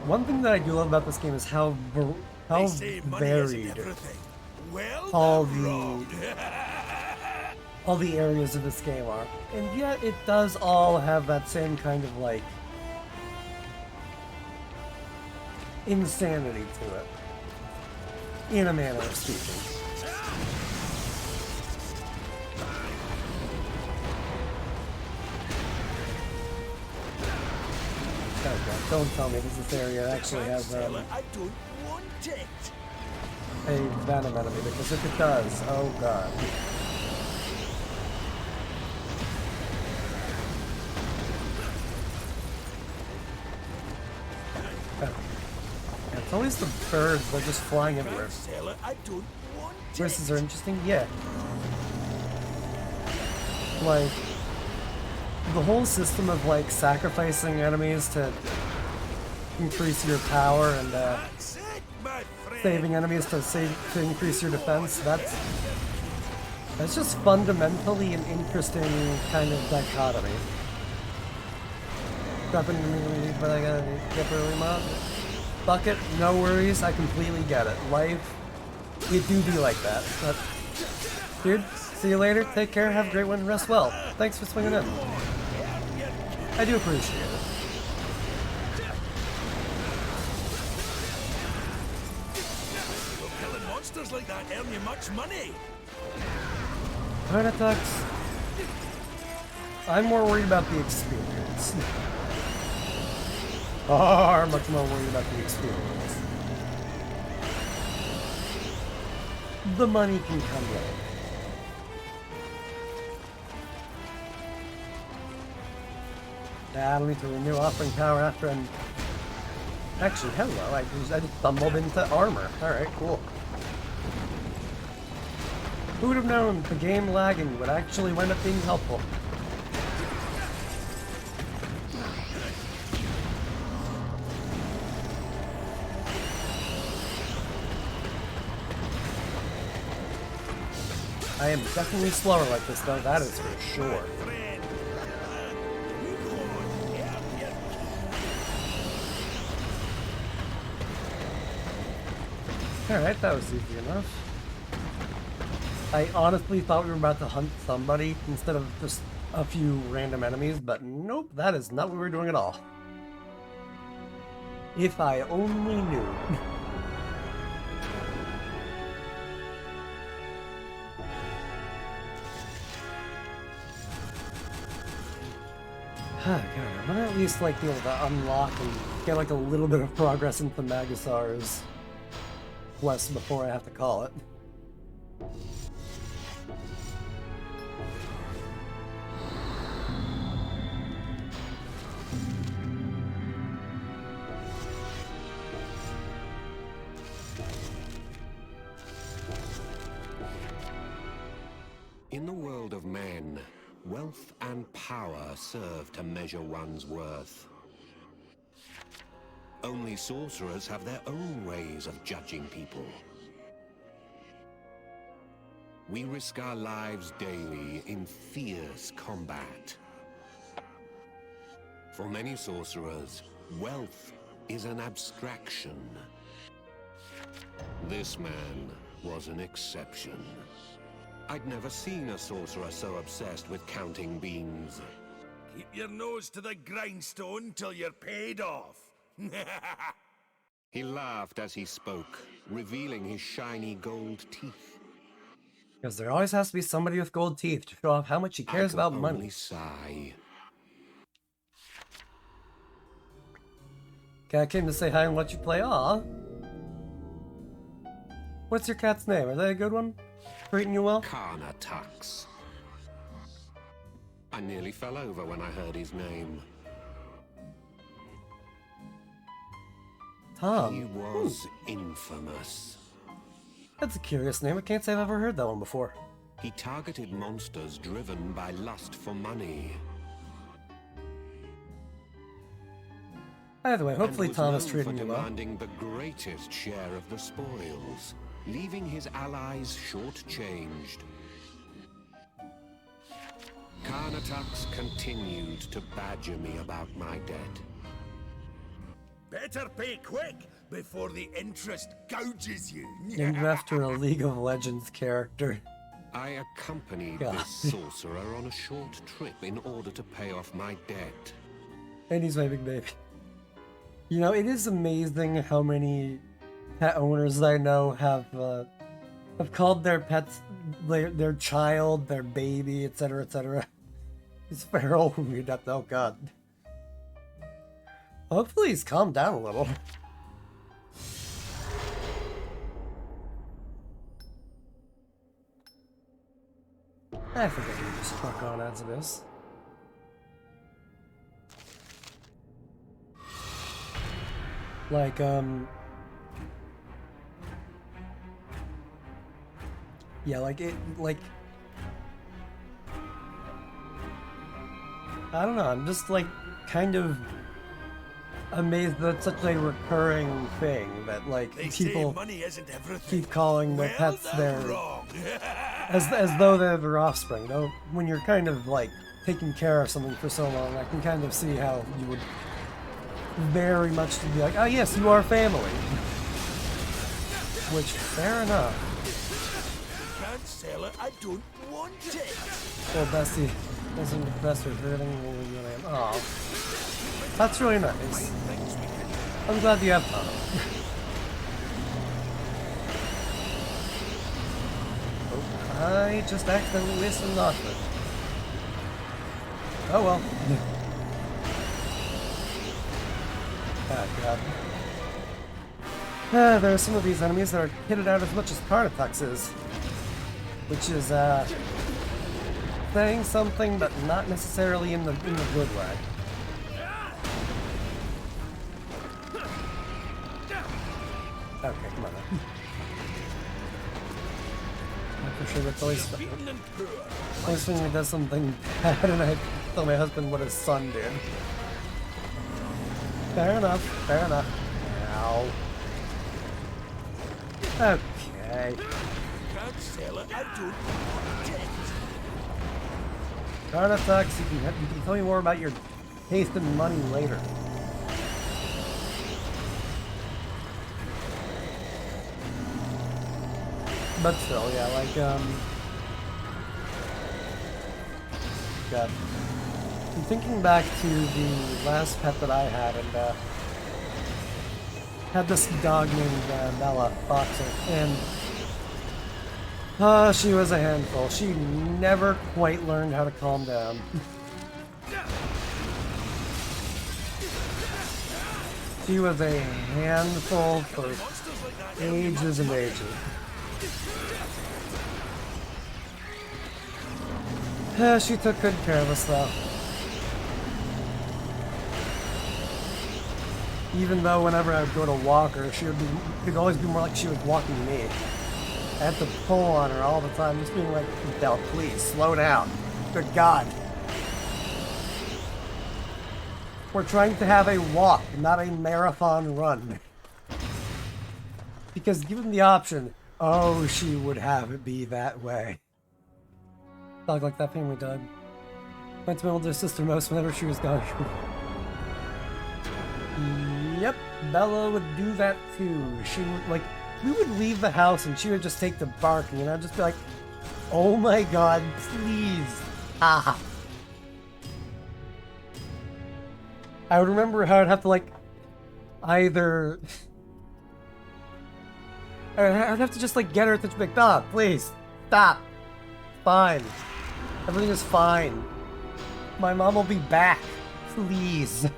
Speaker 1: one thing that I do love about this game is how
Speaker 3: They say money isn't
Speaker 1: varied
Speaker 3: everything. Well,
Speaker 1: all
Speaker 3: they're
Speaker 1: the
Speaker 3: wrong.
Speaker 1: all the areas of this game are, and yet it does all have that same kind of like insanity to it, in a manner of speaking. Oh God, don't tell me this area actually has
Speaker 3: Stella, I don't want it.
Speaker 1: a Venom enemy, because if it does, oh God. It's always the birds, they're just flying everywhere.
Speaker 3: Stella, I don't want it.
Speaker 1: Choices are interesting, yeah. Like, the whole system of, like, sacrificing enemies to increase your power and,
Speaker 3: That's it, my friend.
Speaker 1: saving enemies to increase your defense, that's just fundamentally an interesting kind of dichotomy. But I gotta get early mod. Bucket, no worries, I completely get it. Life, it do be like that. But, dude, see you later, take care, have a great one, rest well. Thanks for swinging in. I do appreciate it.
Speaker 3: Will killing monsters like that earn you much money?
Speaker 1: Carnatux, I'm more worried about the experience. Far much more worried about the experience. The money can come later. I don't need to renew offering power after I'm... Actually, hello, I just stumbled into armor. Alright, cool. Who would have known the game lagging would actually wind up being helpful? I am definitely slower like this though, that is for sure. Alright, that was easy enough. I honestly thought we were about to hunt somebody instead of just a few random enemies, but nope, that is not what we were doing at all. If I only knew. God, I'm gonna at least like be able to unlock and get like a little bit of progress into Magasar's quest before I have to call it.
Speaker 8: In the world of men, wealth and power serve to measure one's worth. Only sorcerers have their own ways of judging people. We risk our lives daily in fierce combat. For many sorcerers, wealth is an abstraction. This man was an exception. I'd never seen a sorcerer so obsessed with counting beans.
Speaker 3: Keep your nose to the grindstone till you're paid off.
Speaker 8: He laughed as he spoke, revealing his shiny gold teeth.
Speaker 1: Because there always has to be somebody with gold teeth to show off how much he cares
Speaker 8: I could
Speaker 1: about
Speaker 8: only
Speaker 1: money.
Speaker 8: sigh.
Speaker 1: Cat came to say hi and let you play. Aw. What's your cat's name? Are they a good one? Treating you well?
Speaker 8: Carnatux. I nearly fell over when I heard his name.
Speaker 1: Tom.
Speaker 8: He was infamous.
Speaker 1: That's a curious name. I can't say I've ever heard that one before.
Speaker 8: He targeted monsters driven by lust for money.
Speaker 1: Either way, hopefully
Speaker 8: and was
Speaker 1: Tom is
Speaker 8: known
Speaker 1: treating
Speaker 8: for
Speaker 1: you well.
Speaker 8: demanding the greatest share of the spoils, leaving his allies shortchanged. Carnatux continued to badger me about my debt.
Speaker 3: Better pay quick before the interest gouges you.
Speaker 1: Named after a League of Legends character.
Speaker 8: I accompanied
Speaker 1: God.
Speaker 8: this sorcerer on a short trip in order to pay off my debt.
Speaker 1: And he's my big baby. You know, it is amazing how many pet owners I know have called their pets their child, their baby, etc., etc. He's feral when you got oh god. Hopefully he's calmed down a little. I think I can just truck on as it is. Like, yeah, like, I don't know, I'm just, like, kind of amazed that it's such a recurring thing, that, like,
Speaker 3: They
Speaker 1: people
Speaker 3: say money isn't everything.
Speaker 1: keep calling their
Speaker 3: Well,
Speaker 1: pets
Speaker 3: they're
Speaker 1: their,
Speaker 3: wrong.
Speaker 1: as though they're their offspring. Though, when you're kind of, like, taking care of something for so long, I can kind of see how you would very much be like, oh yes, you are family. Which, fair enough.
Speaker 3: Can't sell it. I don't want it.
Speaker 1: Well, Bessie isn't the best at hurting me. Oh, that's really nice. I'm glad you have Tom. Oh, I just accidentally wasted an offer. Oh well. Oh god. There are some of these enemies that are kitted out as much as Carnatux is. Which is, saying something, but not necessarily in the good way. Okay, come on now. I'm for sure it's always when he does something bad and I tell my husband what his son did. Fair enough, fair enough. Ow. Okay.
Speaker 3: Can't sell it. I don't want it.
Speaker 1: Carnatux, you can tell me more about your taste in money later. But still, yeah, like, God. I'm thinking back to the last pet that I had, and, had this dog named, Bella, Boxer, and, she was a handful. She never quite learned how to calm down. She was a handful for ages and ages. She took good care of us, though. Even though whenever I would go to walk her, it'd always be more like she was walking me. I had to pull on her all the time, just being like, Belle, please, slow down. Good God. We're trying to have a walk, not a marathon run. Because given the option, oh, she would have it be that way. Dog like that family dog. Went to my older sister most whenever she was gone. Yep, Bella would do that too. She would, like, we would leave the house and she would just take to barking and I'd just be like, oh my god, please. Ah. I would remember how I'd have to, like, either... I'd have to just, like, get her to be like, Bella, please, stop. Fine. Everything is fine. My mom will be back. Please.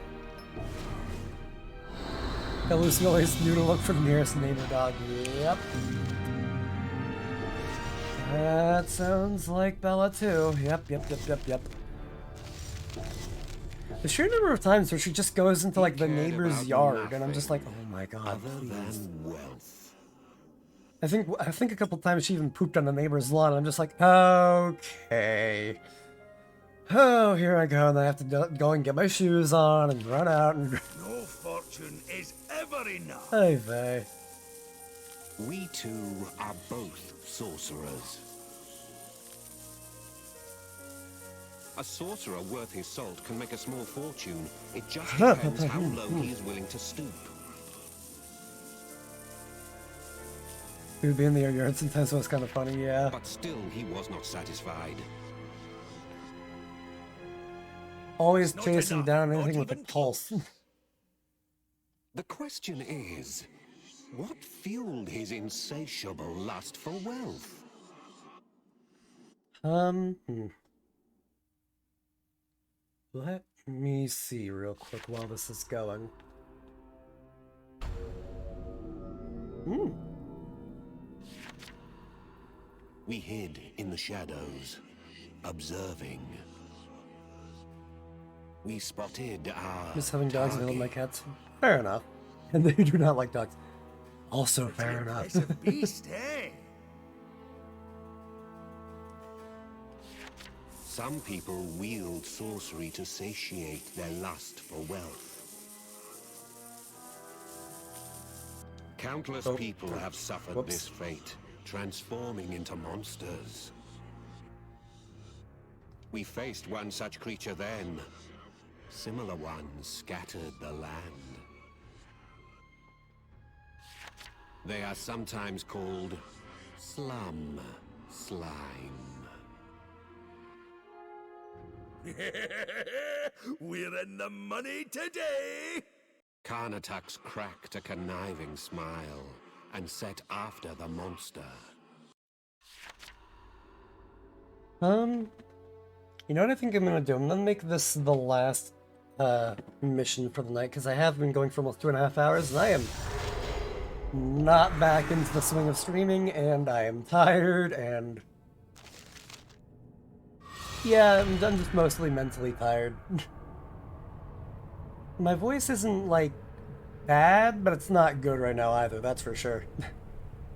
Speaker 1: Lucy always knew to look for the nearest neighbor dog. Yep. That sounds like Bella too. Yep. The sheer number of times where she just goes into like the neighbor's yard, and I'm just like, oh my god, please. I think a couple times she even pooped on the neighbor's lawn. And I'm just like, okay. Oh, here I go, and I have to go and get my shoes on and run out and.
Speaker 3: No fortune is ever enough.
Speaker 1: Hey, vey.
Speaker 8: We two are both sorcerers. A sorcerer worth his salt can make a small fortune. It just depends how low he is willing to stoop.
Speaker 1: He would be in the yard sometimes, so it's kind of funny, yeah.
Speaker 8: But still, he was not satisfied.
Speaker 1: Always chasing down anything with a pulse.
Speaker 8: The question is, what fueled his insatiable lust for wealth?
Speaker 1: Let me see real quick while this is going.
Speaker 8: We hid in the shadows, observing. We spotted our
Speaker 1: Just having dogs
Speaker 8: target.
Speaker 1: and my cats. Fair enough. And they do not like dogs. Also fair enough.
Speaker 3: It's a beast, eh?
Speaker 8: Some people wield sorcery to satiate their lust for wealth. Countless people have suffered this fate, transforming into monsters. We faced one such creature then. Similar ones scattered the land. They are sometimes called slum slime.
Speaker 3: We're in the money today!
Speaker 8: Carnatux cracked a conniving smile and set after the monster.
Speaker 1: You know what I think I'm gonna do? I'm gonna make this the last mission for the night, because I have been going for almost 2.5 hours, and I am not back into the swing of streaming, and I am tired, and yeah, I'm just mostly mentally tired. My voice isn't, like, bad, but it's not good right now either, that's for sure.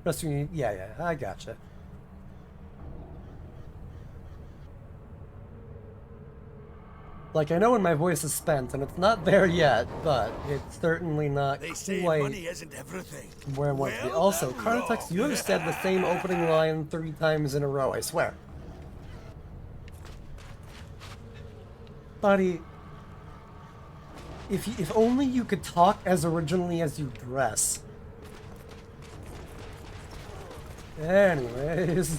Speaker 1: Trust me, yeah, I gotcha. Like, I know when my voice is spent, and it's not there yet, but it's certainly not
Speaker 3: They say
Speaker 1: quite
Speaker 3: money isn't everything.
Speaker 1: where I want to be.
Speaker 3: Well,
Speaker 1: Also,
Speaker 3: I'm
Speaker 1: Carnatux,
Speaker 3: wrong.
Speaker 1: you have said the same opening line 3 times in a row, I swear. Buddy, if only you could talk as originally as you dress. Anyways.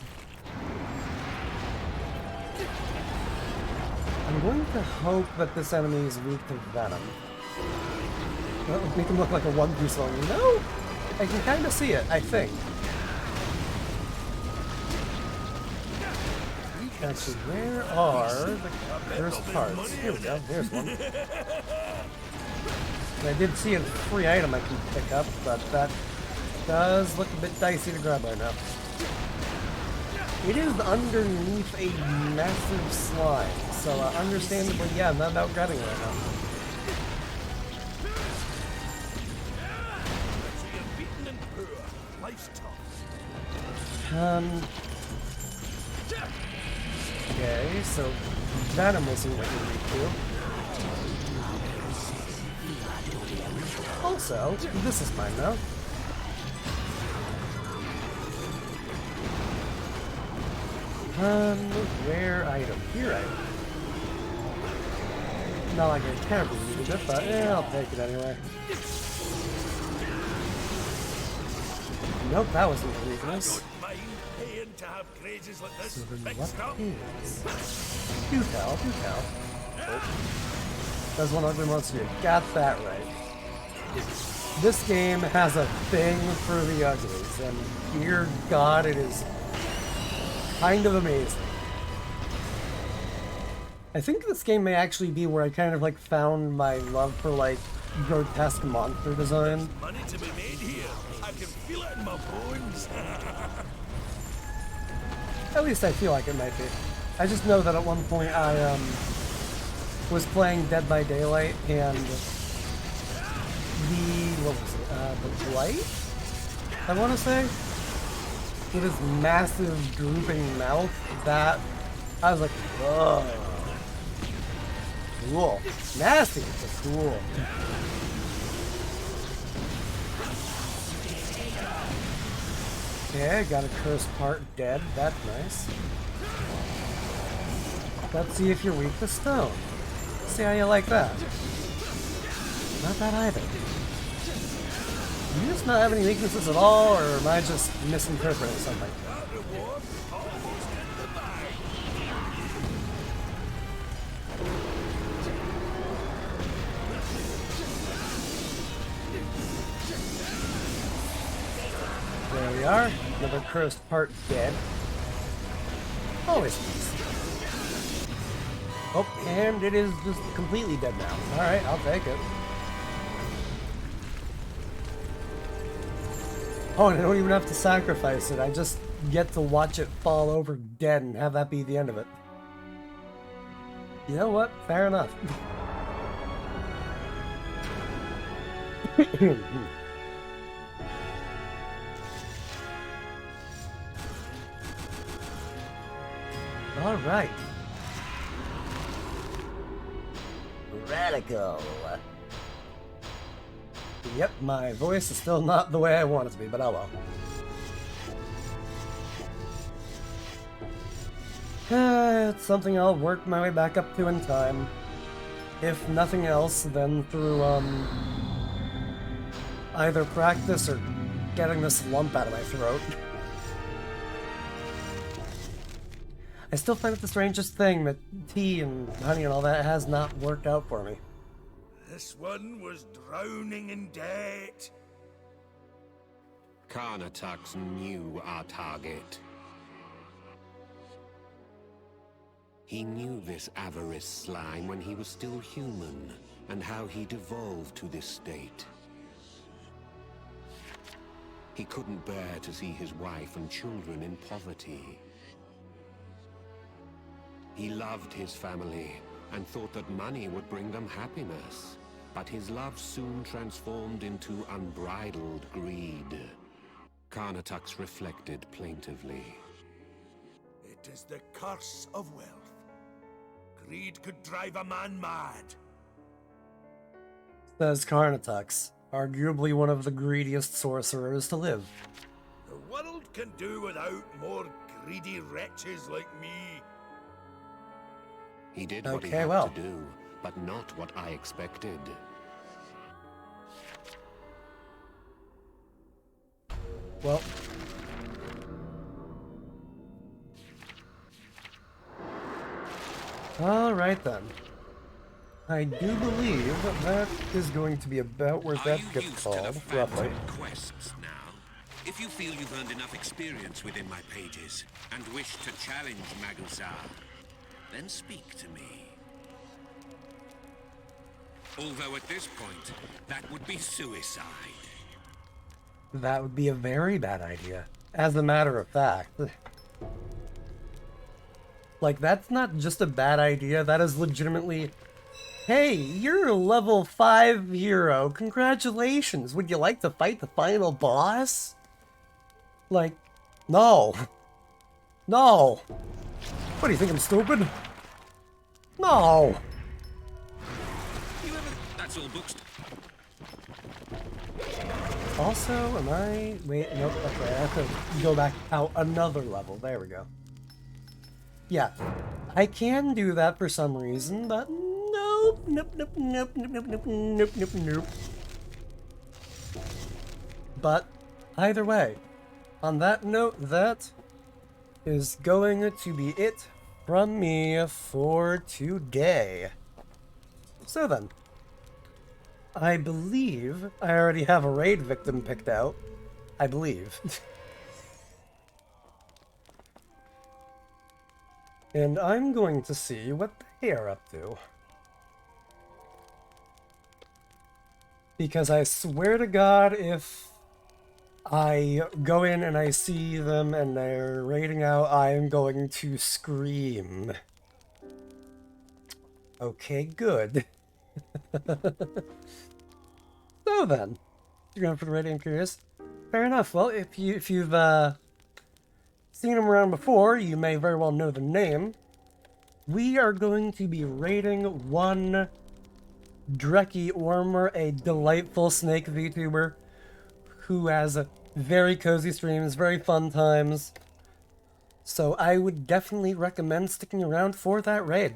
Speaker 1: I'm going to hope that this enemy is weak to Venom. That would make him look like a One Piece one. No! I can kind of see it, I think. Actually, where are the first parts? Here we go, there's one. And I did see a free item I can pick up, but that does look a bit dicey to grab right now. It is underneath a massive slime, so understandably, yeah, I'm not about grabbing it right now.
Speaker 3: So you're beaten and poor. Life's tough.
Speaker 1: Okay, so Venom will see what you need to. Also, this is mine now. Rare item. Here item. Not like I terribly needed it, but I'll take it anyway. Nope, that wasn't the weakness.
Speaker 3: Don't mind paying to have crazes like this
Speaker 1: So then
Speaker 3: fixed
Speaker 1: what
Speaker 3: up.
Speaker 1: is? Do tell. Oh. That's one ugly monster. You got that right. This game has a thing for the uglies, and dear God, it is kind of amazing. I think this game may actually be where I kind of like found my love for like grotesque monster design.
Speaker 3: Money to be made here. I can feel it in my bones.
Speaker 1: At least I feel like it might be. I just know that at one point I was playing Dead by Daylight and what was it? The Blight? I want to say? With his massive drooping mouth, that I was like, ugh. Cool. Nasty, but cool. Okay, got a cursed part dead. That's nice. Let's see if you're weak to stone. See how you like that. Not bad either. Do you just not have any weaknesses at all, or am I just misinterpreting something? There we are. Another cursed part dead. Always nice. Oh, and it is just completely dead now. Alright, I'll take it. Oh, and I don't even have to sacrifice it. I just get to watch it fall over dead and have that be the end of it. You know what? Fair enough. All right.
Speaker 6: Radical.
Speaker 1: Yep, my voice is still not the way I want it to be, but oh well. It's something I'll work my way back up to in time. If nothing else, then through, either practice or getting this lump out of my throat. I still find it the strangest thing that tea and honey and all that has not worked out for me.
Speaker 3: This one was drowning in debt.
Speaker 8: Carnatux knew our target. He knew this avarice slime when he was still human, and how he devolved to this state. He couldn't bear to see his wife and children in poverty. He loved his family and thought that money would bring them happiness. But his love soon transformed into unbridled greed. Carnatux reflected plaintively.
Speaker 3: It is the curse of wealth. Greed could drive a man mad.
Speaker 1: Says Carnatux, arguably one of the greediest sorcerers to live.
Speaker 3: The world can do without more greedy wretches like me.
Speaker 8: He did what he had to do, but not what I expected.
Speaker 1: Well. Alright then. I do believe that is going to be about where that gets called, roughly.
Speaker 4: Quests now? If you feel you've earned enough experience within my pages, and wish to challenge Magusar, then speak to me. Although at this point, that would be suicide.
Speaker 1: That would be a very bad idea. As a matter of fact. Like, that's not just a bad idea, that is legitimately... Hey, you're a level 5 hero, congratulations! Would you like to fight the final boss? Like, no. No! What do you think, I'm stupid? No!
Speaker 4: That's all books.
Speaker 1: Also, am I... Wait, nope, okay, I have to go back out another level. There we go. Yeah, I can do that for some reason, but nope, nope, nope, nope, nope, nope, nope, nope, nope, nope. But, either way, on that note, that is going to be it from me for today. So then, I believe I already have a raid victim picked out. I believe. And I'm going to see what they are up to. Because I swear to God, if I go in and I see them and they're raiding out, I am going to scream. Okay, good. So then, you're going for the Radiant Curious. Fair enough. Well, if you've seen them around before, you may very well know the name. We are going to be raiding one Dreki Ormer, a delightful snake VTuber who has very cozy streams, very fun times. So I would definitely recommend sticking around for that raid.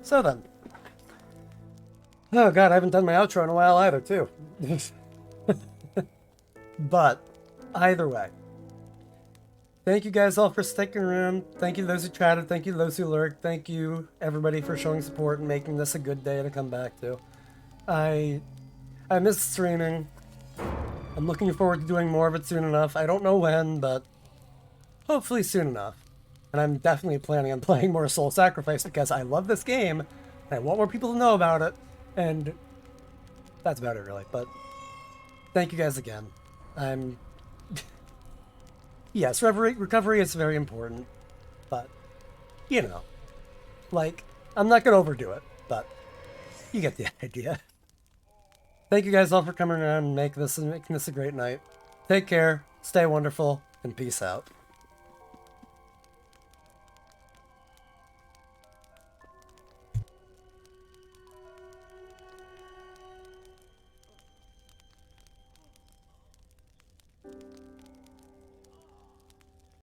Speaker 1: So then. Oh god, I haven't done my outro in a while either, too. But, either way. Thank you guys all for sticking around. Thank you to those who chatted. Thank you to those who lurked. Thank you, everybody, for showing support and making this a good day to come back to. I miss streaming. I'm looking forward to doing more of it soon enough. I don't know when, but hopefully soon enough. And I'm definitely planning on playing more Soul Sacrifice because I love this game. And I want more people to know about it. And that's about it, really. But thank you guys again. Yes, recovery is very important. But, you know, like, I'm not going to overdo it. But you get the idea. Thank you guys all for coming around and making this a great night. Take care, stay wonderful, and peace out.